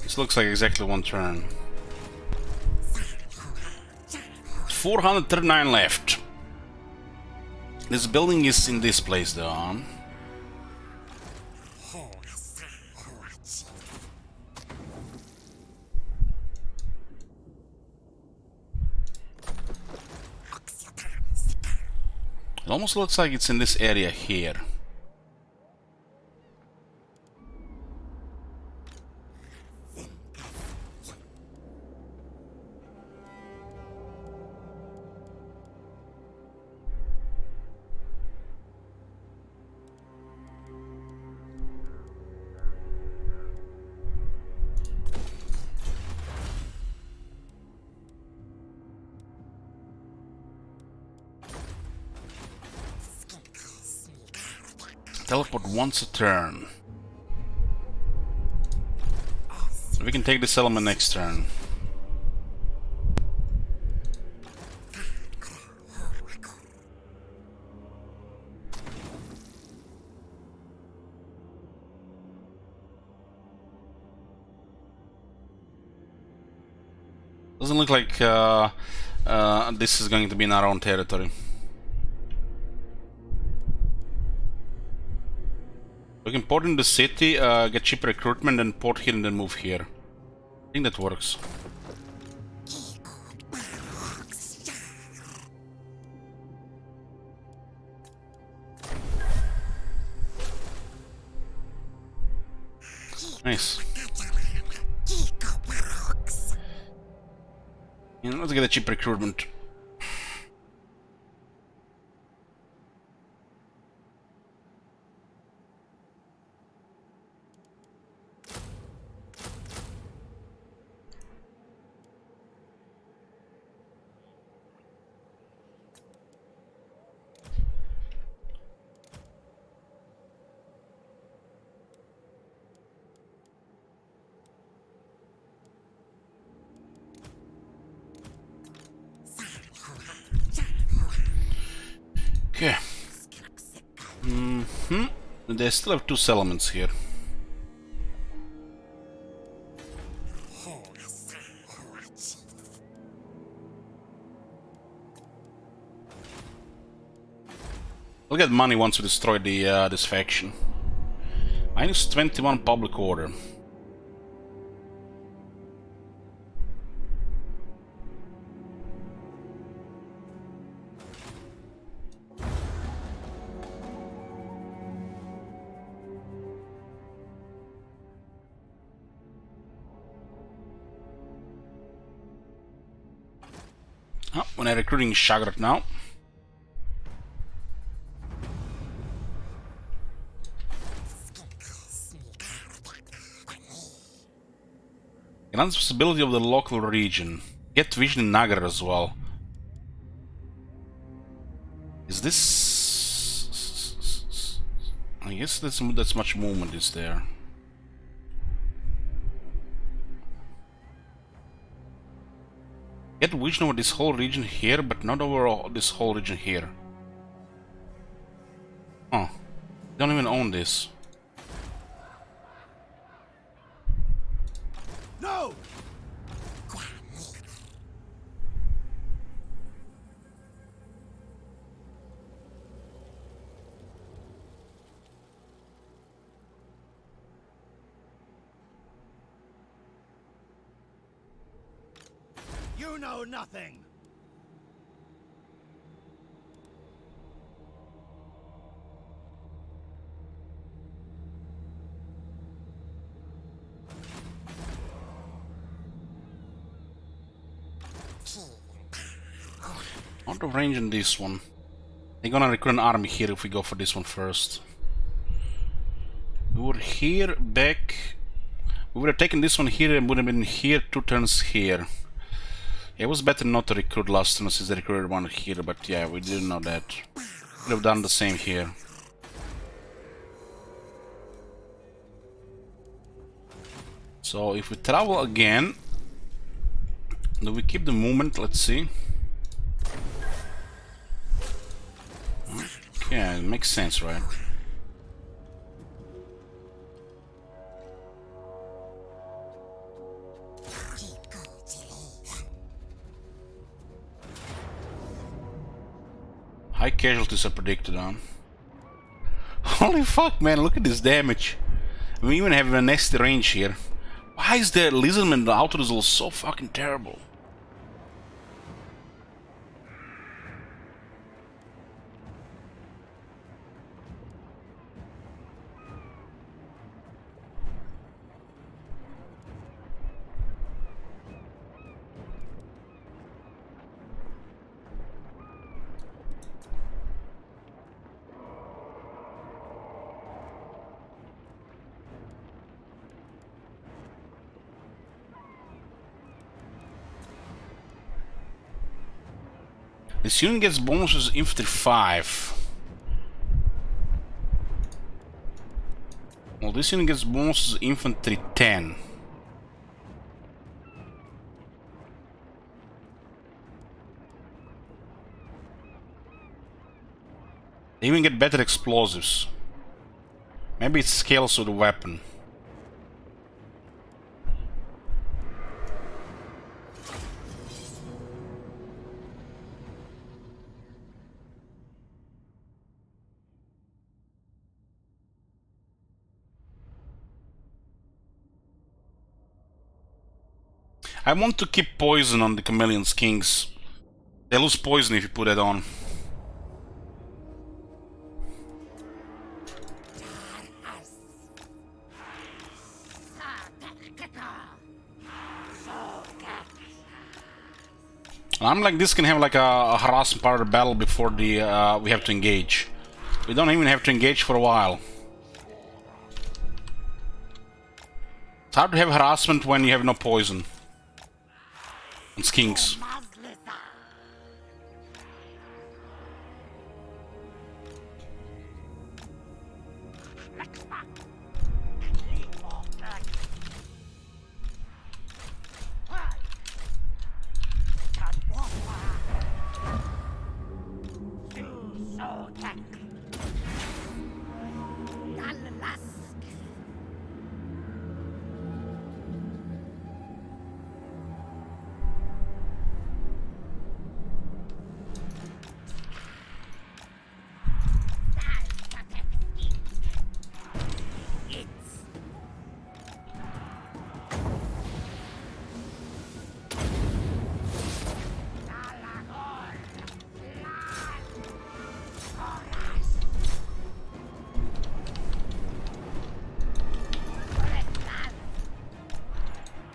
This looks like exactly one turn. 439 left. This building is in this place though. It almost looks like it's in this area here. Teleport once a turn. We can take this element next turn. Doesn't look like this is going to be in our own territory. We can port in the city, get cheap recruitment, and port here and then move here. I think that works. Nice. Yeah, let's get a cheap recruitment. They still have 2 settlements here. We'll get money once we destroy the this faction. Minus 21 public order. Oh, we're recruiting Shagrat now. Grants visibility of the local region. Get vision in Nagar as well. Is this... I guess that's much movement is there. Get vision over this whole region here, but not over this whole region here. Oh, don't even own this. No! You know nothing! Out of range in this one. They're gonna recruit an army here if we go for this one first. We were here, back. We would have taken this one here and would have been here 2 turns here. It was better not to recruit last turn since they recruited one here, but yeah, we didn't know that. Would have done the same here. So if we travel again, do we keep the movement? Let's see. Yeah, it makes sense, right? High casualties are predicted on. Holy fuck, man, look at this damage. We even have a nasty range here. Why is the Lizardman, the auto result so fucking terrible? This unit gets bonuses infantry 5. Well, this unit gets bonuses infantry 10. They even get better explosives. Maybe it scales with the weapon. I want to keep poison on the Chameleon's Kings. They lose poison if you put it on. I'm like, this can have like a harassment part of the battle before the we have to engage. We don't even have to engage for a while. It's hard to have harassment when you have no poison. It's Kings.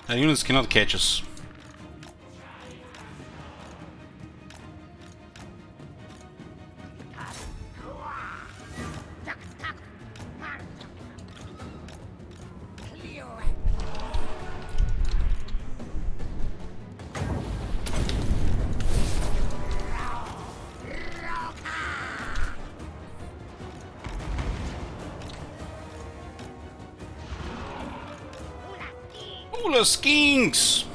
The units cannot catch us. Ooh, the skinks!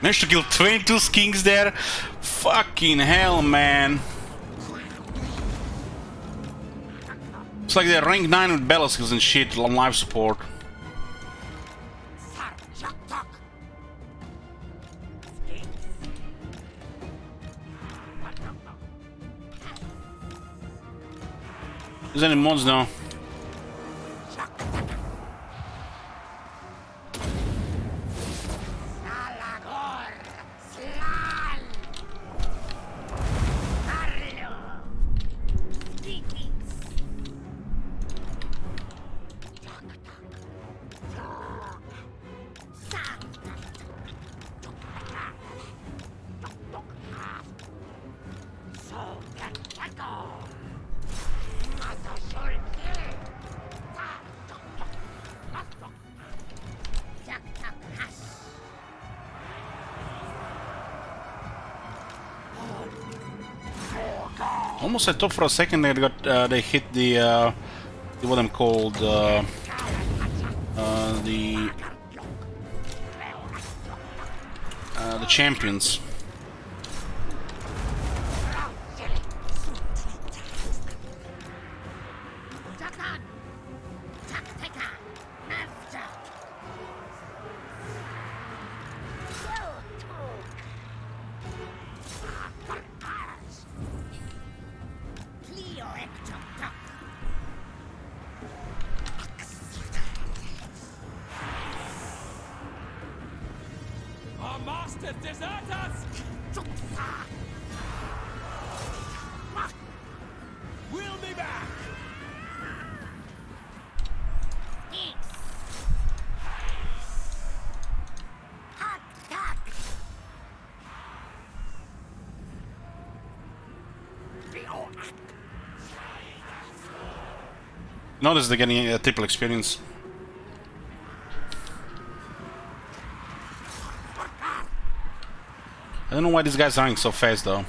Managed to kill 22 skinks there? Fucking hell, man. It's like they're rank 9 with battle skills and shit on life support. Is there any mods now? Almost I thought for a second they got they hit the what I'm called the champions. Our masters desert us! We'll be back! Notice they're getting a triple experience. I don't know why these guys are running so fast though.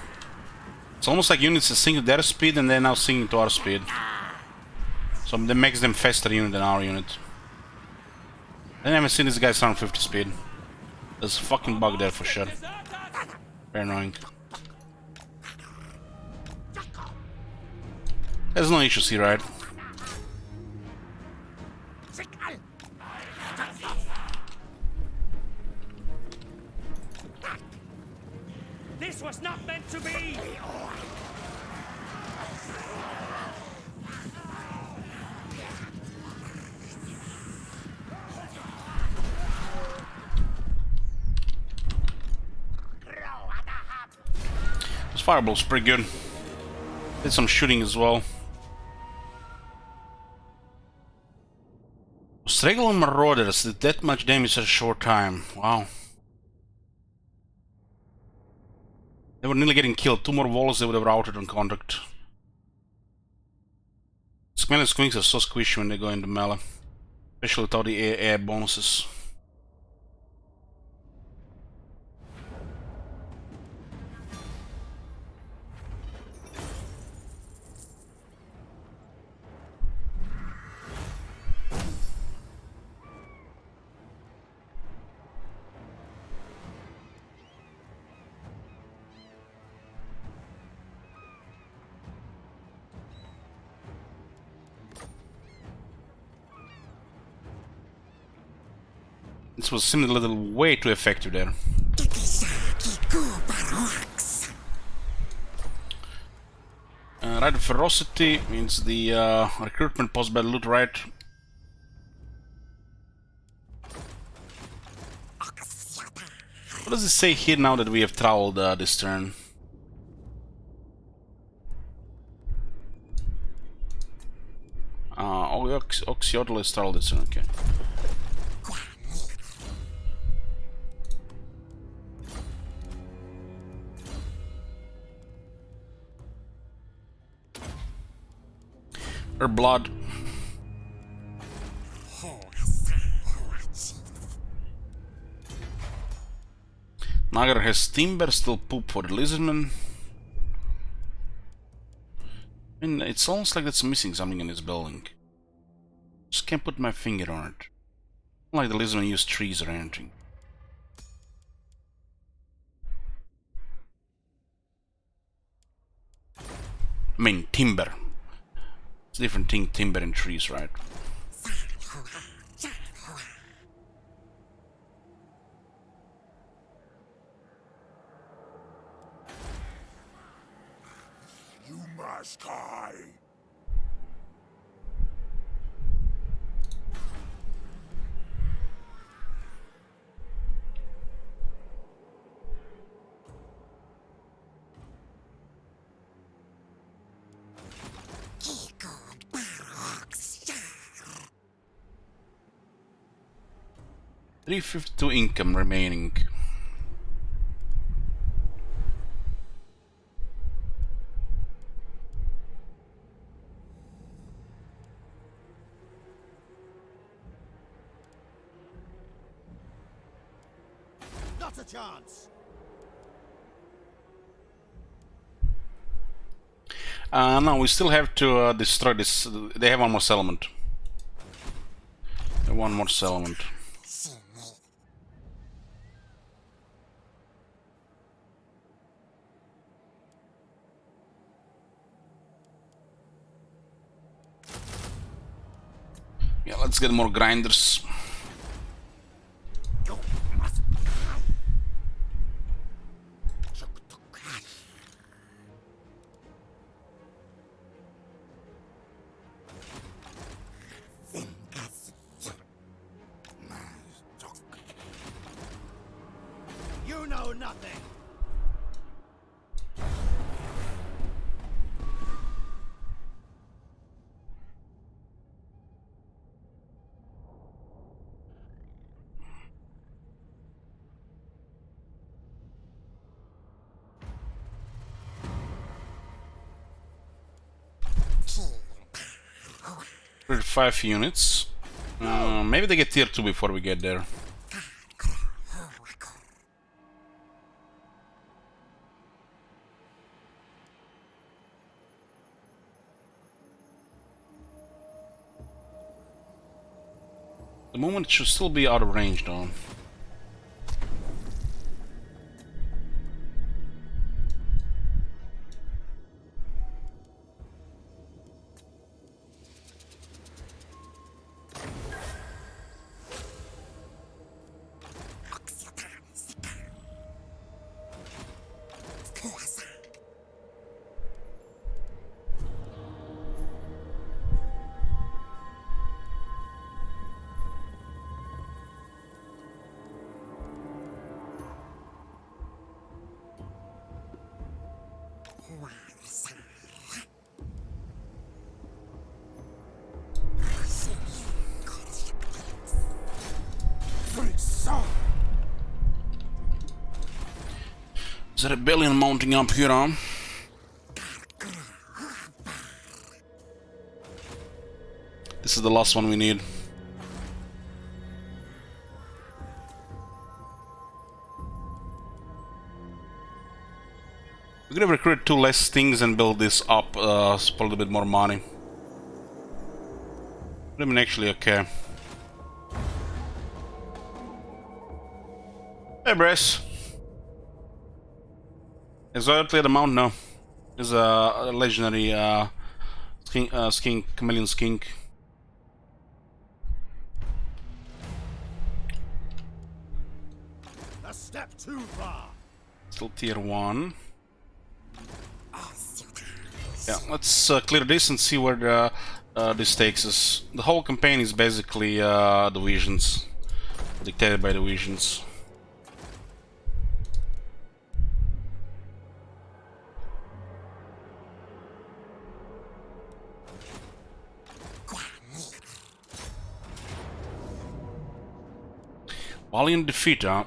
It's almost like units are syncing their speed and they're now syncing to our speed. So that makes them faster unit than our unit. I never seen these guys run 50 speed. There's a fucking bug there for sure. Very annoying. There's no issues here, right? This was not meant to be! This fireball's pretty good. Did some shooting as well. Regular Marauders did that much damage in a short time. Wow. They were nearly getting killed. 2 more walls they would have routed on contact. Melee squinks are so squishy when they go into melee. Especially without the air bonuses. This was seemed a little way too effective there. Right, ferocity means the recruitment possible loot, right? What does it say here now that we have traveled this turn? Oxyotl is traveled this turn, okay. Her blood. Nagar has timber, still poop for the lizardman. I mean, it's almost like it's missing something in this building. Just can't put my finger on it. Like the lizardman used trees or anything. I mean, timber. It's a different thing, timber and trees, right? You must die. $352 income remaining. Not a chance. No, we still have to destroy this. They have one more settlement. One more settlement. Yeah, let's get more grinders. You know nothing. Five units. Maybe they get tier 2 before we get there. The moment should still be out of range though. There's a rebellion mounting up here, huh? This is the last one we need. We're gonna recruit 2 less things and build this up, for a little bit more money. I mean, actually, okay. Hey, Brace. Is that clear the mount? No. There's a legendary skink, chameleon skink. a step too far. Still tier 1. Yeah, let's clear this and see where this takes us. The whole campaign is basically divisions, dictated by divisions. Valiant defeat, huh?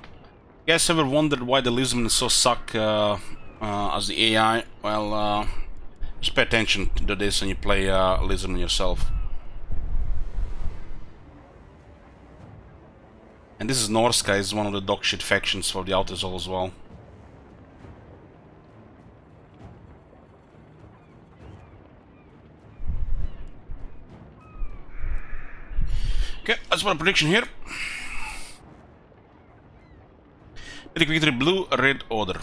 You guys ever wondered why the Lisbon is so suck as the AI? Well, just pay attention to this when you play Lisbon yourself. And this is Norska, is one of the dogshit factions for the Outer Zone as well. Okay, that's my prediction here. Mythic Victory Blue, Red Order.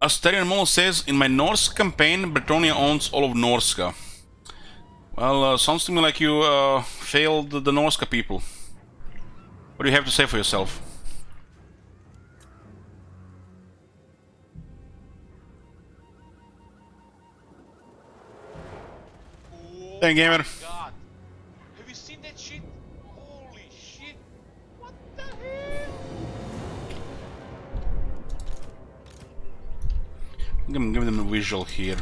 Astarian Molo says, in my Norse campaign, Bretonia owns all of Norska. Well, sounds to me like you failed the Norska people. What do you have to say for yourself? Oh Thank you, my gamer. god. Have you seen that shit? Holy shit. What the hell? I'm giving them a visual here.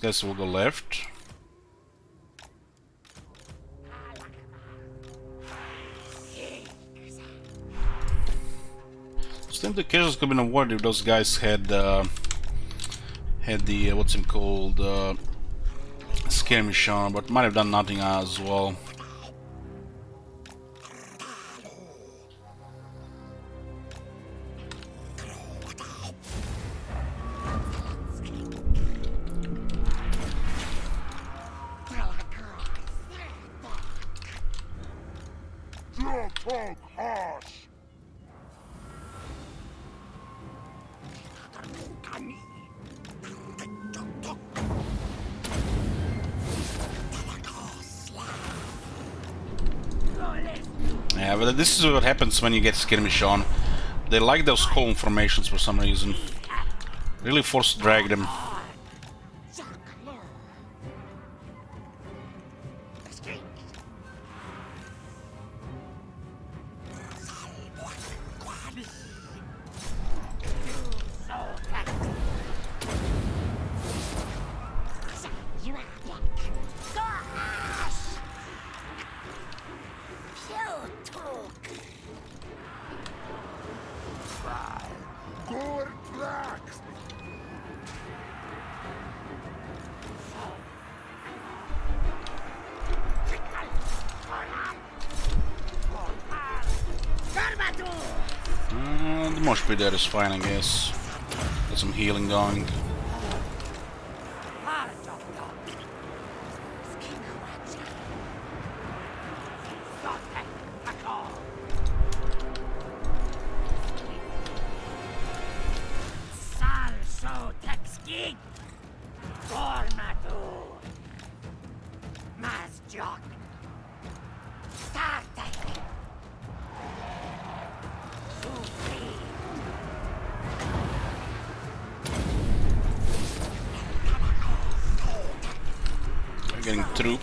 Guess we'll go left. Still, the casuals could have been awarded if those guys had the what's it called, skirmish on, but might have done nothing as well. Your talk harsh. Yeah, but this is what happens when you get skirmish on. They like those column formations for some reason. Really force drag them. Good blacks. The mosh pit there is fine, I guess. Get some healing going. Getting through.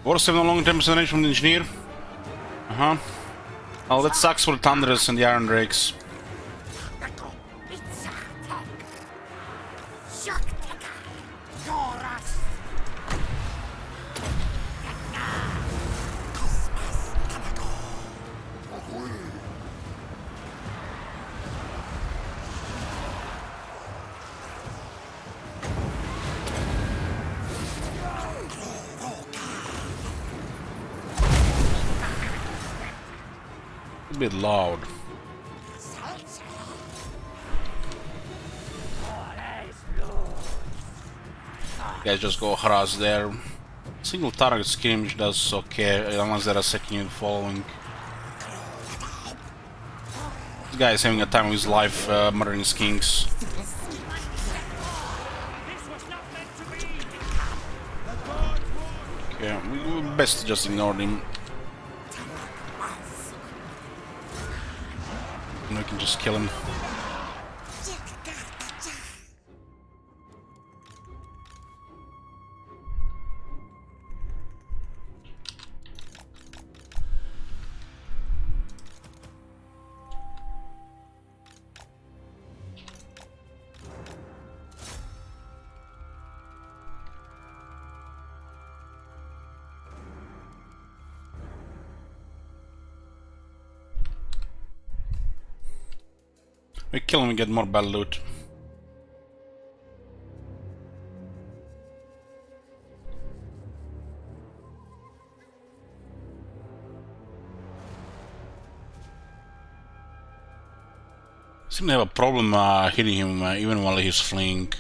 Wars have no longer 10% from the engineer. Oh, that sucks for the Thunderers and the Iron Drakes. A bit loud. Guys just go harass there. Single target skirmish does okay, unless there are second unit following. This guy is having a time of his life murdering his kings. Okay, we best just ignore him. And we can just kill him. We kill him and get more battle loot. Seem to have a problem hitting him even while he's fleeing.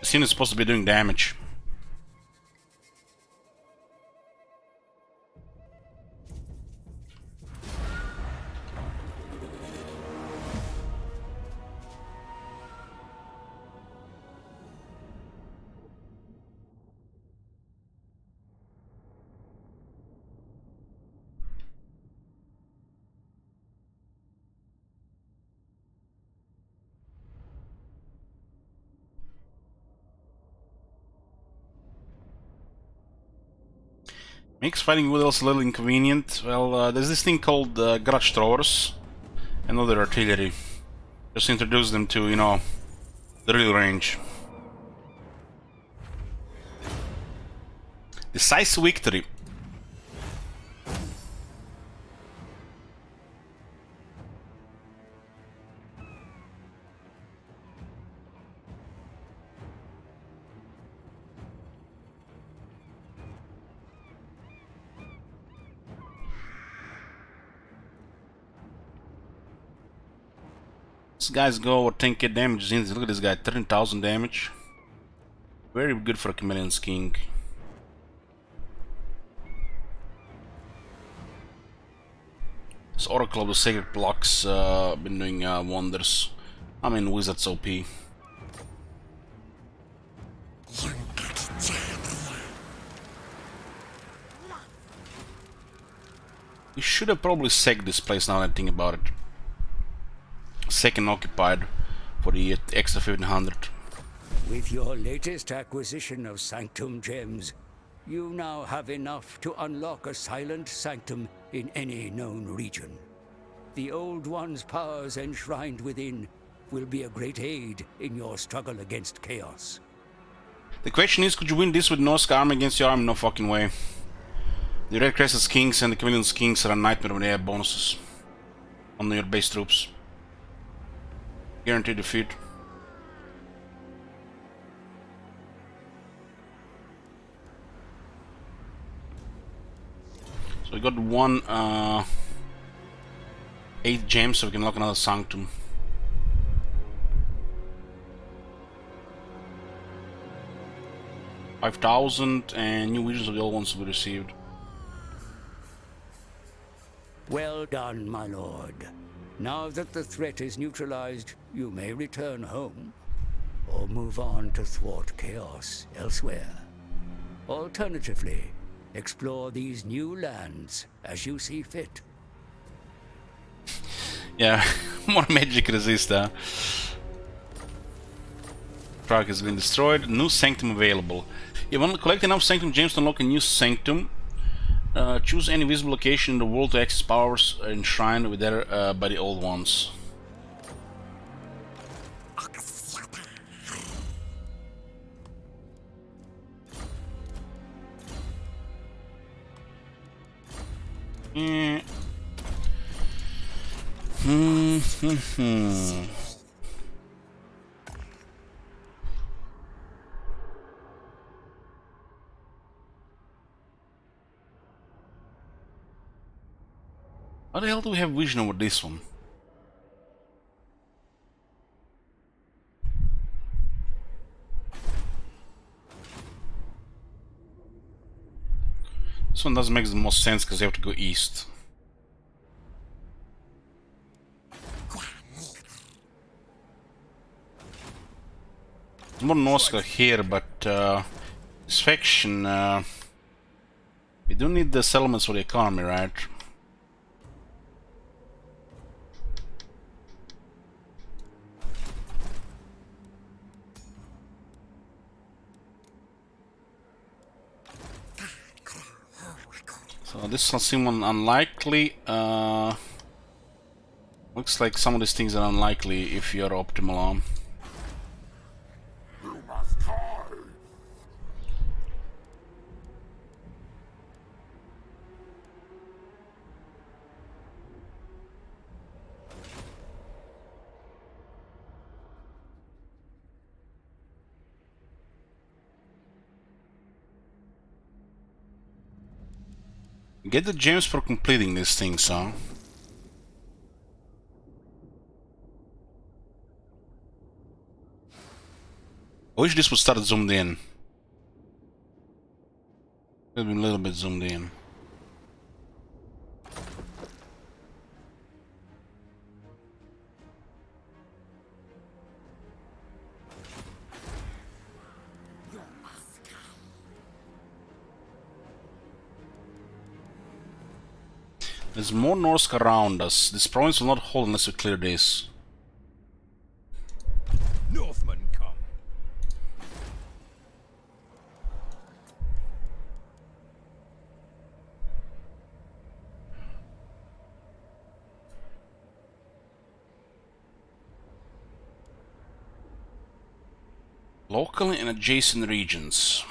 The scene is supposed to be doing damage. Makes fighting with us a little inconvenient. Well, there's this thing called grudge throwers and other artillery. Just introduce them to, you know, the real range. Decisive victory. These guys go over 10k damage. Look at this guy, 13,000 damage. Very good for a Chameleon's King. This Oracle of the Sacred Blocks been doing wonders. I mean, Wizard's OP. We should have probably sacked this place now that I think about it. Second occupied for the extra 1500. With your latest acquisition of Sanctum gems, you now have enough to unlock a silent sanctum in any known region. The Old One's powers enshrined within will be a great aid in your struggle against chaos. The question is, could you win this with Norsk army against your army? No fucking way. The Red Crescent's Kings and the Chameleon's Kings are a nightmare when they have bonuses on your base troops. Guaranteed defeat. So we got one 8 gems, so we can lock another Sanctum. 5,000 and new visions of the old ones will be received. Well done, my lord. Now that the threat is neutralized, you may return home, or move on to thwart chaos elsewhere. Alternatively, explore these new lands as you see fit. Yeah, more magic resist, Truck has been destroyed. New sanctum available. You want to collect enough sanctum gems to unlock a new sanctum. Choose any visible location in the world to access powers enshrined with there by the old ones. Yeah. How the hell do we have vision over this one? This one doesn't make the most sense because you have to go east. There's more Norska here, but this faction, we do need the settlements for the economy, right? So this one seems unlikely. Looks like some of these things are unlikely if you're optimal arm. You must die. Get the gems for completing these things, huh? I wish this would start zoomed in. Could have been a little bit zoomed in. There's more Norsk around us. This province will not hold unless we clear this. Northmen come. Local and adjacent regions.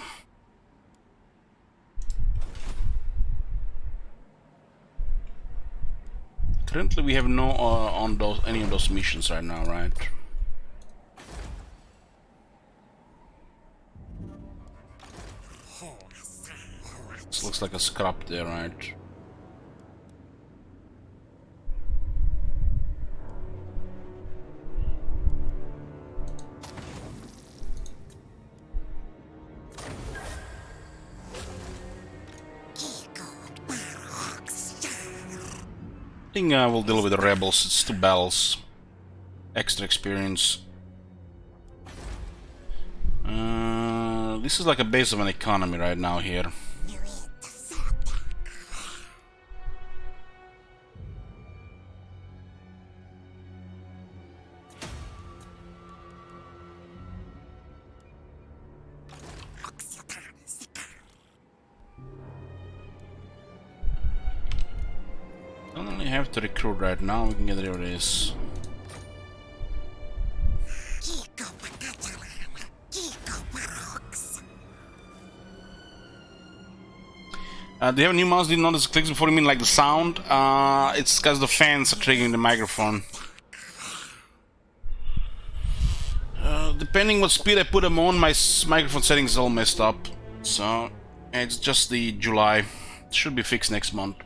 Currently we have no on those any of those missions right now, right? This looks like a scrap there, right? I think I will deal with the rebels. It's 2 battles. Extra experience. This is like a base of an economy right now here. Don't only have to recruit right now, we can get rid of this. Do you have a new mouse? Didn't notice the clicks before. You mean like the sound? It's because the fans are triggering the microphone. Depending what speed I put them on, my microphone settings is all messed up. So, it's just the July. It should be fixed next month.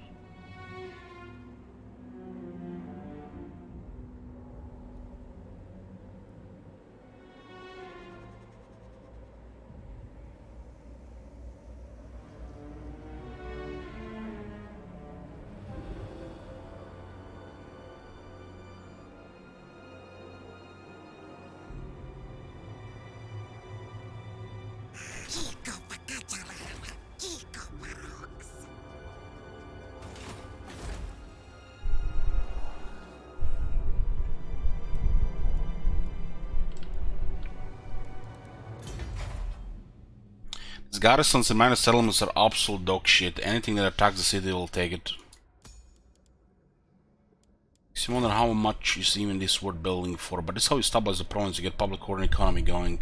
Its garrisons and minor settlements are absolute dog shit. Anything that attacks the city will take it. You wonder how much is even this worth building for, but this is how you stabilize the province, you get public order and economy going.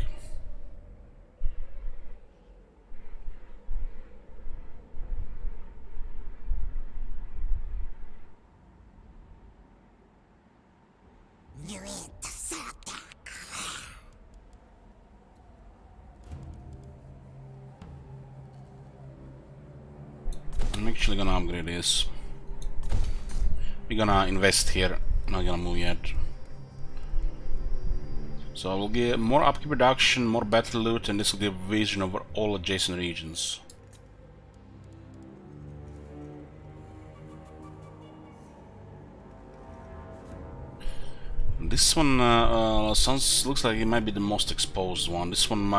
I'm actually gonna upgrade this. We're gonna invest here, not gonna move yet. So we'll get more upkeep reduction, more battle loot, and this will give vision over all adjacent regions. This one looks like it might be the most exposed one. This one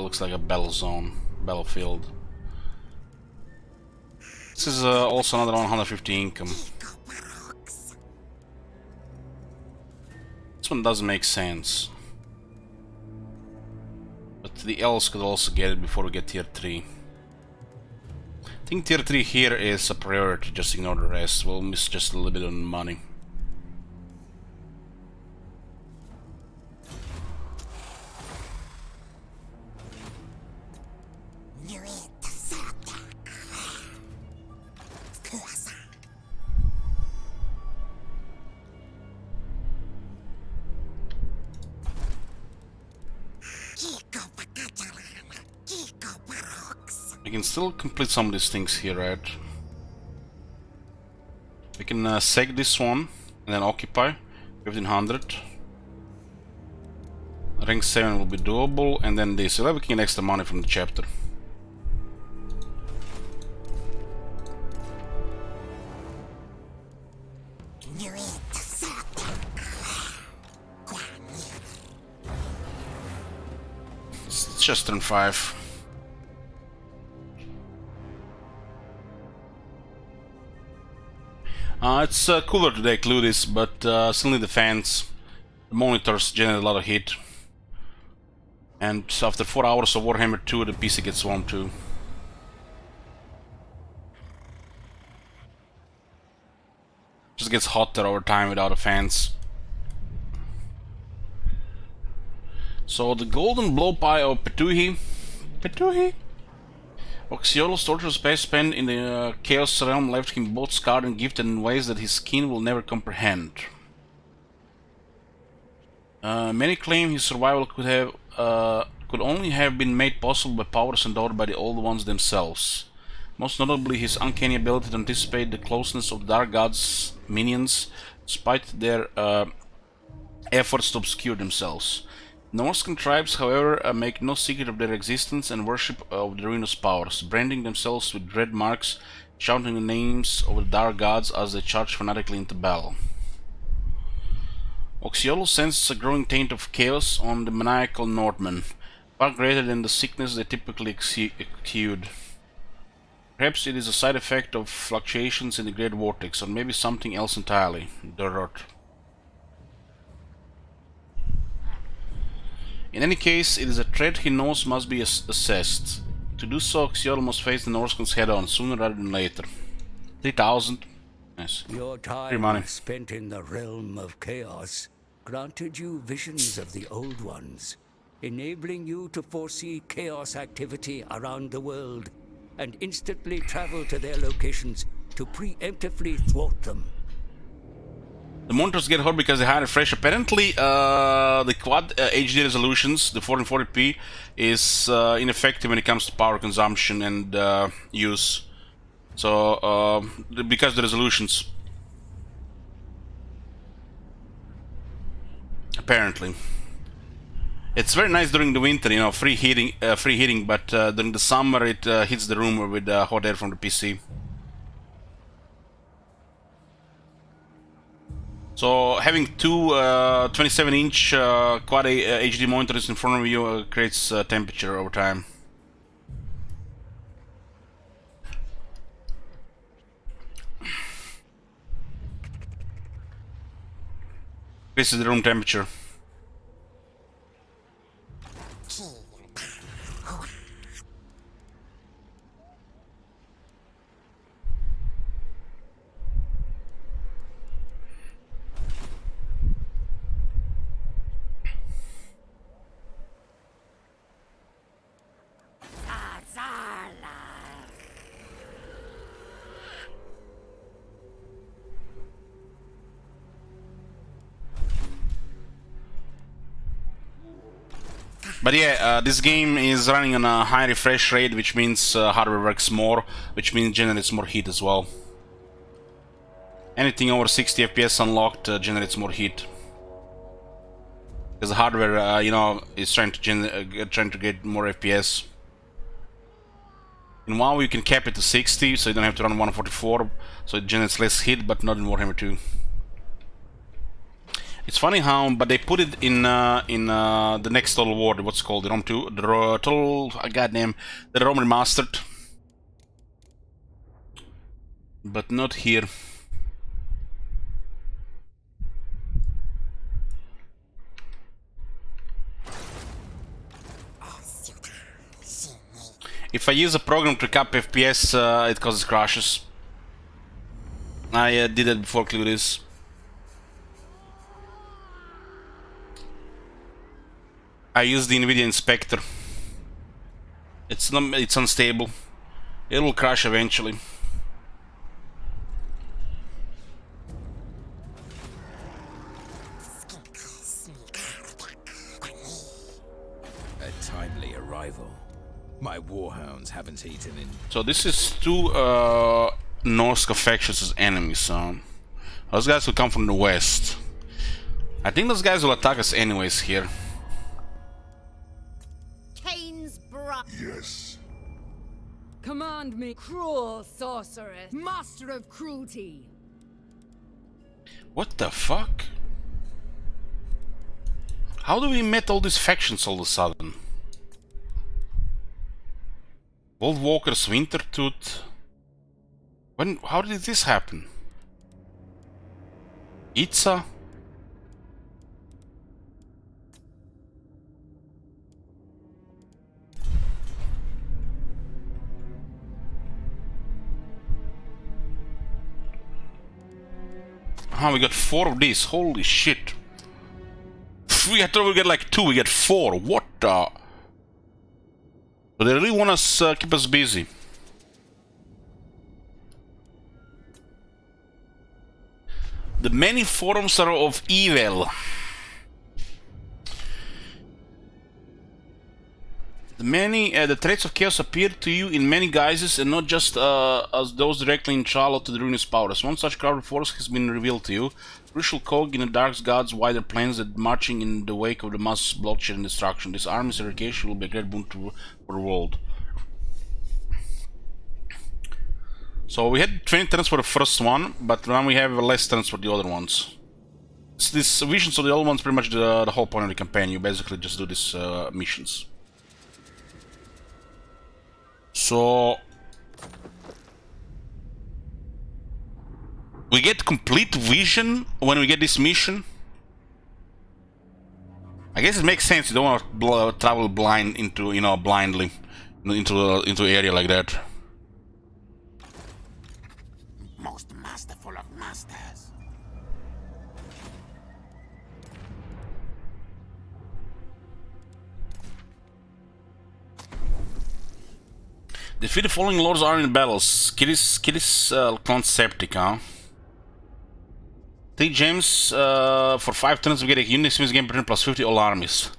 looks like a battle zone, battlefield. This is also another 150 income. This one doesn't make sense. But the elves could also get it before we get tier 3. I think tier 3 here is a priority, just ignore the rest. We'll miss just a little bit on money. We can still complete some of these things here, right? We can sack this one and then occupy 1500. Rank 7 will be doable, and then this. So we can get extra money from the chapter. It's just turn 5. It's cooler today, Cludis, but still need the fans. The monitors generate a lot of heat. And after 4 hours of Warhammer 2, the PC gets warm too. Just gets hotter over time without the fans. So the golden blowpie of Petuhi. Oxiol's torturous space spent in the Chaos Realm left him both scarred and gifted in ways that his skin will never comprehend. Many claim his survival could only have been made possible by powers endowed by the Old Ones themselves. Most notably his uncanny ability to anticipate the closeness of the Dark God's minions, despite their efforts to obscure themselves. Norscan tribes, however, make no secret of their existence and worship of the ruinous powers, branding themselves with dread marks, shouting the names of the Dark Gods as they charge fanatically into battle. Oxiolo senses a growing taint of chaos on the maniacal Northmen, far greater than the sickness they typically exude. Perhaps it is a side effect of fluctuations in the Great Vortex, or maybe something else entirely. Dorot. In any case, it is a threat he knows must be assessed. To do so, Oxiolo must face the Norscans head-on, sooner rather than later. 3,000. Yes. Your time spent in the realm of chaos granted you visions of the Old Ones, enabling you to foresee chaos activity around the world and instantly travel to their locations to preemptively thwart them. The monitors get hot because they hide it fresh. Apparently, the quad HD resolutions, the 1440p, is ineffective when it comes to power consumption and use. So, because the resolutions, apparently, it's very nice during the winter, you know, free heating. But during the summer, it hits the room with hot air from the PC. So having two 27-inch quad HD monitors in front of you creates temperature over time. This is the room temperature. But yeah, this game is running on a high refresh rate, which means hardware works more, which means generates more heat as well. Anything over 60 FPS unlocked generates more heat. Because the hardware, you know, is trying to get more FPS. In WoW you can cap it to 60, so you don't have to run 144, so it generates less heat, but not in Warhammer 2. It's funny how, but they put it in the next Total War, what's it called, the ROM 2, the Total, goddamn, the ROM Remastered, but not here. If I use a program to cap FPS, it causes crashes. I did it before Cluedes. I use the NVIDIA Inspector. It's unstable. It will crash eventually. A timely arrival. My warhounds haven't eaten in... So this is two Norska factions as enemies, so... Those guys will come from the west. I think those guys will attack us anyways here. Cain's brother. Yes. Command me, cruel sorceress, master of cruelty. What the fuck? How do we met all these factions all of a sudden? Old Walker's Wintertooth. How did this happen? Itza? We got 4 of these. Holy shit. I thought we get like 2, we get 4. What the? But they really want us keep us busy. The many forms are of evil. The traits of chaos appear to you in many guises, and not just as those directly in Charlotte to the ruinous powers. One such crowded force has been revealed to you. Crucial cog in the Dark God's wider plans that marching in the wake of the mass bloodshed and destruction. This army's eradication will be a great boon for the world. So we had 20 turns for the first one, but now we have less turns for the other ones. These visions of the other ones pretty much the whole point of the campaign. You basically just do these missions. So we get complete vision when we get this mission. I guess it makes sense. You don't want to travel blind into, you know, blindly into an area like that. Most masterful of masters. Defeat the following lords are in battles. Kiris Conceptic, huh? 3 gems for 5 turns we get a unit experience game per turn plus 50 all armies.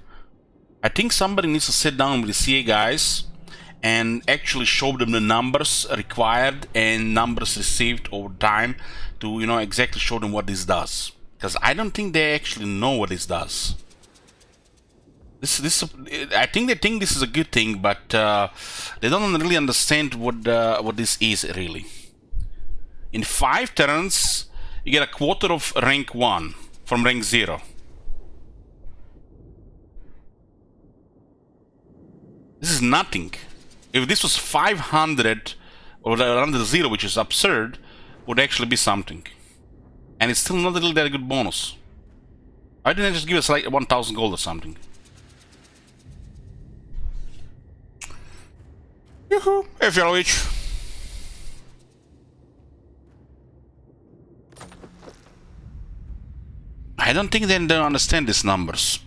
I think somebody needs to sit down with the CA guys and actually show them the numbers required and numbers received over time to, you know, exactly show them what this does. Because I don't think they actually know what this does. I think they think this is a good thing, but they don't really understand what this is really. In 5 turns, you get a quarter of rank 1 from rank 0. This is nothing. If this was 500 or around the 0, which is absurd, would actually be something. And it's still not really that good bonus. Why didn't I just give us like 1000 gold or something? Yoo-hoo! Hey, Fielovich. I don't think they don't understand these numbers.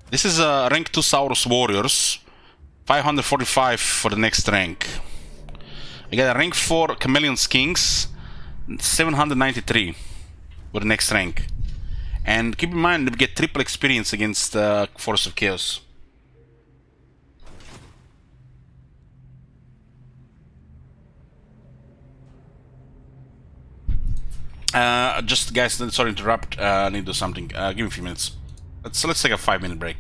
This is rank 2 Saurus Warriors. 545 for the next rank. We got a rank 4 Chameleon's Kings. 793 for the next rank. And keep in mind, we get triple experience against Force of Chaos. Just guys, sorry to interrupt. I need to do something. Give me a few minutes. Let's take a 5-minute break.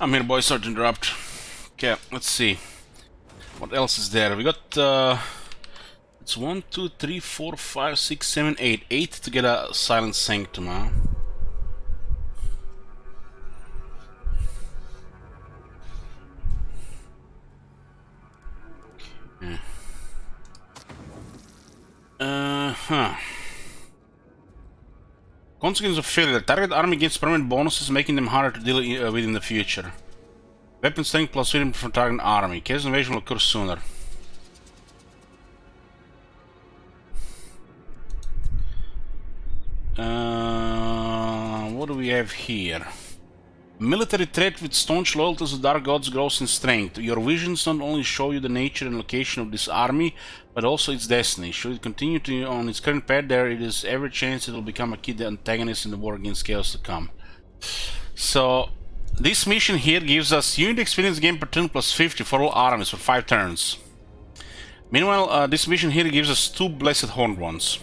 I'm here, boys. Sorry to interrupt. Okay, let's see. What else is there? We got it's 1, 2, 3, 4, 5, 6, 7, 8. 8 to get a Silent Sanctum, huh? Yeah. Huh. Consequence of failure. Target army gains permanent bonuses, making them harder to deal with in the future. Weapon strength plus freedom for target army. Chaos invasion will occur sooner. What do we have here? Military trait with staunch loyalty to the Dark Gods grows in strength. Your visions not only show you the nature and location of this army, but also its destiny. Should it continue on its current path, there is every chance it will become a key antagonist in the war against Chaos to come. So, this mission here gives us unit experience gain per turn plus 50 for all armies for 5 turns. Meanwhile, this mission here gives us 2 Blessed Horned Ones.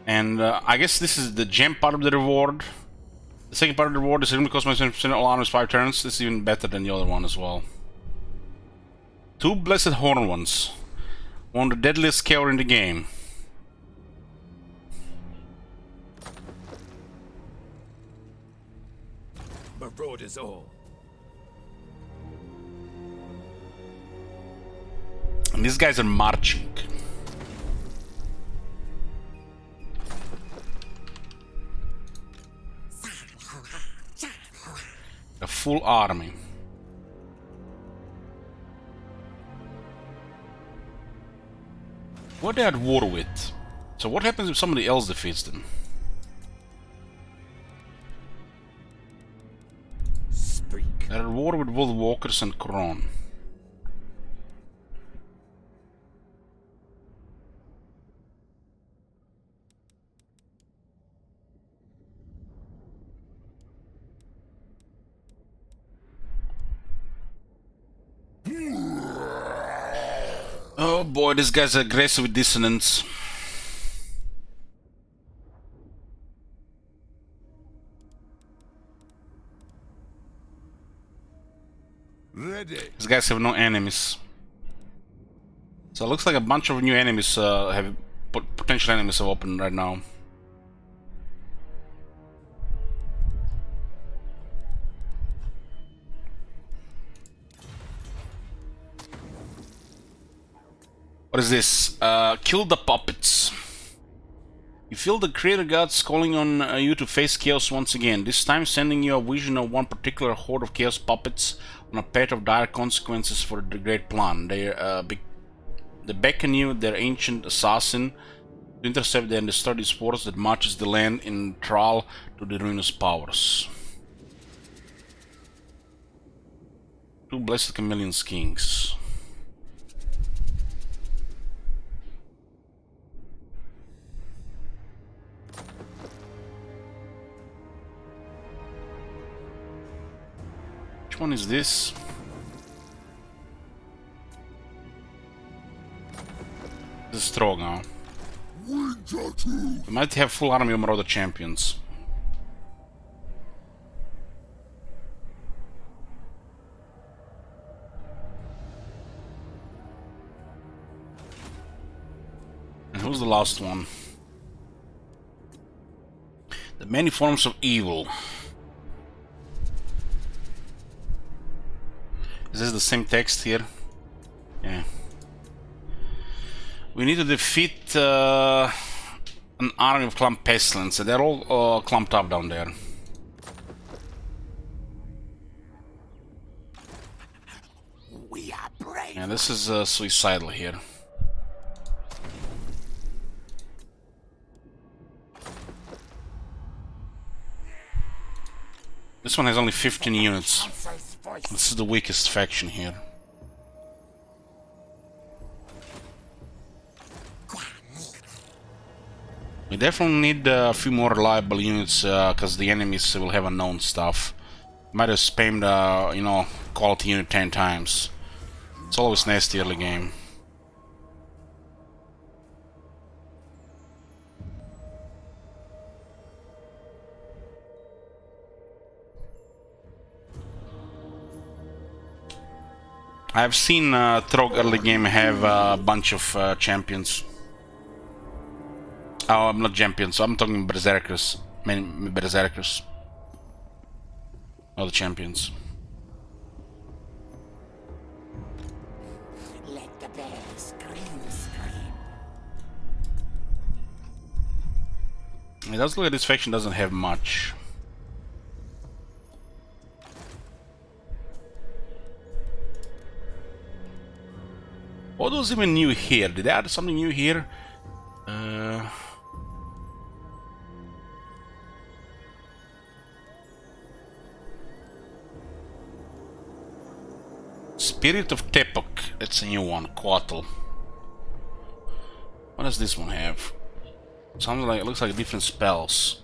And I guess this is the gem part of the reward. The second part of the reward is really cost my 7% all armies 5 turns. This is even better than the other one as well. 2 Blessed Horned Ones. One of the deadliest cavalry in the game. Marauders all. And these guys are marching. A full army. What are they at war with? So what happens if somebody else defeats them? Speak. They're at war with Wolf Walkers and Kron. Oh boy, this guy's aggressive with dissonance. Ready. These guys have no enemies. So it looks like a bunch of new enemies have potential enemies have opened right now. What is this? Kill the puppets. You feel the creator gods calling on you to face chaos once again, this time sending you a vision of one particular horde of chaos puppets on a path of dire consequences for the great plan. They beckon you, their ancient assassin, to intercept and destroy these forces that marches the land in thrall to the ruinous powers. 2 Blessed Chameleon Kings. Which one is this? This is strong now. We might have full army of Marauder champions. And who's the last one? The many forms of evil. Is this the same text here? Yeah. We need to defeat an army of Clump Pestilence, and they're all clumped up down there. We are brave. Yeah, this is suicidal here. This one has only 15 units. This is the weakest faction here. We definitely need a few more reliable units because the enemies will have unknown stuff. Might have spammed, you know, quality unit 10 times. It's always nasty early game. I've seen Trog early game have a bunch of champions. Oh, I'm not champions, I'm talking berserkers. Berserkers. Not the champions. Let the bear scream. It does look like this faction doesn't have much. What was even new here? Did they add something new here? Spirit of Tepok. That's a new one. Quattle. What does this one have? Something like, it looks like different spells.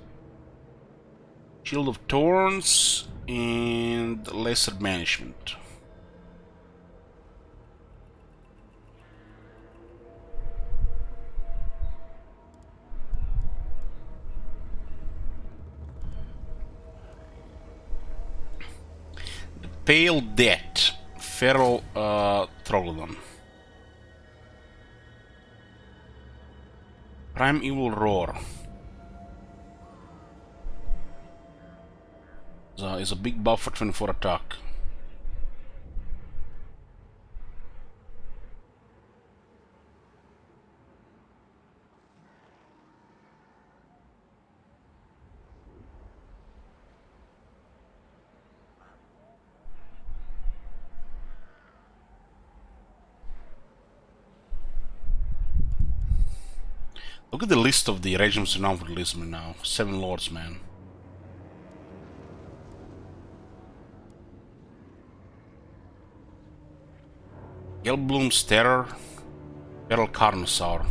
Shield of Thorns and Lesser Banishment. The Pale Death. Feral Troglodon. Prime Evil Roar. So is a big buff for 24 attack. Look at the list of the regiments renowned for Lisbon now. 7 lords, man. Gelbloom's Terror. Feral Carnosaur.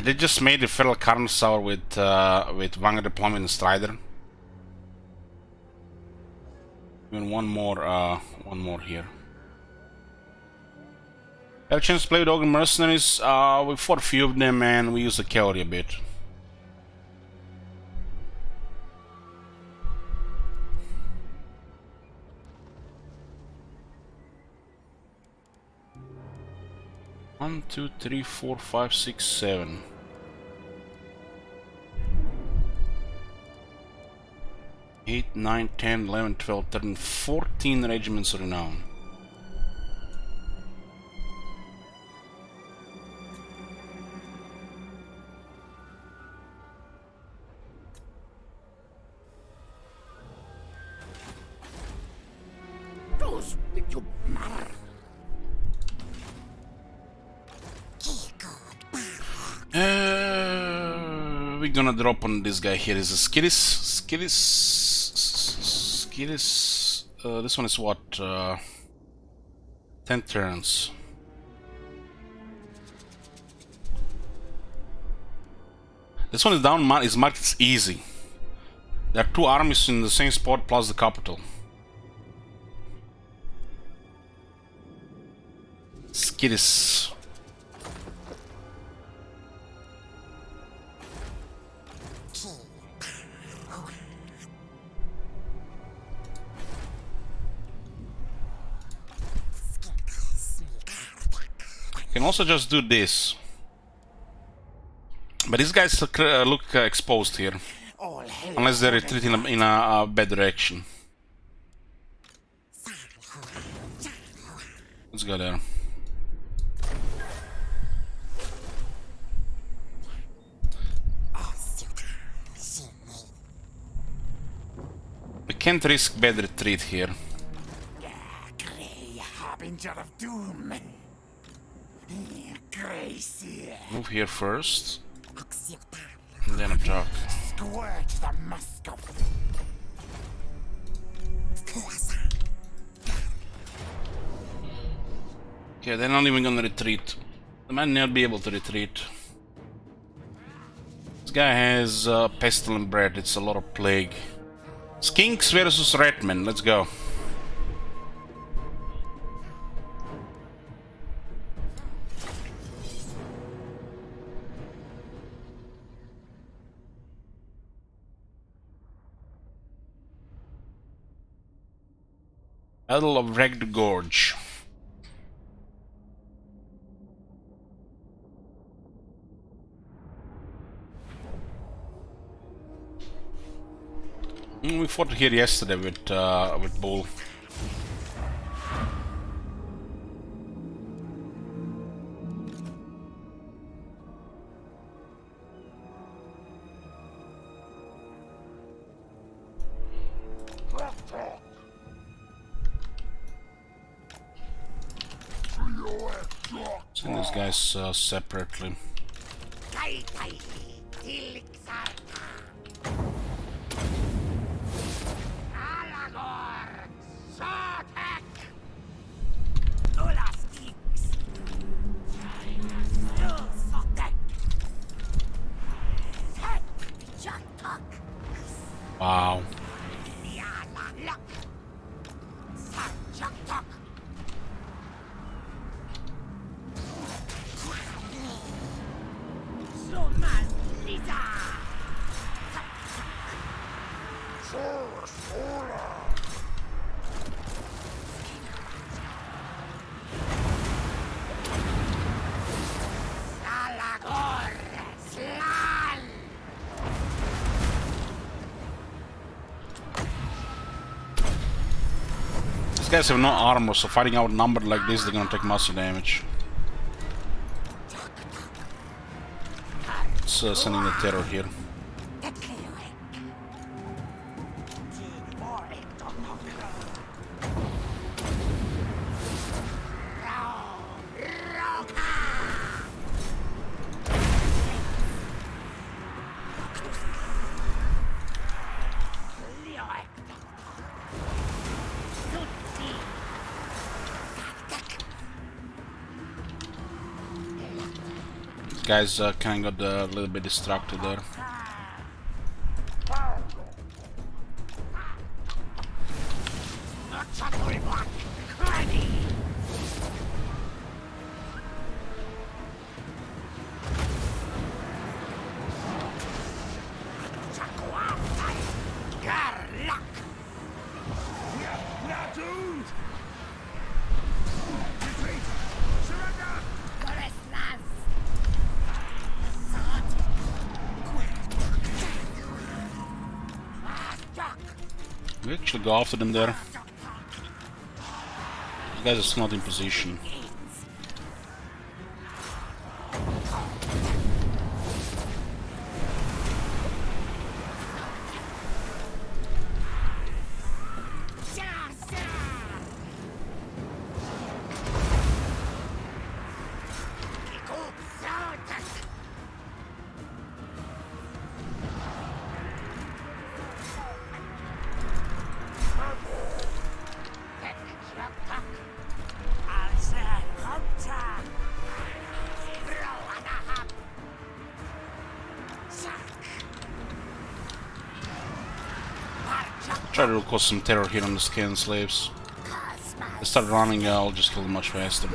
They just made the Feral Carnosaur with Vanguard Deployment and Strider. Even one more here. Had a chance to play with Ogre Mercenaries. We fought a few of them and we used the cavalry a bit. One, two, three, 4, 5, 6, 7. 8, 9, 10, 11, 12, 13, 14 regiments renowned. Those little We're gonna drop on this guy here. Is a Skidis. This one is what? 10 turns. This one is down. Is marked as easy. There are 2 armies in the same spot plus the capital. Skidis. Can also just do this, but these guys look exposed here, unless they retreat in a bad direction. Let's go there. We can't risk bad retreat here. Grey harbinger of doom. Move here first, and then attack. Squirt the musk of Okay, they're not even gonna retreat. They might not be able to retreat. This guy has pestilent bread. It's a lot of plague. Skinks versus Redmen. Let's go. Battle of Wrecked Gorge. We fought here yesterday with Bull. Send these guys separately. Wow. These guys have no armor, so fighting outnumbered like this, they're gonna take massive damage. It's sending the terror here. Guys kind of got a little bit distracted there. We actually go after them there. These guys are still not in position. Try to cause some terror here on the skin slaves. They start running, I'll just kill them much faster.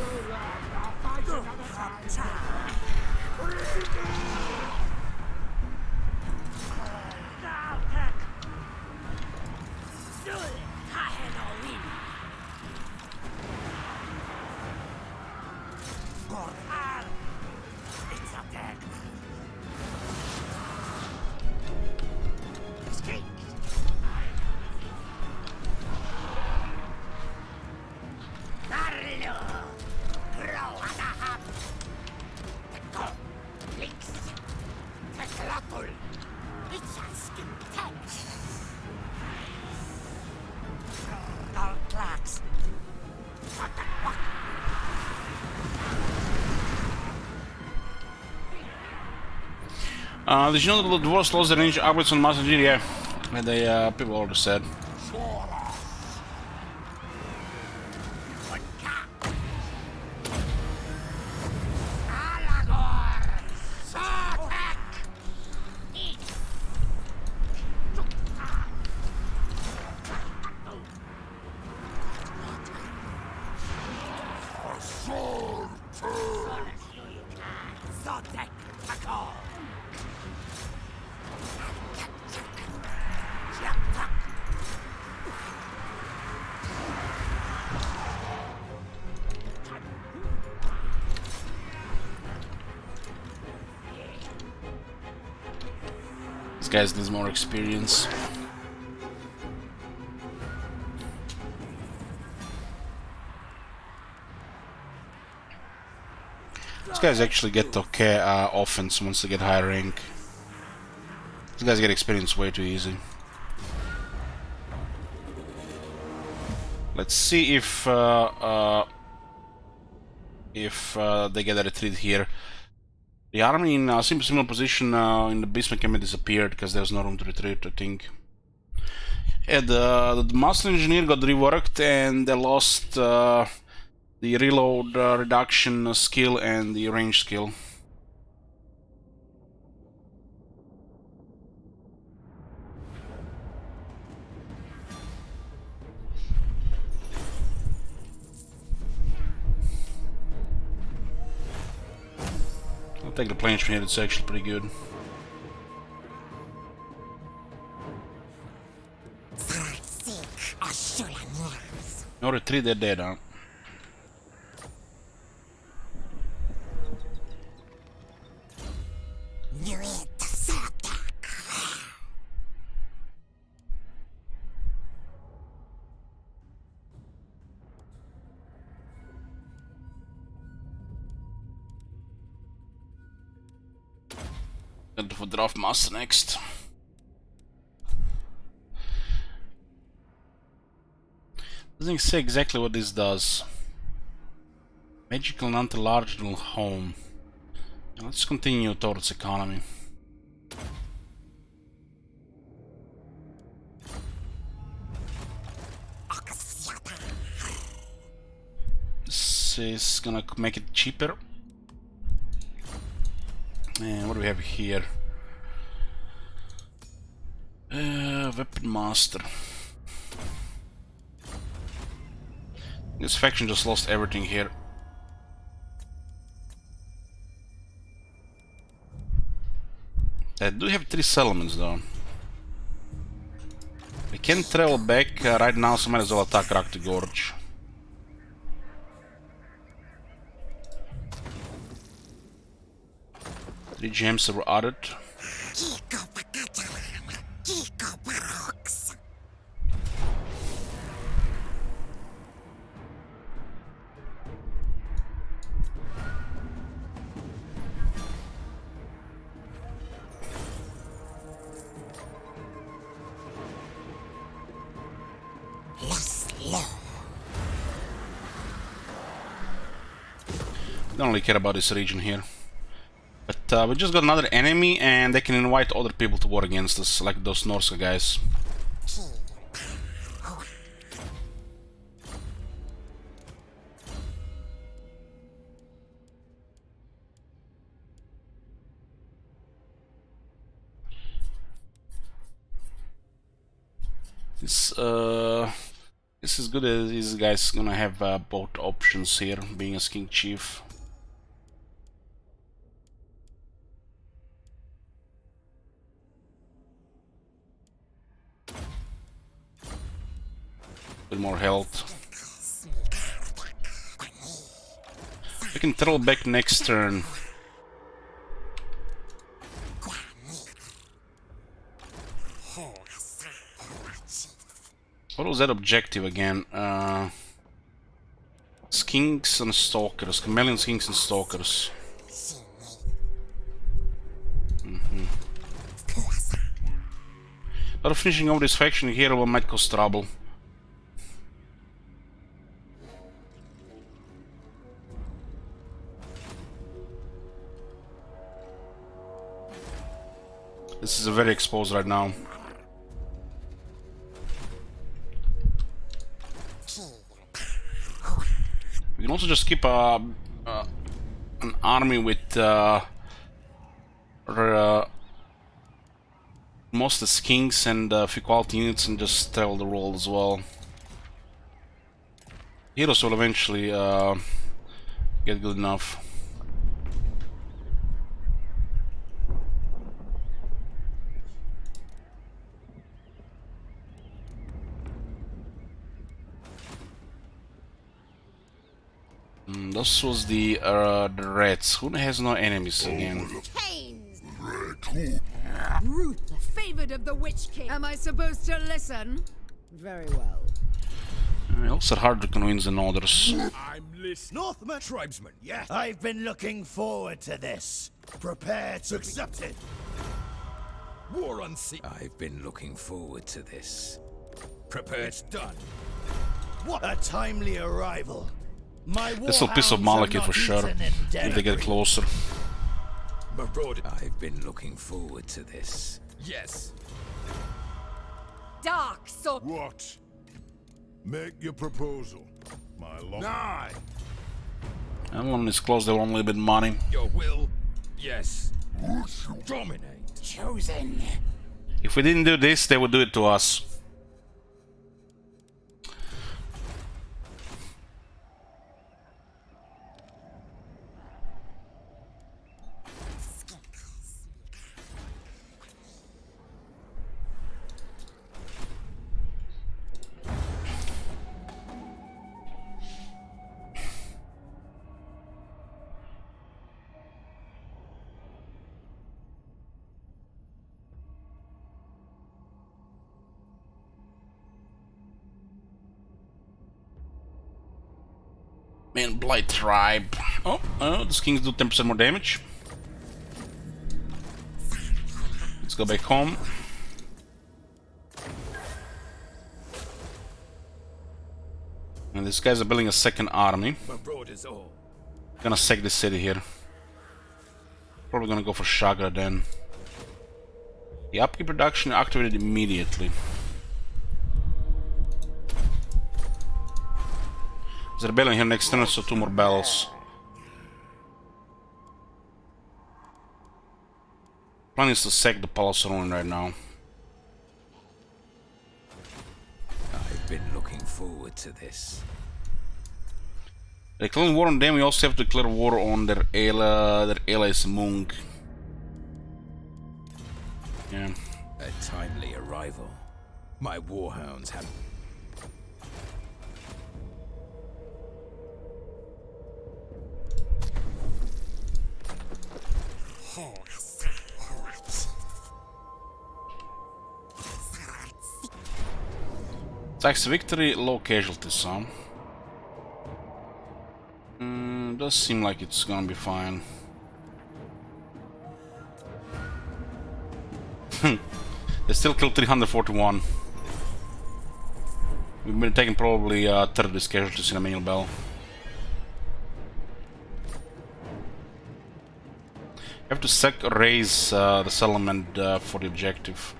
Did you know that the dwarves lost their range upgrades on Master G? Yeah, people already said. guy needs more experience. These guys actually get okay offense once they get higher rank. These guys get experience way too easy. Let's see if they get a retreat here. The army in a similar position in the basement can be disappeared because there's no room to retreat, I think. Yeah, the master engineer got reworked and they lost the reload reduction skill and the range skill. I'll take the planche here, it's actually pretty good. No retreat, they're dead, huh? Got for draft master next. Doesn't say exactly what this does. Magical and anti-large home. Let's continue towards economy. This is gonna make it cheaper. And what do we have here? Weapon master. This faction just lost everything here. I do have 3 settlements though. We can travel back right now, so might as well attack Rock the Gorge. The gems were added. Don't really care about this region here. But we just got another enemy and they can invite other people to war against us, like those Norska guys. This is good as these guys gonna have both options here, being as King Chief. With more health. We can travel back next turn. What was that objective again? Skinks and Stalkers. Chameleon Skinks and Stalkers. But finishing off this faction here might cause trouble. This is very exposed right now. We can also just keep an army with most of the skinks and a few quality units and just travel the world as well. Heroes will eventually get good enough. This was the rats. Who has no enemies again? Ruthless. Favored of the Witch King. Am I supposed to listen? Very well. Also hard to convince the Northers. I'm listening. Northman Tribesman, yes. I've been looking forward to this. Prepare to accept it. War on sea. I've been looking forward to this. Prepare. It's done. What a timely arrival. My This will piss off Malekith for sure if they get closer. Marauder. I've been looking forward to this. Yes. Dark so What? Make your proposal, my lord. Nigh. And when it's close, they will only a bit money. Your will. Yes. Dominate. Chosen. If we didn't do this, they would do it to us. Man, Blight Tribe. Oh, these kings do 10% more damage. Let's go back home. And these guys are building a second army. Marauders all. Gonna sack the city here. Probably gonna go for Shagra then. The upkeep production activated immediately. There's a rebellion here next turn, so 2 more battles. Plan is to sack the Palace of Ruin right now. I've been looking forward to this. Declaring war on them, we also have to declare war on their allies Mung. Yeah. A timely arrival. My warhounds have. Tax victory, low casualties, huh? Does seem like it's gonna be fine. They still killed 341. We've been taking probably 30 casualties in a manual battle. Have to raise the settlement for the objective.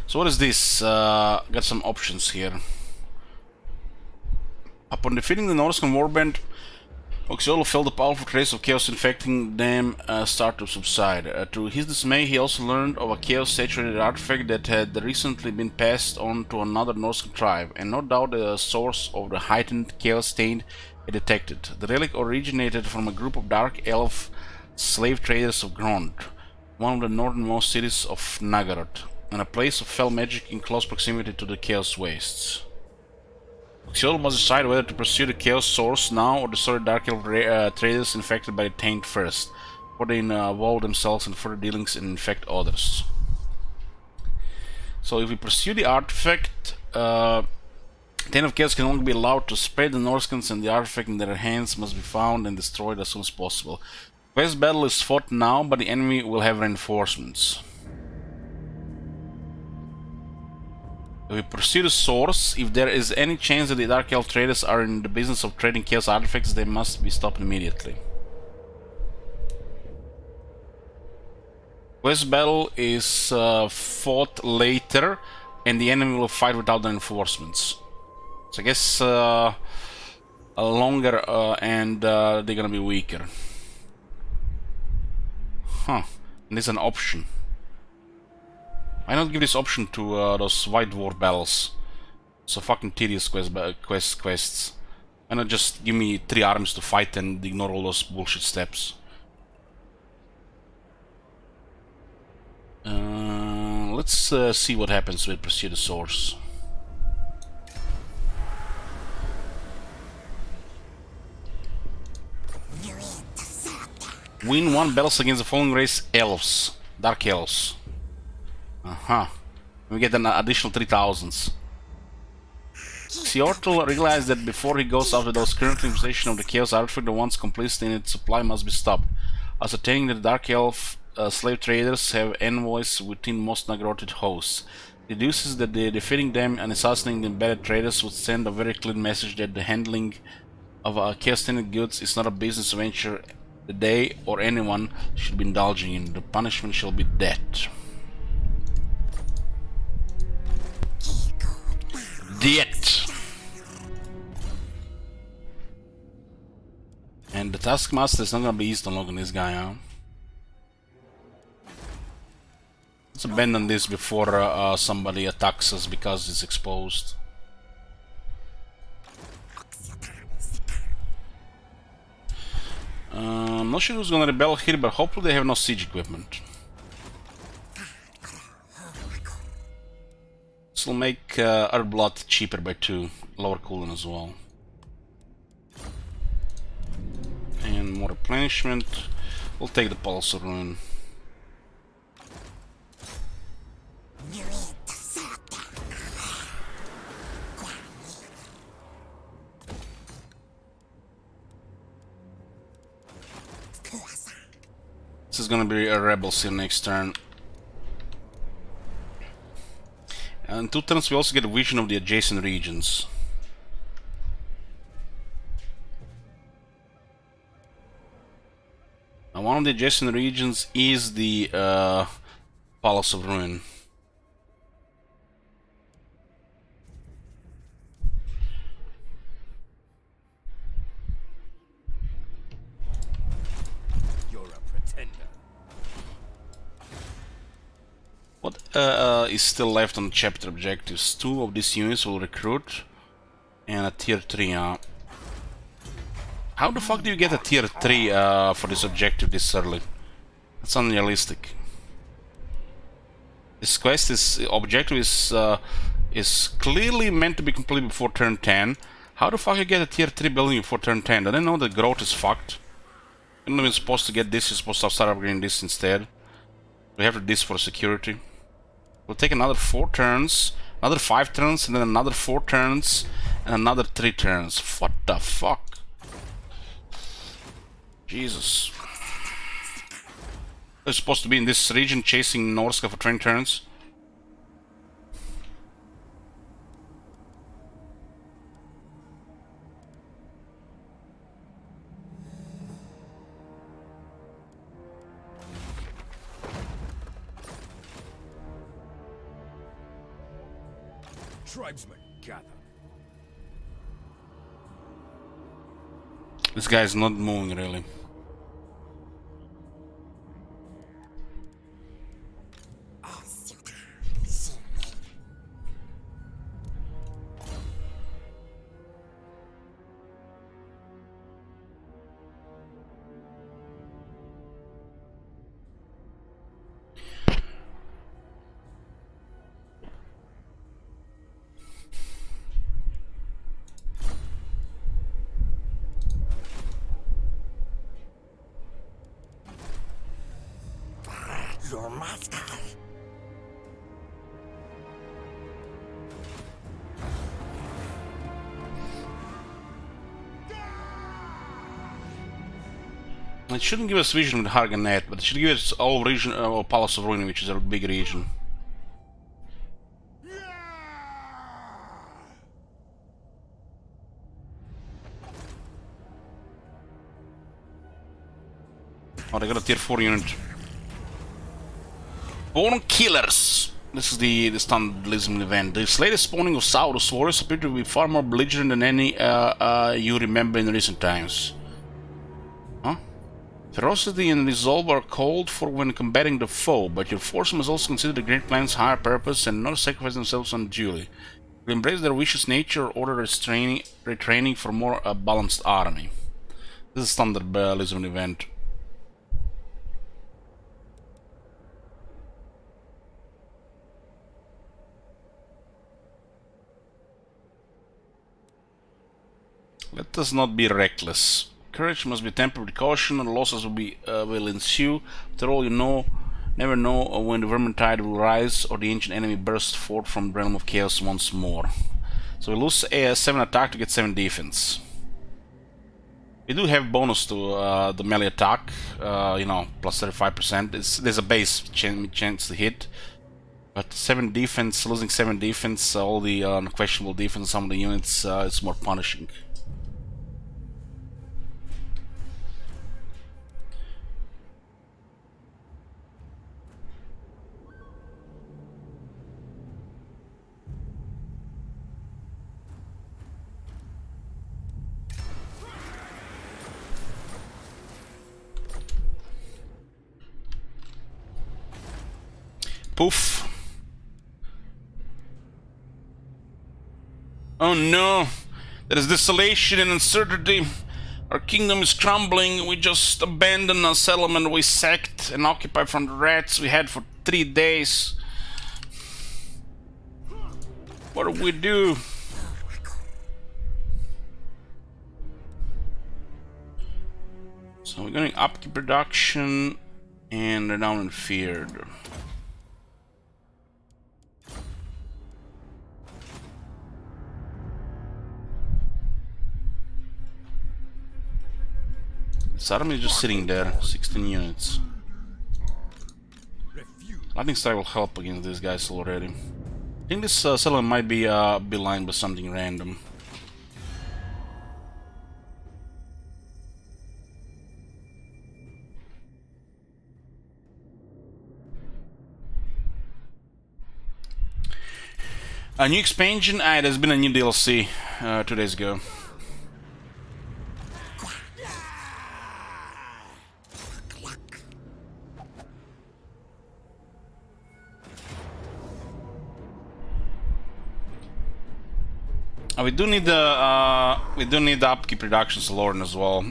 So what is this? Got some options here. Upon defeating the Northern Warband, Oxiolo felt the powerful trace of chaos infecting them start to subside. To his dismay, he also learned of a chaos-saturated artifact that had recently been passed on to another Northern tribe, and no doubt the source of the heightened chaos stain he detected. The relic originated from a group of dark elf slave traders of Grond, one of the northernmost cities of Nagaroth, and a place of fell magic in close proximity to the Chaos Wastes. Oxiolo must decide whether to pursue the Chaos Source now or destroy Dark Elf traders infected by the Taint first, before they involve themselves in further dealings and infect others. So if we pursue the artifact, Taint of Chaos can only be allowed to spread the Norskans, and the artifact in their hands must be found and destroyed as soon as possible. Quest battle is fought now, but the enemy will have reinforcements. If we pursue the source, if there is any chance that the Dark Elf traders are in the business of trading Chaos artifacts, they must be stopped immediately. Quest battle is fought later, and the enemy will fight without the reinforcements. So I guess longer and they're gonna be weaker. Huh, and there's an option. Why not give this option to those White Dwarf battles? So fucking tedious quests. Why not just give me 3 armies to fight and ignore all those bullshit steps? Let's see what happens with Pursue the Source. Do it. Win 1 battles against the following race elves. Dark elves. We get an additional 3000s. Xiortul realized that before he goes after those currently in possession of the Chaos artifact, the ones complicit in its supply must be stopped. Ascertaining that the Dark Elf slave traders have envoys within most Nagrotid hosts, deduces that defeating them and assassinating the embedded traders would send a very clear message that the handling of chaos-tainted goods is not a business venture that they or anyone should be indulging in. The punishment shall be death. Death! And the Taskmaster is not gonna be easy to look on this guy, huh? Let's abandon this before somebody attacks us because it's exposed. I'm not sure who's gonna rebel here, but hopefully they have no siege equipment. This will make our blood cheaper by 2, lower cooldown as well. And more replenishment. We'll take the Pulse of Ruin. This is gonna be a Rebels here next turn. And in 2 turns we also get a vision of the adjacent regions. Now one of the adjacent regions is the Palace of Ruin. What is still left on the chapter objectives? 2 of these units will recruit, and a tier 3. How the fuck do you get a tier 3 for this objective this early? That's unrealistic. This quest objective is clearly meant to be completed before turn 10. How the fuck you get a tier 3 building before turn 10? Do they know that growth is fucked? You're not even supposed to get this, you're supposed to start upgrading this instead. We have this for security. We'll take another 4 turns, another 5 turns, and then another 4 turns, and another 3 turns. What the fuck? Jesus. We're supposed to be in this region chasing Norska for 20 turns. Tribesmen, gather. This guy's not moving really. Your master. It shouldn't give us vision with Harganet, but it should give us all region or Palace of Ruin, which is a big region. Oh, they got a tier 4 unit. Born Killers! This is the standard Lisbon event. This latest spawning of Saurus warriors appear to be far more belligerent than any you remember in recent times. Huh? Ferocity and resolve are called for when combating the foe, but your force must also consider the great plan's higher purpose and not sacrifice themselves unduly. To embrace their vicious nature or order retraining for more balanced army. This is a standard Lisbon event. Let us not be reckless. courage must be tempered with caution, or losses will ensue. After all, you never know when the Vermintide will rise, or the ancient enemy burst forth from the realm of chaos once more. So we lose 7 attack to get 7 defense. We do have bonus to the melee attack, you know, plus 35%. There's a base chance to hit. But 7 defense, losing 7 defense, all the questionable defense, some of the units, it's more punishing. Poof. Oh no, there is desolation and uncertainty. Our kingdom is crumbling. We just abandoned our settlement we sacked and occupied from the rats we had for 3 days. What do we do? So we're going upkeep production and renown and feared. This army is just sitting there, 16 units. Lightning Strike will help against these guys already. I think this settlement might be belined by something random. A new expansion? There's been a new DLC 2 days ago. We do need the upkeep reductions to Lord as well.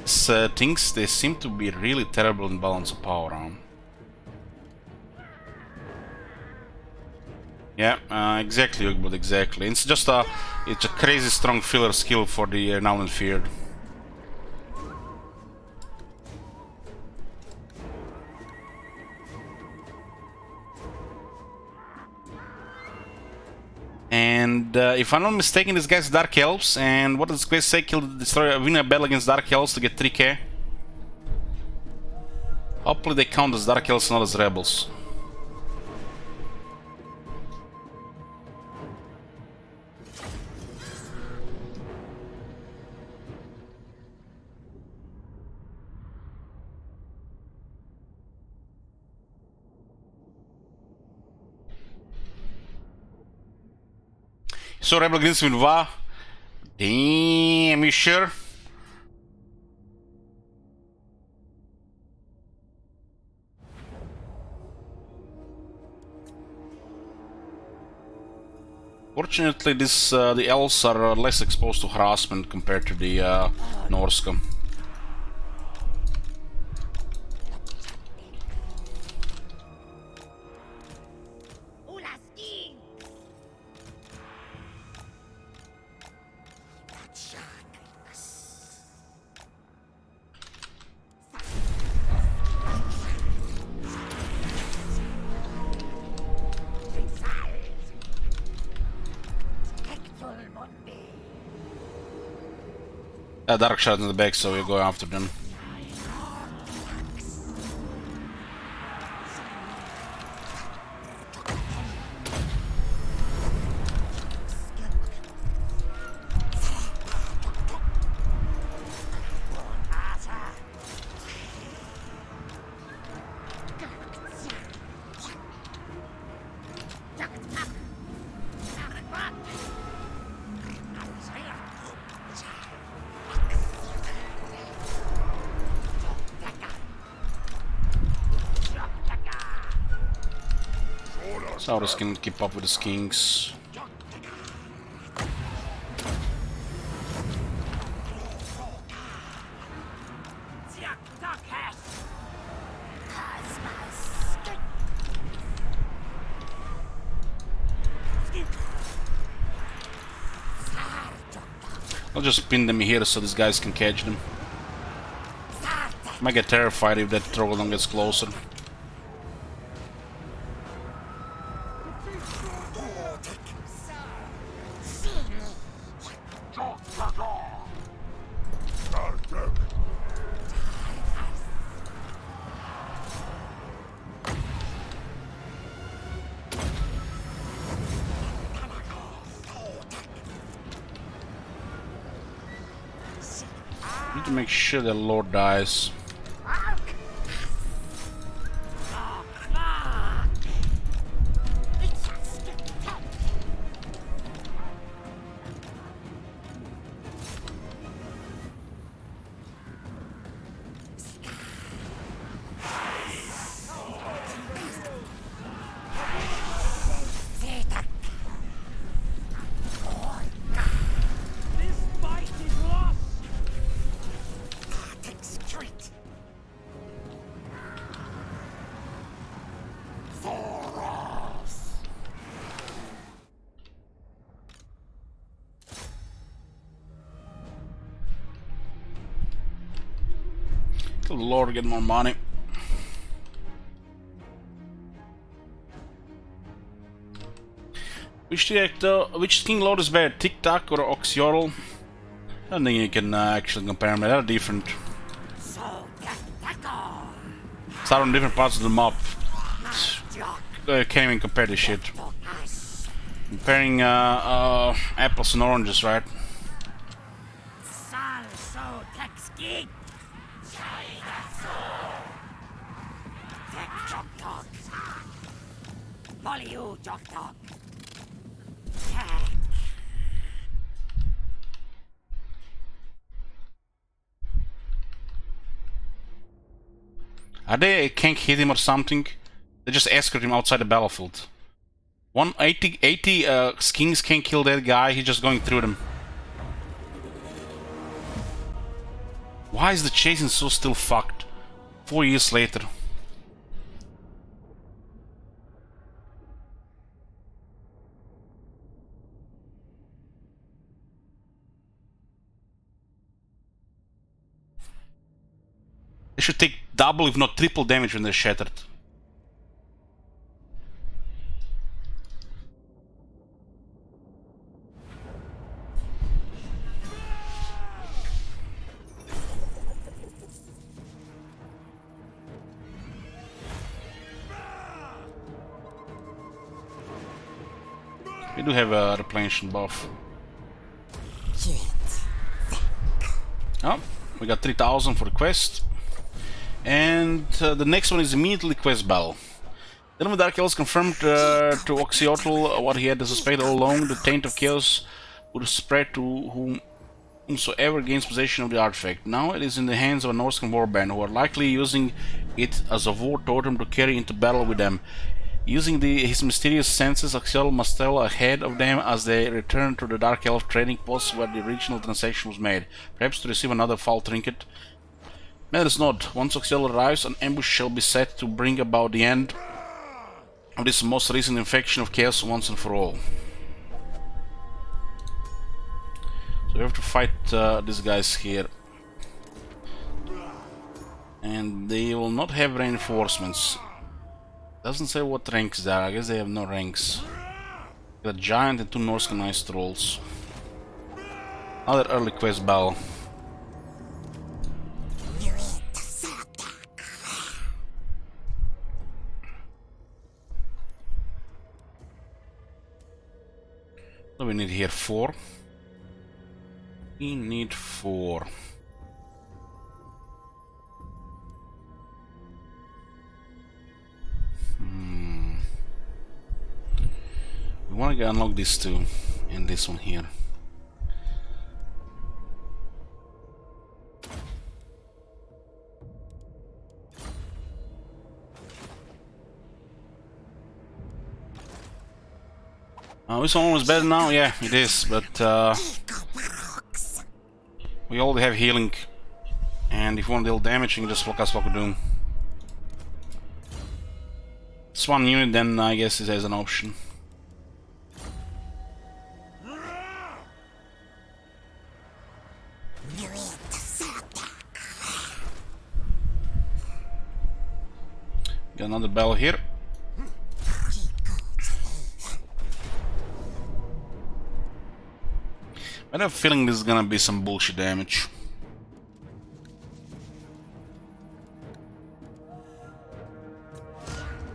Things they seem to be really terrible in balance of power on. Yeah, exactly, but exactly. It's just a crazy strong filler skill for the Now and Feared. And if I'm not mistaken, this guy's Dark Elves, and what does this quest say? Win a battle against Dark Elves to get 3k. Hopefully they count as Dark Elves, not as Rebels. So Rebel Greens with Va. Damn, you sure? Fortunately, the elves are less exposed to harassment compared to the Norsca. Dark shot in the back, so we go after them. Saurus can keep up with the skinks. I'll just pin them here so these guys can catch them. Might get terrified if that troll gets closer. Need to make sure the Lord dies. The Lord get more money. Which King Lord is better, Tic Tac or Oxyotl? I don't think you can actually compare them. They're different. Start on different parts of the map. Can't even compare this shit. Comparing apples and oranges, right? Are they can't hit him or something? They just escort him outside the battlefield. 80 skins can't kill that guy, he's just going through them. Why is the chasing so still fucked? 4 years later. They should take double if not triple damage when they're shattered. We do have a replenishment buff. Oh, we got 3000 for the quest. And the next one is immediately quest battle. Then with Dark Elves confirmed to Oxyotl what he had suspected all along. The taint of chaos would spread to whomsoever gains possession of the artifact. Now it is in the hands of a Norscan warband, who are likely using it as a war totem to carry into battle with them. Using his mysterious senses, Oxyotl must travel ahead of them as they return to the Dark Elf trading post where the original transaction was made, perhaps to receive another foul trinket. Matters not. Once Oxyotl arrives, an ambush shall be set to bring about the end of this most recent infection of chaos once and for all. So we have to fight these guys here. And they will not have reinforcements. Doesn't say what ranks they are. I guess they have no ranks. Got a giant and 2 Norscan ice trolls. Another early quest battle. So we need here 4. We need 4. We want to unlock these 2 and this one here. This one was better now? Yeah, it is, but we already have healing, and if you want to deal damage, you can just cast Flock of Doom. It's 1 unit, then I guess it has an option. another bell here. I have a feeling this is gonna be some bullshit damage.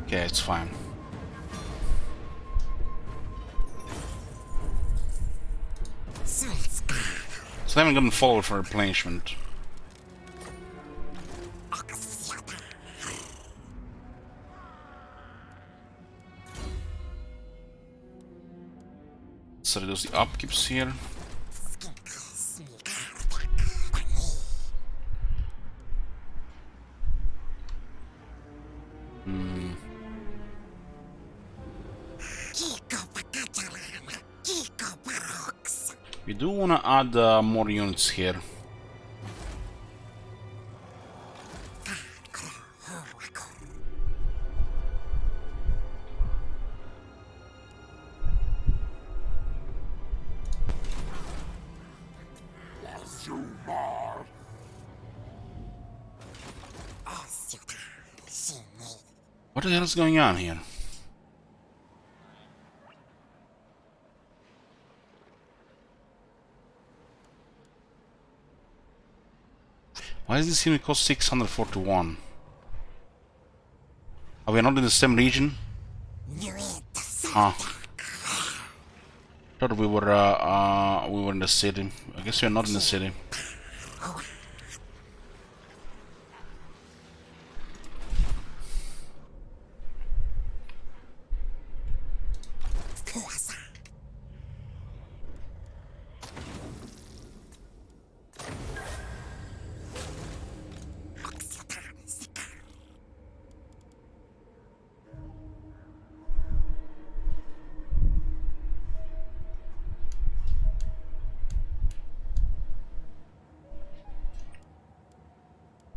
Okay, it's fine. So I haven't gotten forward for replenishment. So reduce the upkeeps here. We do want to add more units here. What the hell is going on here? Why does this unit cost 641? Are we not in the same region? Ah. Thought we were in the city. I guess we are not in the city.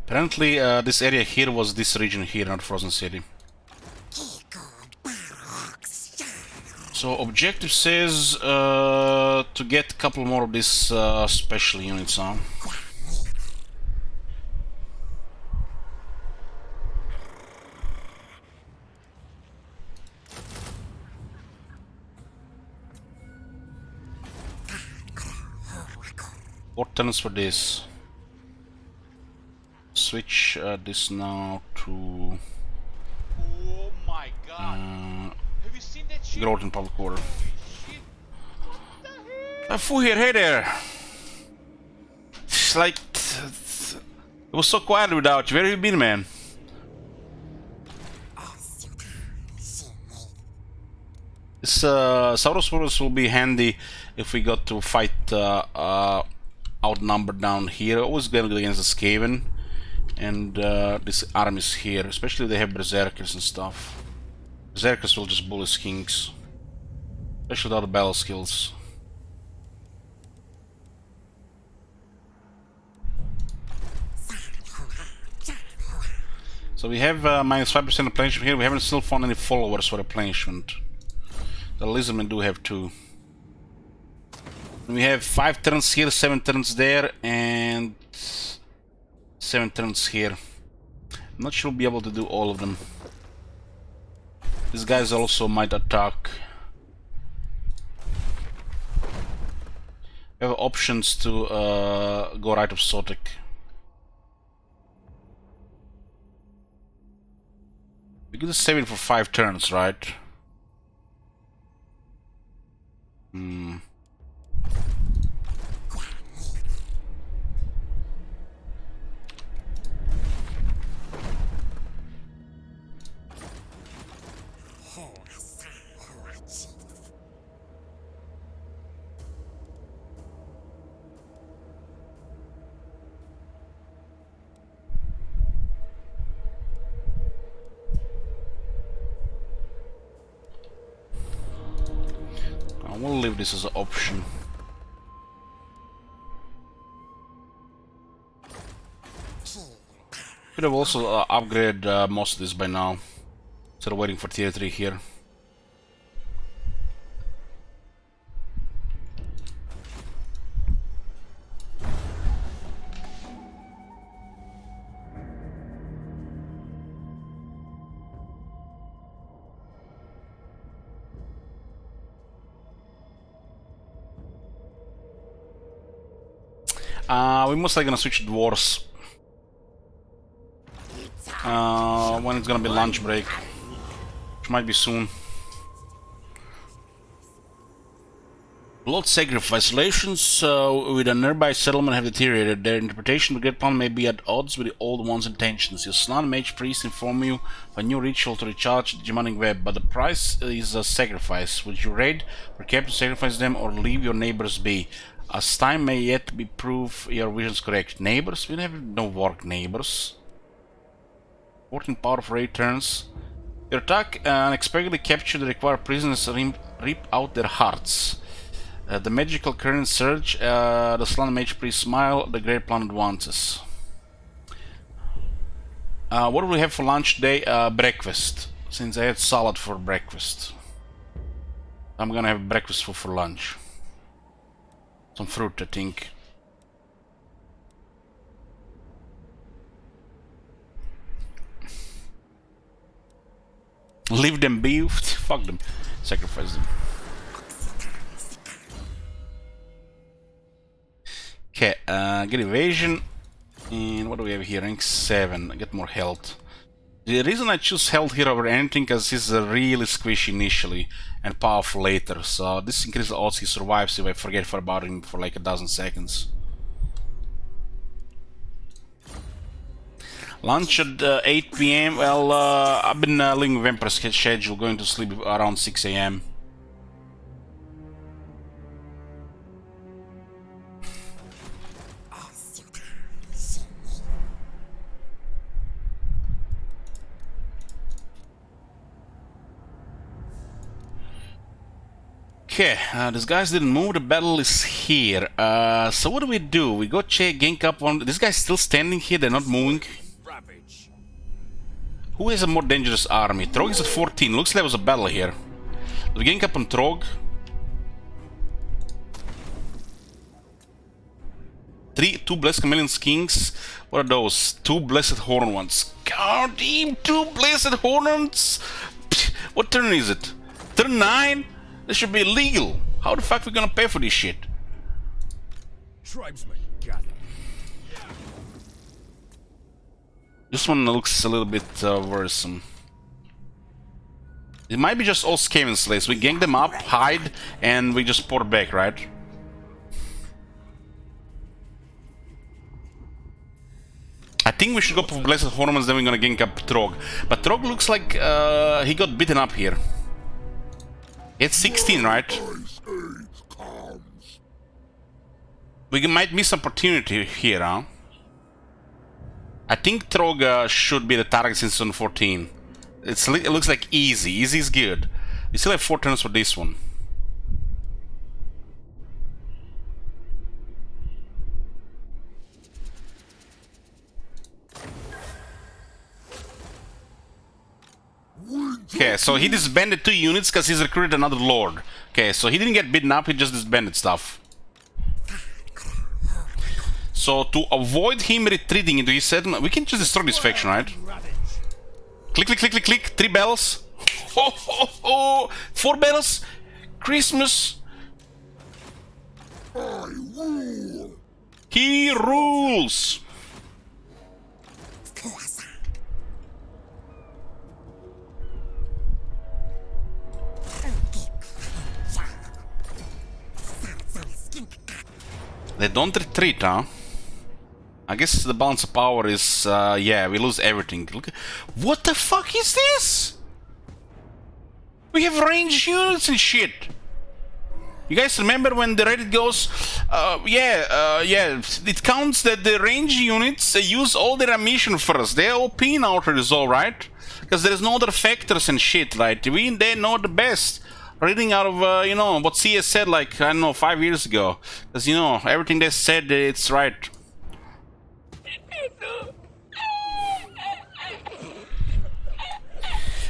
Apparently, this area here was this region here, not Frozen City. So, objective says to get a couple more of these special units, huh? What turns for this? Switch this now to Oh my god. Have you seen that shit? growth in public order. Holy shit. What the hell? Fu here, hey there! It's like it was so quiet without you. Where have you been, man? This Saurosaurus will be handy if we got to fight outnumbered down here. Always gonna go against the Skaven. And this armies here, especially if they have berserkers and stuff. Berserkers will just bully skinks, especially without the battle skills. So we have minus 5% replenishment here. We haven't still found any followers for replenishment. The lizardmen do have 2. We have 5 turns here, 7 turns there, and 7 turns here. I'm not sure we'll be able to do all of them. These guys also might attack. We have options to go right of Sotek. We could just save it for 5 turns, right? We'll leave this as an option. Could have also upgraded most of this by now, instead of waiting for tier 3 here. We're mostly gonna switch to dwarves. When it's gonna be lunch break, which might be soon. Blood sacrifice relations with a nearby settlement have deteriorated. Their interpretation of the Great Plan may be at odds with the Old One's intentions. Your Slan Mage Priest inform you of a new ritual to recharge the demonic web, but the price is a sacrifice. Would you raid or care to sacrifice them or leave your neighbors be? As time may yet be prove your vision's correct. Neighbors? We have no work neighbors. 14 power for 8 turns. Your attack unexpectedly capture the required prisoners and rip out their hearts. The magical current surge, the Slan Mage Priest smile, the Great Plan advances. What do we have for lunch today? Breakfast. Since I had salad for breakfast, I'm gonna have breakfast for lunch. Some fruit, I think. Leave them be. Fuck them. Sacrifice them. Okay, get evasion. And what do we have here? Rank 7. Get more health. The reason I choose health here over anything because he's really squishy initially and powerful later. So this increases the odds he survives if I forget about him for like a dozen seconds. Lunch at 8 PM. Well, I've been living vampire schedule, going to sleep around 6 AM. Okay, these guys didn't move, the battle is here. So what do? We go check, gank up on... This guy's still standing here, they're not moving. Who has a more dangerous army? Trog is at 14, looks like there was a battle here. Do we gank up on Trog? 2 Blessed Chameleon Kings. What are those? 2 Blessed Horn ones. God damn, 2 Blessed Horns! What turn is it? Turn 9? This should be illegal. How the fuck are we gonna pay for this shit? Tribesman, got it. This one looks a little bit worrisome. It might be just all Skaven slaves. We gang them up, hide, and we just port back, right? I think we should go for Blessed Hormons, then we're gonna gank up Trog. But Trog looks like he got beaten up here. It's 16, right? We might miss opportunity here, huh? I think Trog should be the target since on 14. It looks like easy. Easy is good. We still have 4 turns for this one. Okay, so he disbanded 2 units because he's recruited another lord. Okay, so he didn't get beaten up, he just disbanded stuff. So to avoid him retreating into his settlement, we can just destroy this faction, right? Click, click, click, click, click. 3 bells. Ho, ho, ho. 4 bells. Christmas. He rules. They don't retreat, huh? I guess the balance of power is, yeah, we lose everything. Look, what the fuck is this? We have ranged units and shit. You guys remember when the Reddit goes, yeah, it counts that the ranged units use all their ammunition first. They're OP now to resolve, right? Because there's no other factors and shit, right? They know the best. Reading out of, you know, what CS said like, I don't know, 5 years ago. Because, you know, everything they said, it's right.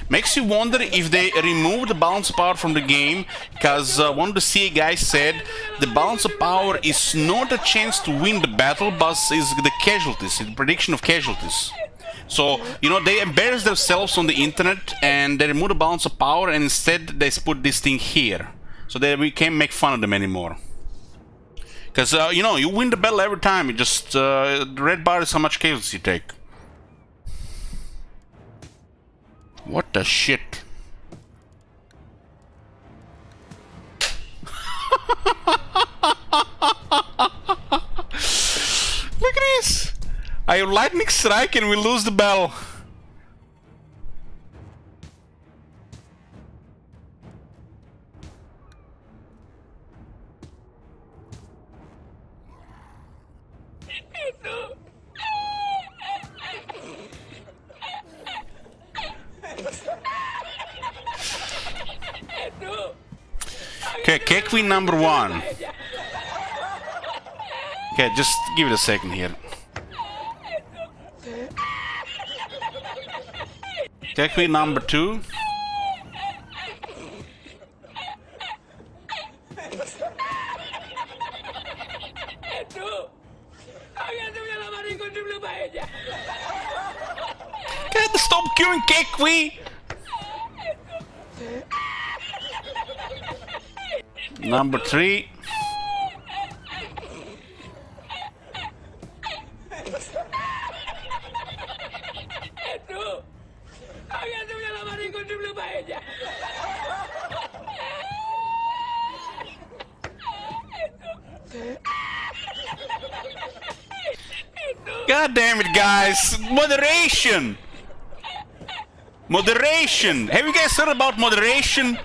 Makes you wonder if they remove the balance of power from the game, because one of the CA guys said the balance of power is not a chance to win the battle, but is the casualties, the prediction of casualties. So, you know, they embarrass themselves on the internet and they remove the balance of power and instead they put this thing here. So that we can't make fun of them anymore. Because, you know, you win the battle every time. You just, the red bar is how much kills you take. What the shit? Look at this! I have lightning strike and we lose the battle. Okay, K Queen number 1. Okay, just give it a second here. K Queen number 2. Can't stop queuing K Queen! Number 3. God damn it, guys! Moderation! Moderation! Have you guys heard about moderation?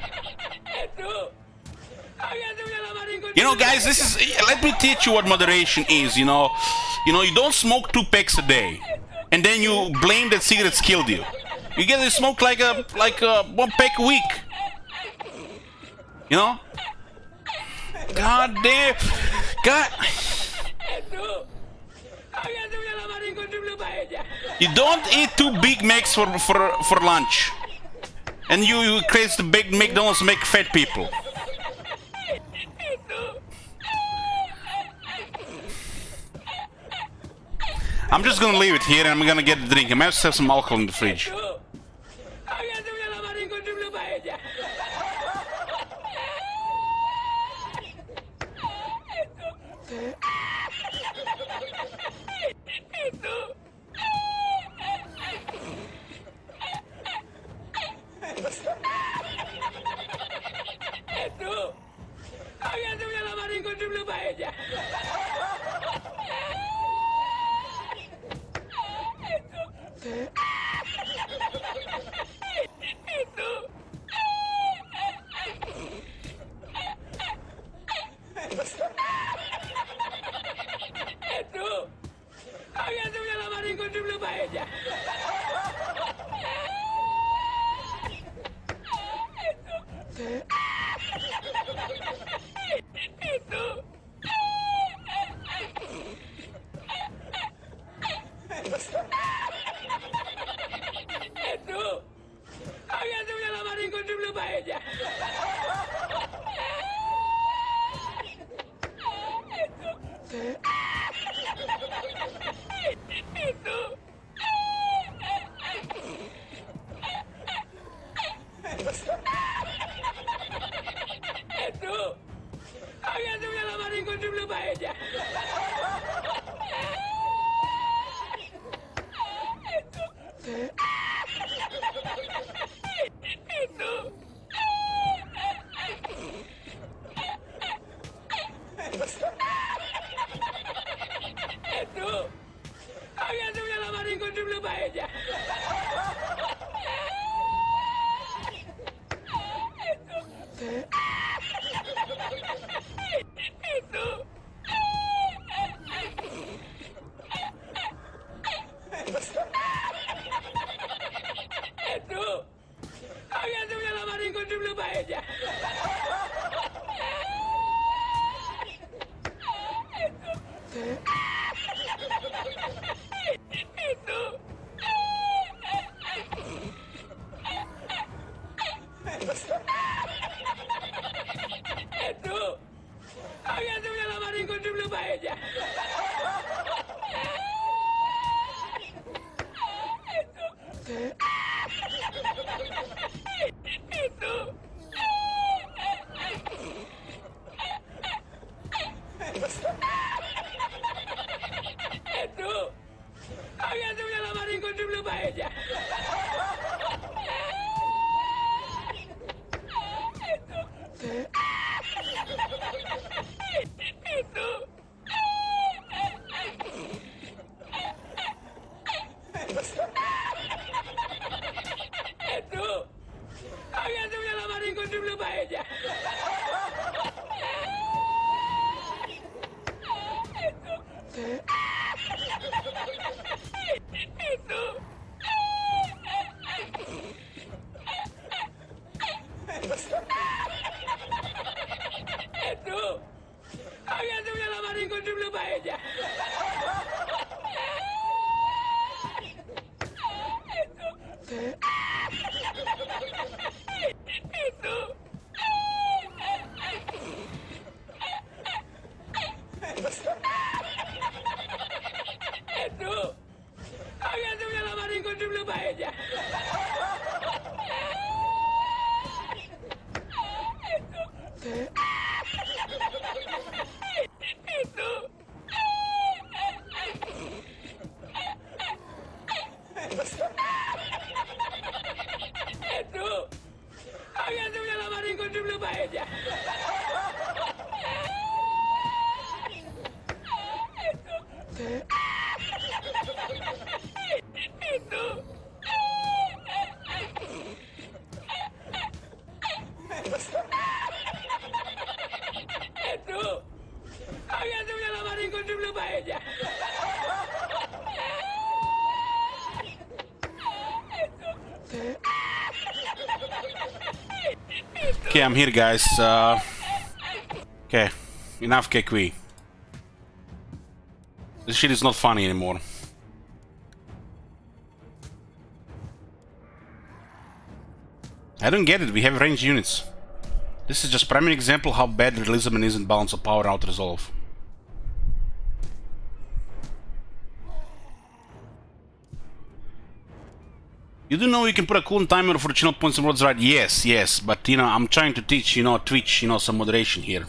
You know, guys, this is... Let me teach you what moderation is, you know. You know, you don't smoke 2 packs a day. And then you blame that cigarettes killed you. You get to smoke like a 1 pack a week. You know? God damn... God... You don't eat 2 Big Macs for lunch. And you create the big McDonald's make fat people. I'm just gonna leave it here and I'm gonna get a drink. I might have some alcohol in the fridge. Okay, I'm here, guys. Okay, enough Kekwi. This shit is not funny anymore. I don't get it, we have ranged units. This is just primary example how bad realism is in balance of power out resolve. You do know you can put a cooldown timer for the channel points and words, right? Yes, yes, but you know, I'm trying to teach, you know, Twitch, you know, some moderation here.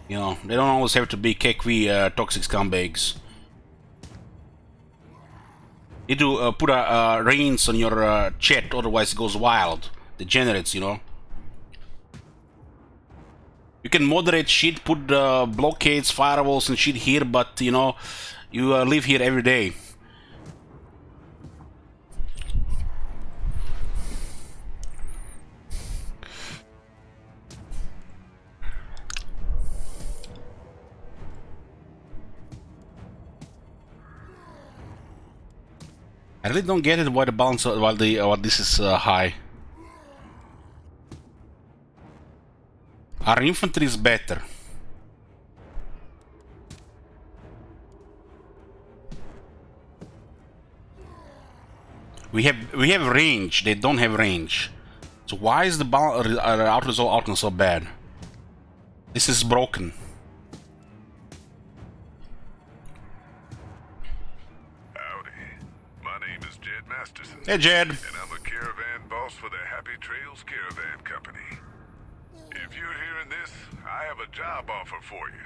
You know, they don't always have to be KQ toxic scumbags. You need to put a reins on your chat, otherwise it goes wild. Degenerates, you know. You can moderate shit, put blockades, firewalls and shit here, but you know, you live here every day. I really don't get it why the balance, while this is high. Our infantry is better. We have range. They don't have range. So why is the out resolve outcome so bad? This is broken. Hey, Jed. And I'm a caravan boss for the Happy Trails Caravan Company. If you're hearing this, I have a job offer for you.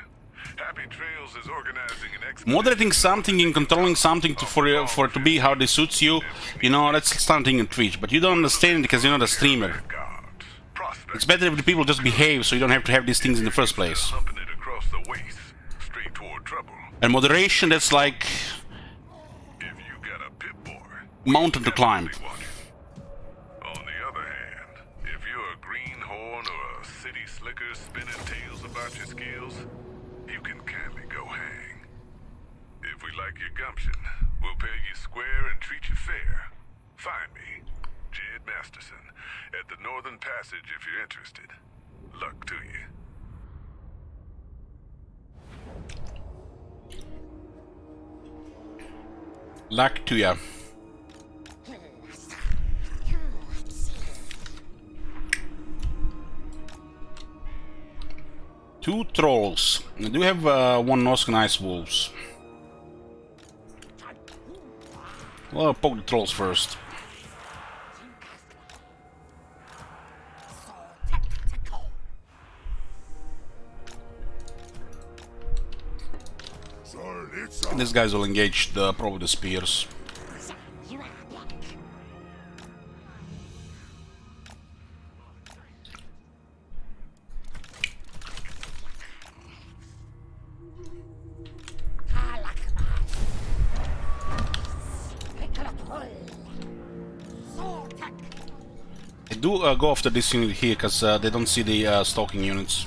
Happy Trails is organizing an expedition. Moderating something and controlling something for it to be how it suits you, you know, that's something in Twitch. But you don't understand it because you're not a streamer. It's better if the people just behave so you don't have to have these things in the first place. And moderation, that's like mountain to climb. On the other hand, if you're a greenhorn or a city slicker spinning tales about your skills, you can kindly go hang. If we like your gumption, we'll pay you square and treat you fair. Find me, Jed Masterson, at the Northern Passage if you're interested. Luck to you. Luck to ya. Two trolls. I do have one Norscan Ice Wolves. Well, I'll poke the trolls first. And these guys will engage probably the spears. do go after this unit here, because they don't see the stalking units.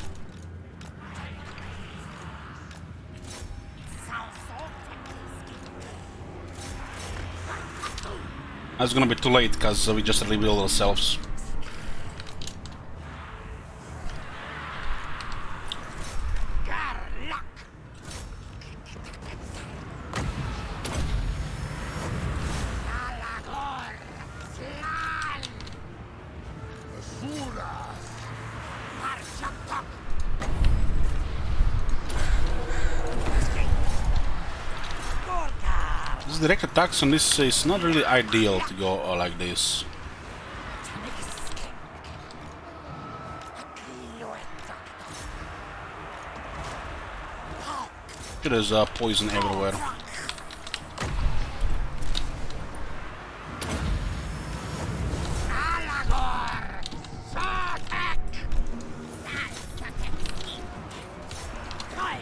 That's gonna be too late, because we just revealed ourselves. Direct attacks on this is not really ideal to go like this. There's poison everywhere.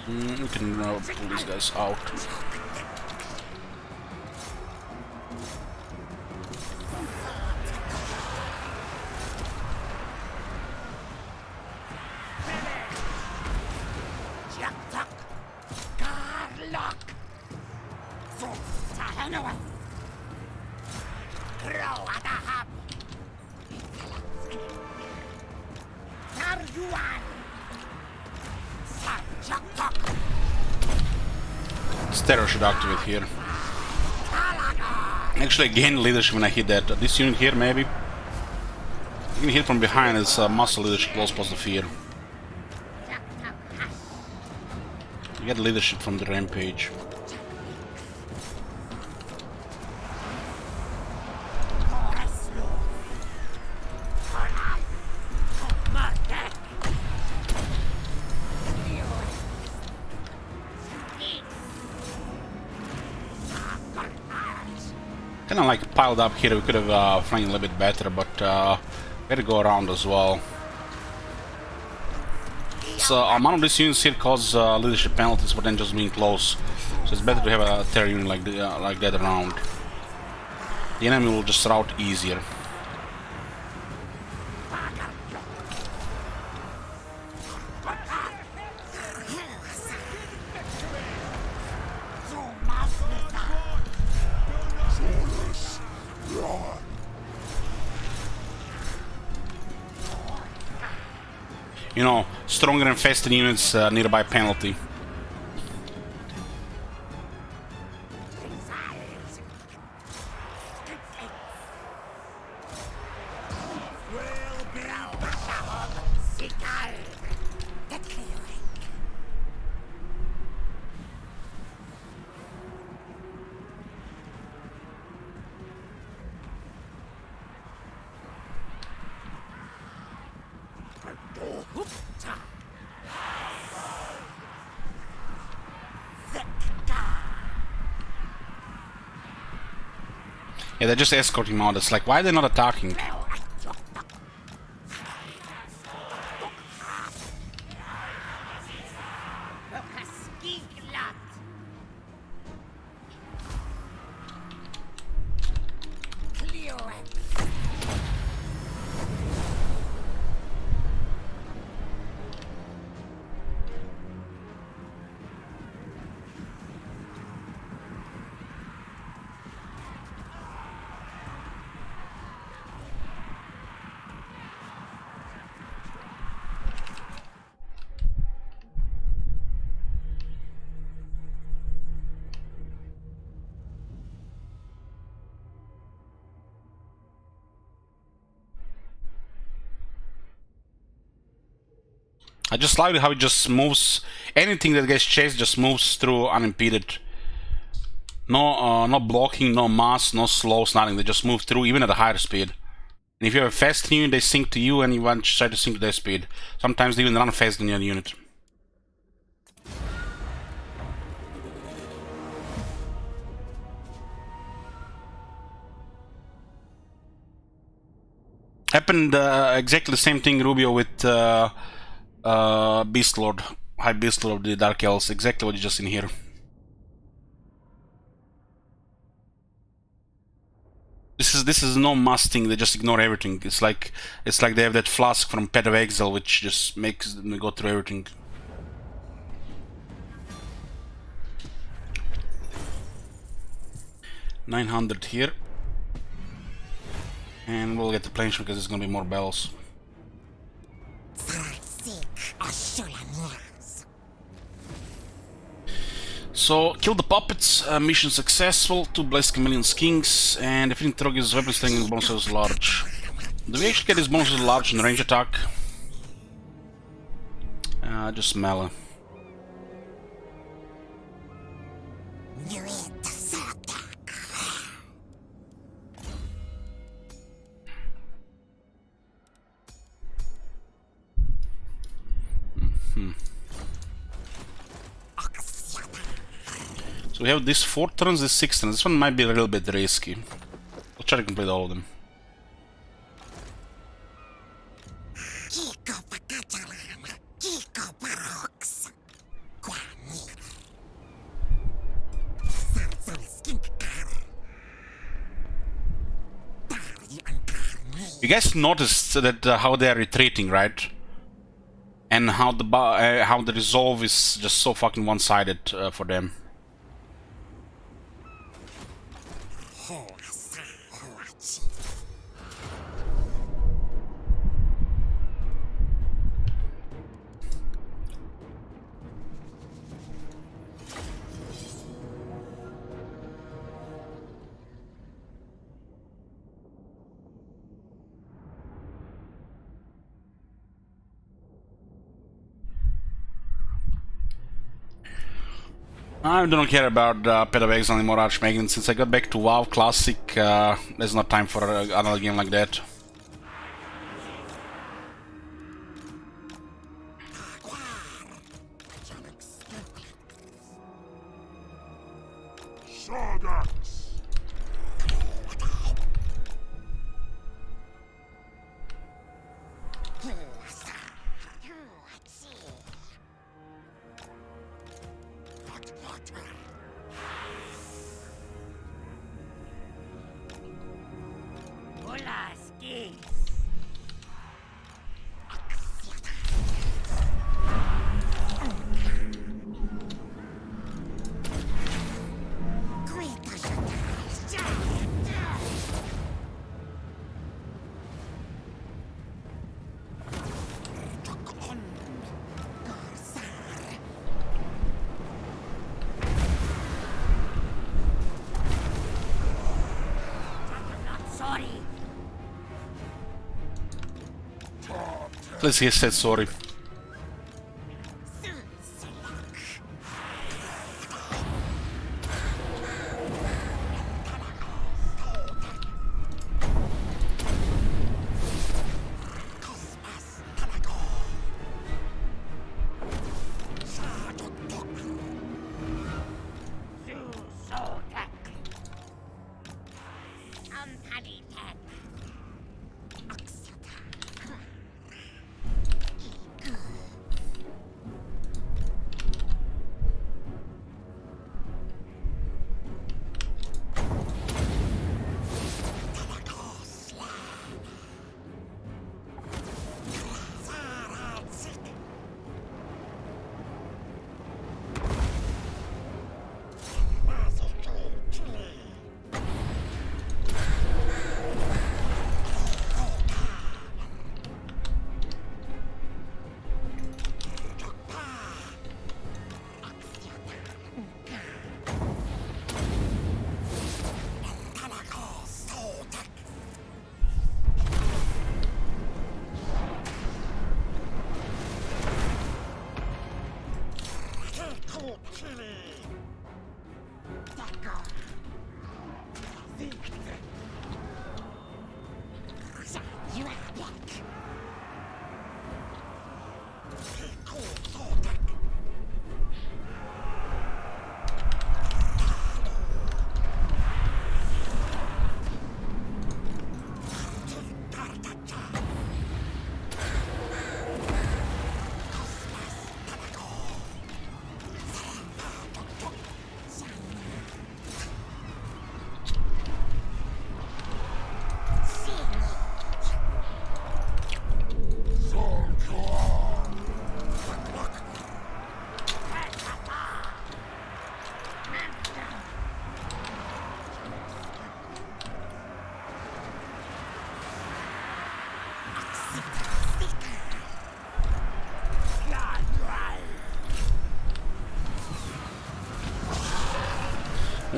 We can pull these guys out. Terror should activate here. Actually, gain leadership when I hit that. This unit here, maybe. You can hit from behind. It's muscle leadership, close plus the fear. You get leadership from the rampage. Kind of like piled up here. We could have flanked a little bit better, but we had to go around as well. So amount of these units here cause leadership penalties for them just being close. So it's better to have a terror unit like that around. The enemy will just rout easier. You know, stronger and faster units nearby penalty. Yeah, they're just escorting him out. It's like, why are they not attacking? I just like how it just moves. Anything that gets chased just moves through unimpeded. No, no blocking, no mass, no slows, nothing. They just move through, even at a higher speed. And if you have a fast unit, they sync to you, and you want to try to sync to their speed. Sometimes they even run faster than your unit. Happened exactly the same thing, Rubio, with Beast Lord, High Beast Lord of the Dark Elves. Exactly what you just seen here. This is no must thing. They just ignore everything. It's like they have that flask from Pet of Exile, which just makes them go through everything. $900 here, and we'll get the plane because there's gonna be more bells. So, kill the puppets, mission successful, 2 Blessed Chameleon Kings, and defeating Trogi's weapon slinging bonuses large. Do we actually get these bonuses large in range attack? Just melee. So we have these 4 turns, these 6 turns. This one might be a little bit risky. We'll try to complete all of them. You guys noticed that how they are retreating, right? And how the resolve is just so fucking one-sided for them. I don't care about Pet of Exile anymore, Archmageddon. Since I got back to WoW Classic, there's not time for another game like that. Let's see, he said sorry.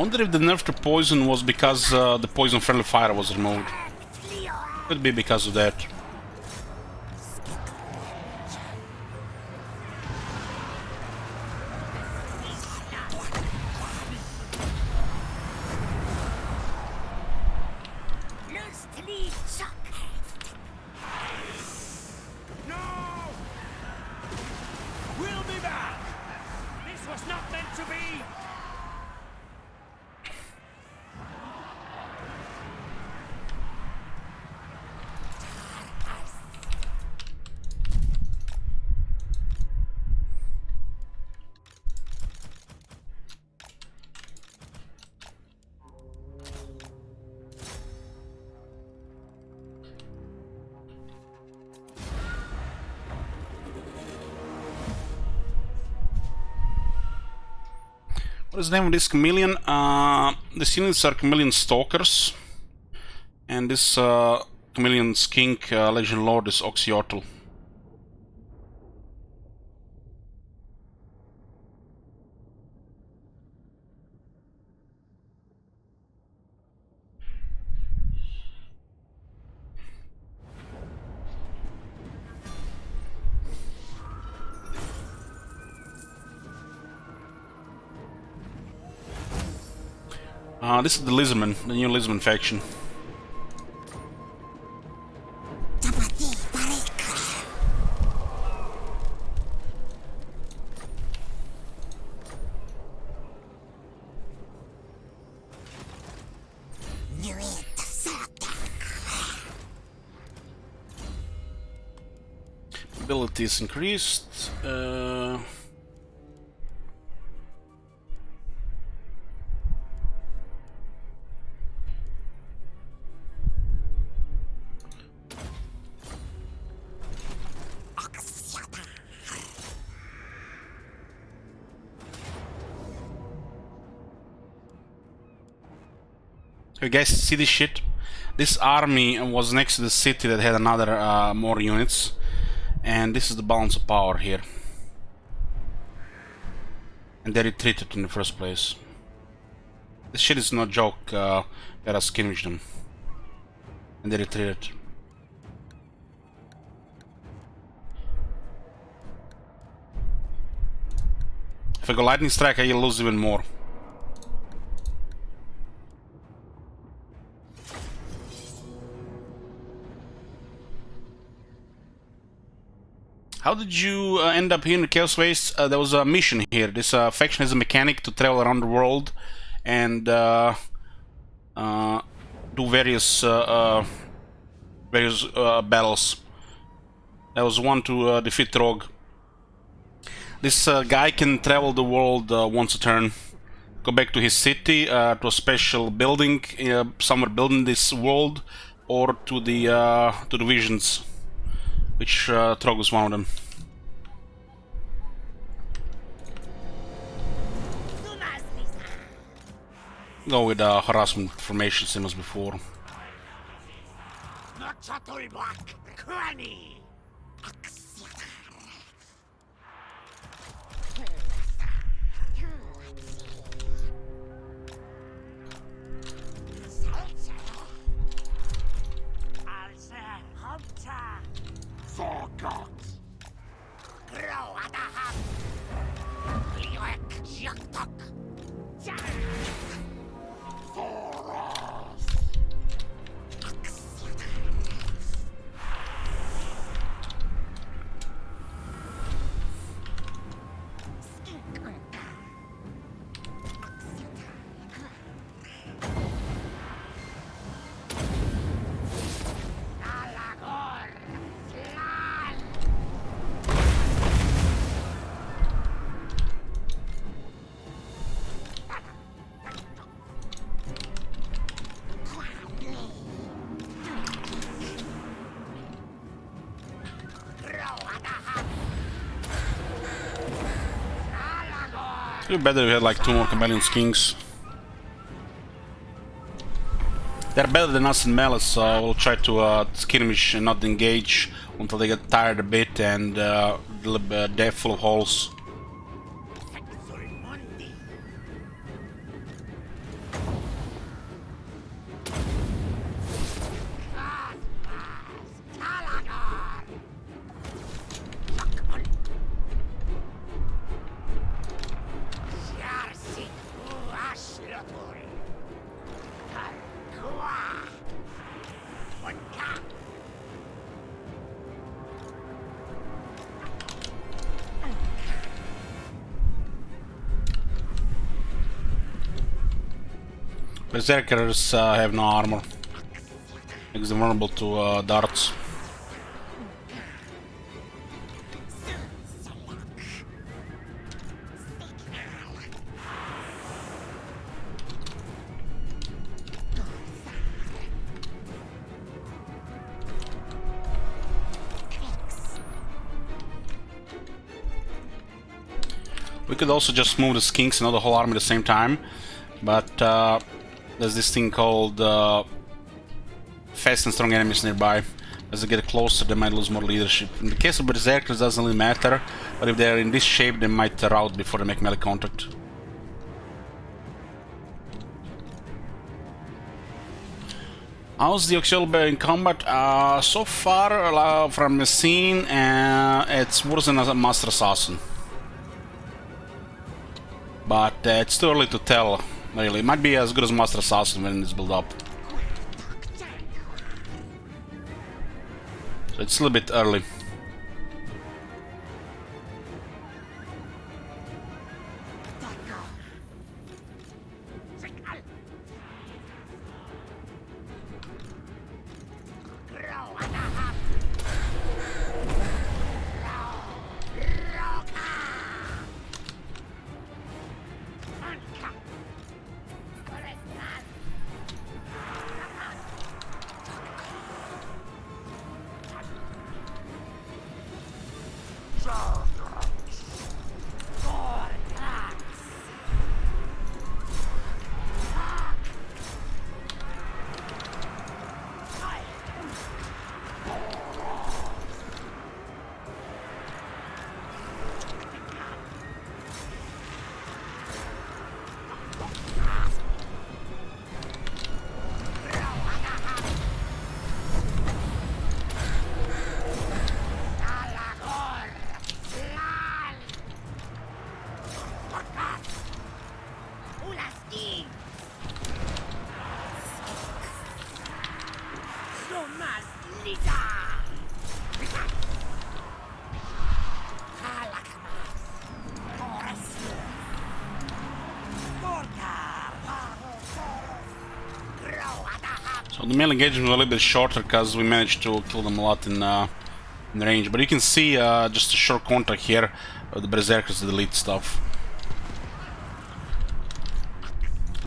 Wonder if the nerf to poison was because the poison friendly fire was removed. Could be because of that. We'll be back! This was not meant to be! What is the name of this chameleon? These units are chameleon stalkers. And this chameleon's king, legend lord, is Oxyotl. This is the Lizardmen, the new Lizardmen faction. Ability is increased. You guys see this shit? This army was next to the city that had another more units, and this is the balance of power here. And they retreated in the first place. This shit is no joke. Gotta skirmish them, and they retreated. If I go lightning strike, I'll lose even more. How did you end up here in the Chaos Waste? There was a mission here. This faction has a mechanic to travel around the world and do various battles. There was one to defeat Rogue. This guy can travel the world once a turn. Go back to his city, to a special building, somewhere building this world, or to the visions. Which Trog was one of them. Go with harassment formation, same as before. It'd be better if we had like 2 more Chameleon Kings. They're better than us in melee, so we'll try to skirmish and not engage until they get tired a bit and they're full of holes. Berserkers have no armor. Makes them vulnerable to darts. We could also just move the skinks and not the whole army at the same time, but there's this thing called fast and strong enemies nearby. As they get closer, they might lose more leadership. In the case of berserkers, it doesn't really matter, but if they're in this shape, they might rout before they make melee contact. How's the Oxiol in combat? So far, from the scene, it's worse than a Master Assassin. But it's too early to tell, really. It might be as good as Master Assassin when it's built up. So it's a little bit early. So the melee engagement was a little bit shorter because we managed to kill them a lot in range. But you can see just a short contact here of the berserkers delete stuff.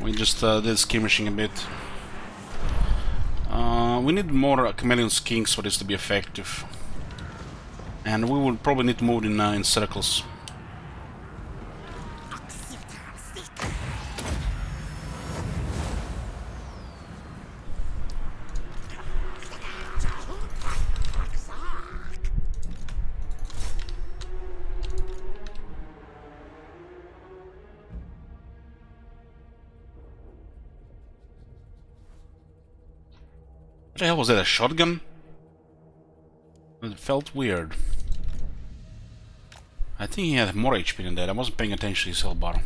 We just did skirmishing a bit. We need more chameleon skinks for this to be effective. And we will probably need to move in circles. What the hell was that, a shotgun? It felt weird. I think he had more HP than that. I wasn't paying attention to his health bar.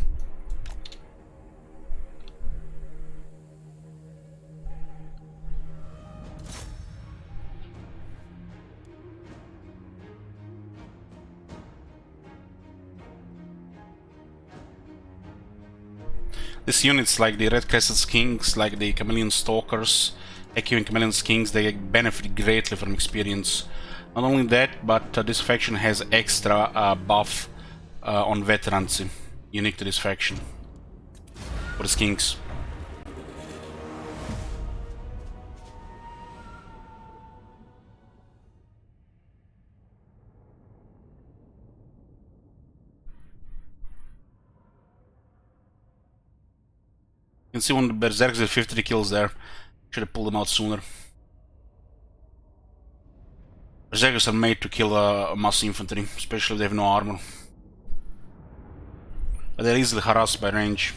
These units, like the Red Crested Skinks, like the Chameleon Stalkers, Echoing Chameleon Skinks, they benefit greatly from experience. Not only that, but this faction has extra buff on veterancy, unique to this faction, for the Skinks. You can see one of the berserkers with 53 kills there. Should have pulled them out sooner. Berserkers are made to kill mass infantry, especially if they have no armor. But they're easily harassed by range.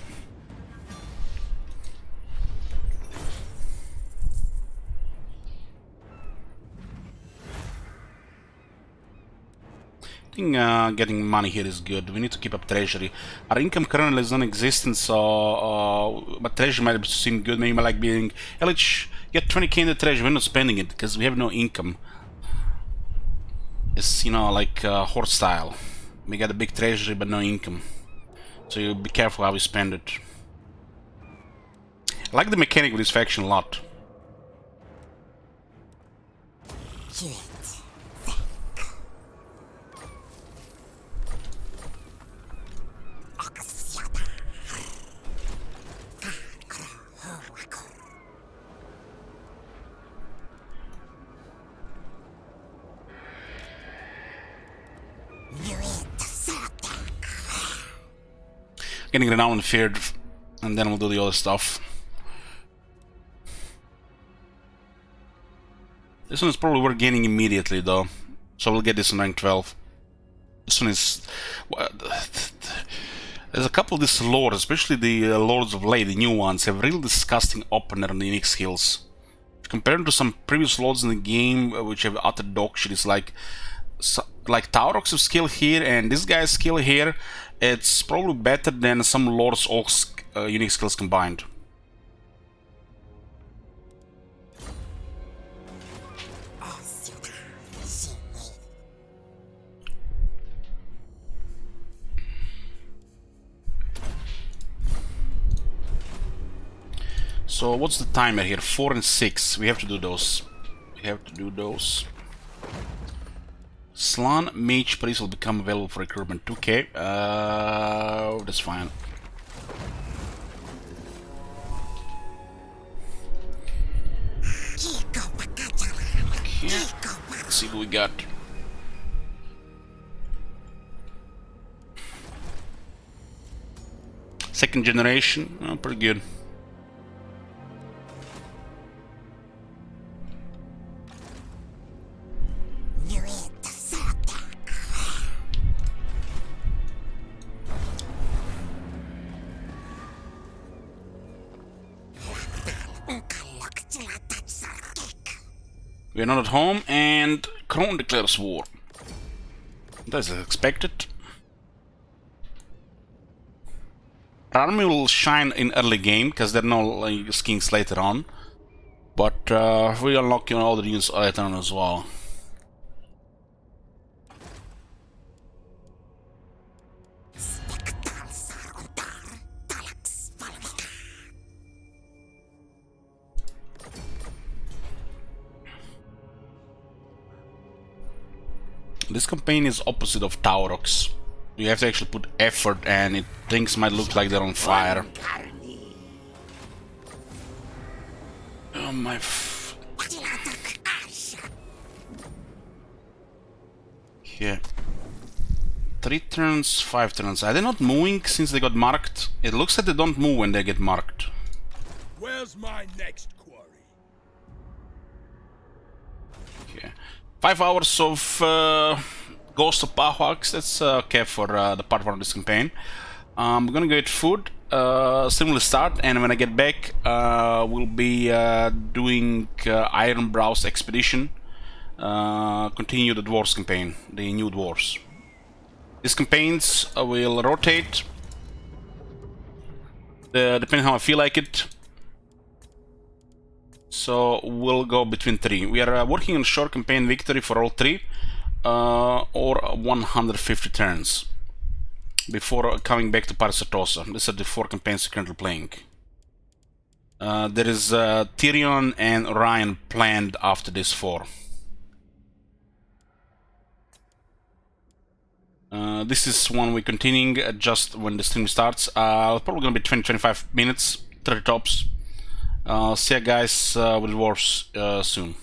I think getting money here is good. We need to keep up treasury. Our income currently is non-existent, so but treasury might seem good. Maybe like being, hey, let's get 20k in the treasury. We're not spending it because we have no income. It's, you know, like horse style. We got a big treasury but no income. So you be careful how we spend it. I like the mechanic with this faction a lot. Getting renowned and feared, and then we'll do the other stuff. This one is probably worth gaining immediately though, so we'll get this in rank 12. This one is... There's a couple of these lords, especially the Lords of Ley, the new ones, have really disgusting opener and unique skills. Compared to some previous lords in the game, which have utter dog shit, it's like Taurox's skill here and this guy's skill here, it's probably better than some lords' all unique skills combined. So what's the timer here? 4 and 6. We have to do those. We have to do those. Slan Mage Priest will become available for recruitment. 2k. That's fine. Okay. Let's see what we got. Second generation. Oh, pretty good. We're not at home, and Krone declares war. That's expected. Our army will shine in early game, because there are no skins later on. But we unlock all the units later on as well. This campaign is opposite of Taurox. You have to actually put effort and things might look like they're on fire. Oh my Yeah. 3 turns, 5 turns. Are they not moving since they got marked? It looks like they don't move when they get marked. Where's my next quarry? Okay. 5 hours of Ghost of Pahuax, that's okay for the part 1 of this campaign. I'm gonna get food, similar start, and when I get back, we'll be doing Iron Browse Expedition, continue the Dwarves campaign, the new Dwarves. These campaigns will rotate, depending how I feel like it. So we'll go between 3. We are working on short campaign victory for all 3, or 150 turns before coming back to Parsatosa. These are the 4 campaigns we're currently playing. There is Tyrion and Orion planned after this 4. This is one we're continuing just when the stream starts. Probably gonna be 20-25 minutes, 30 tops. See you guys with Dwarves soon.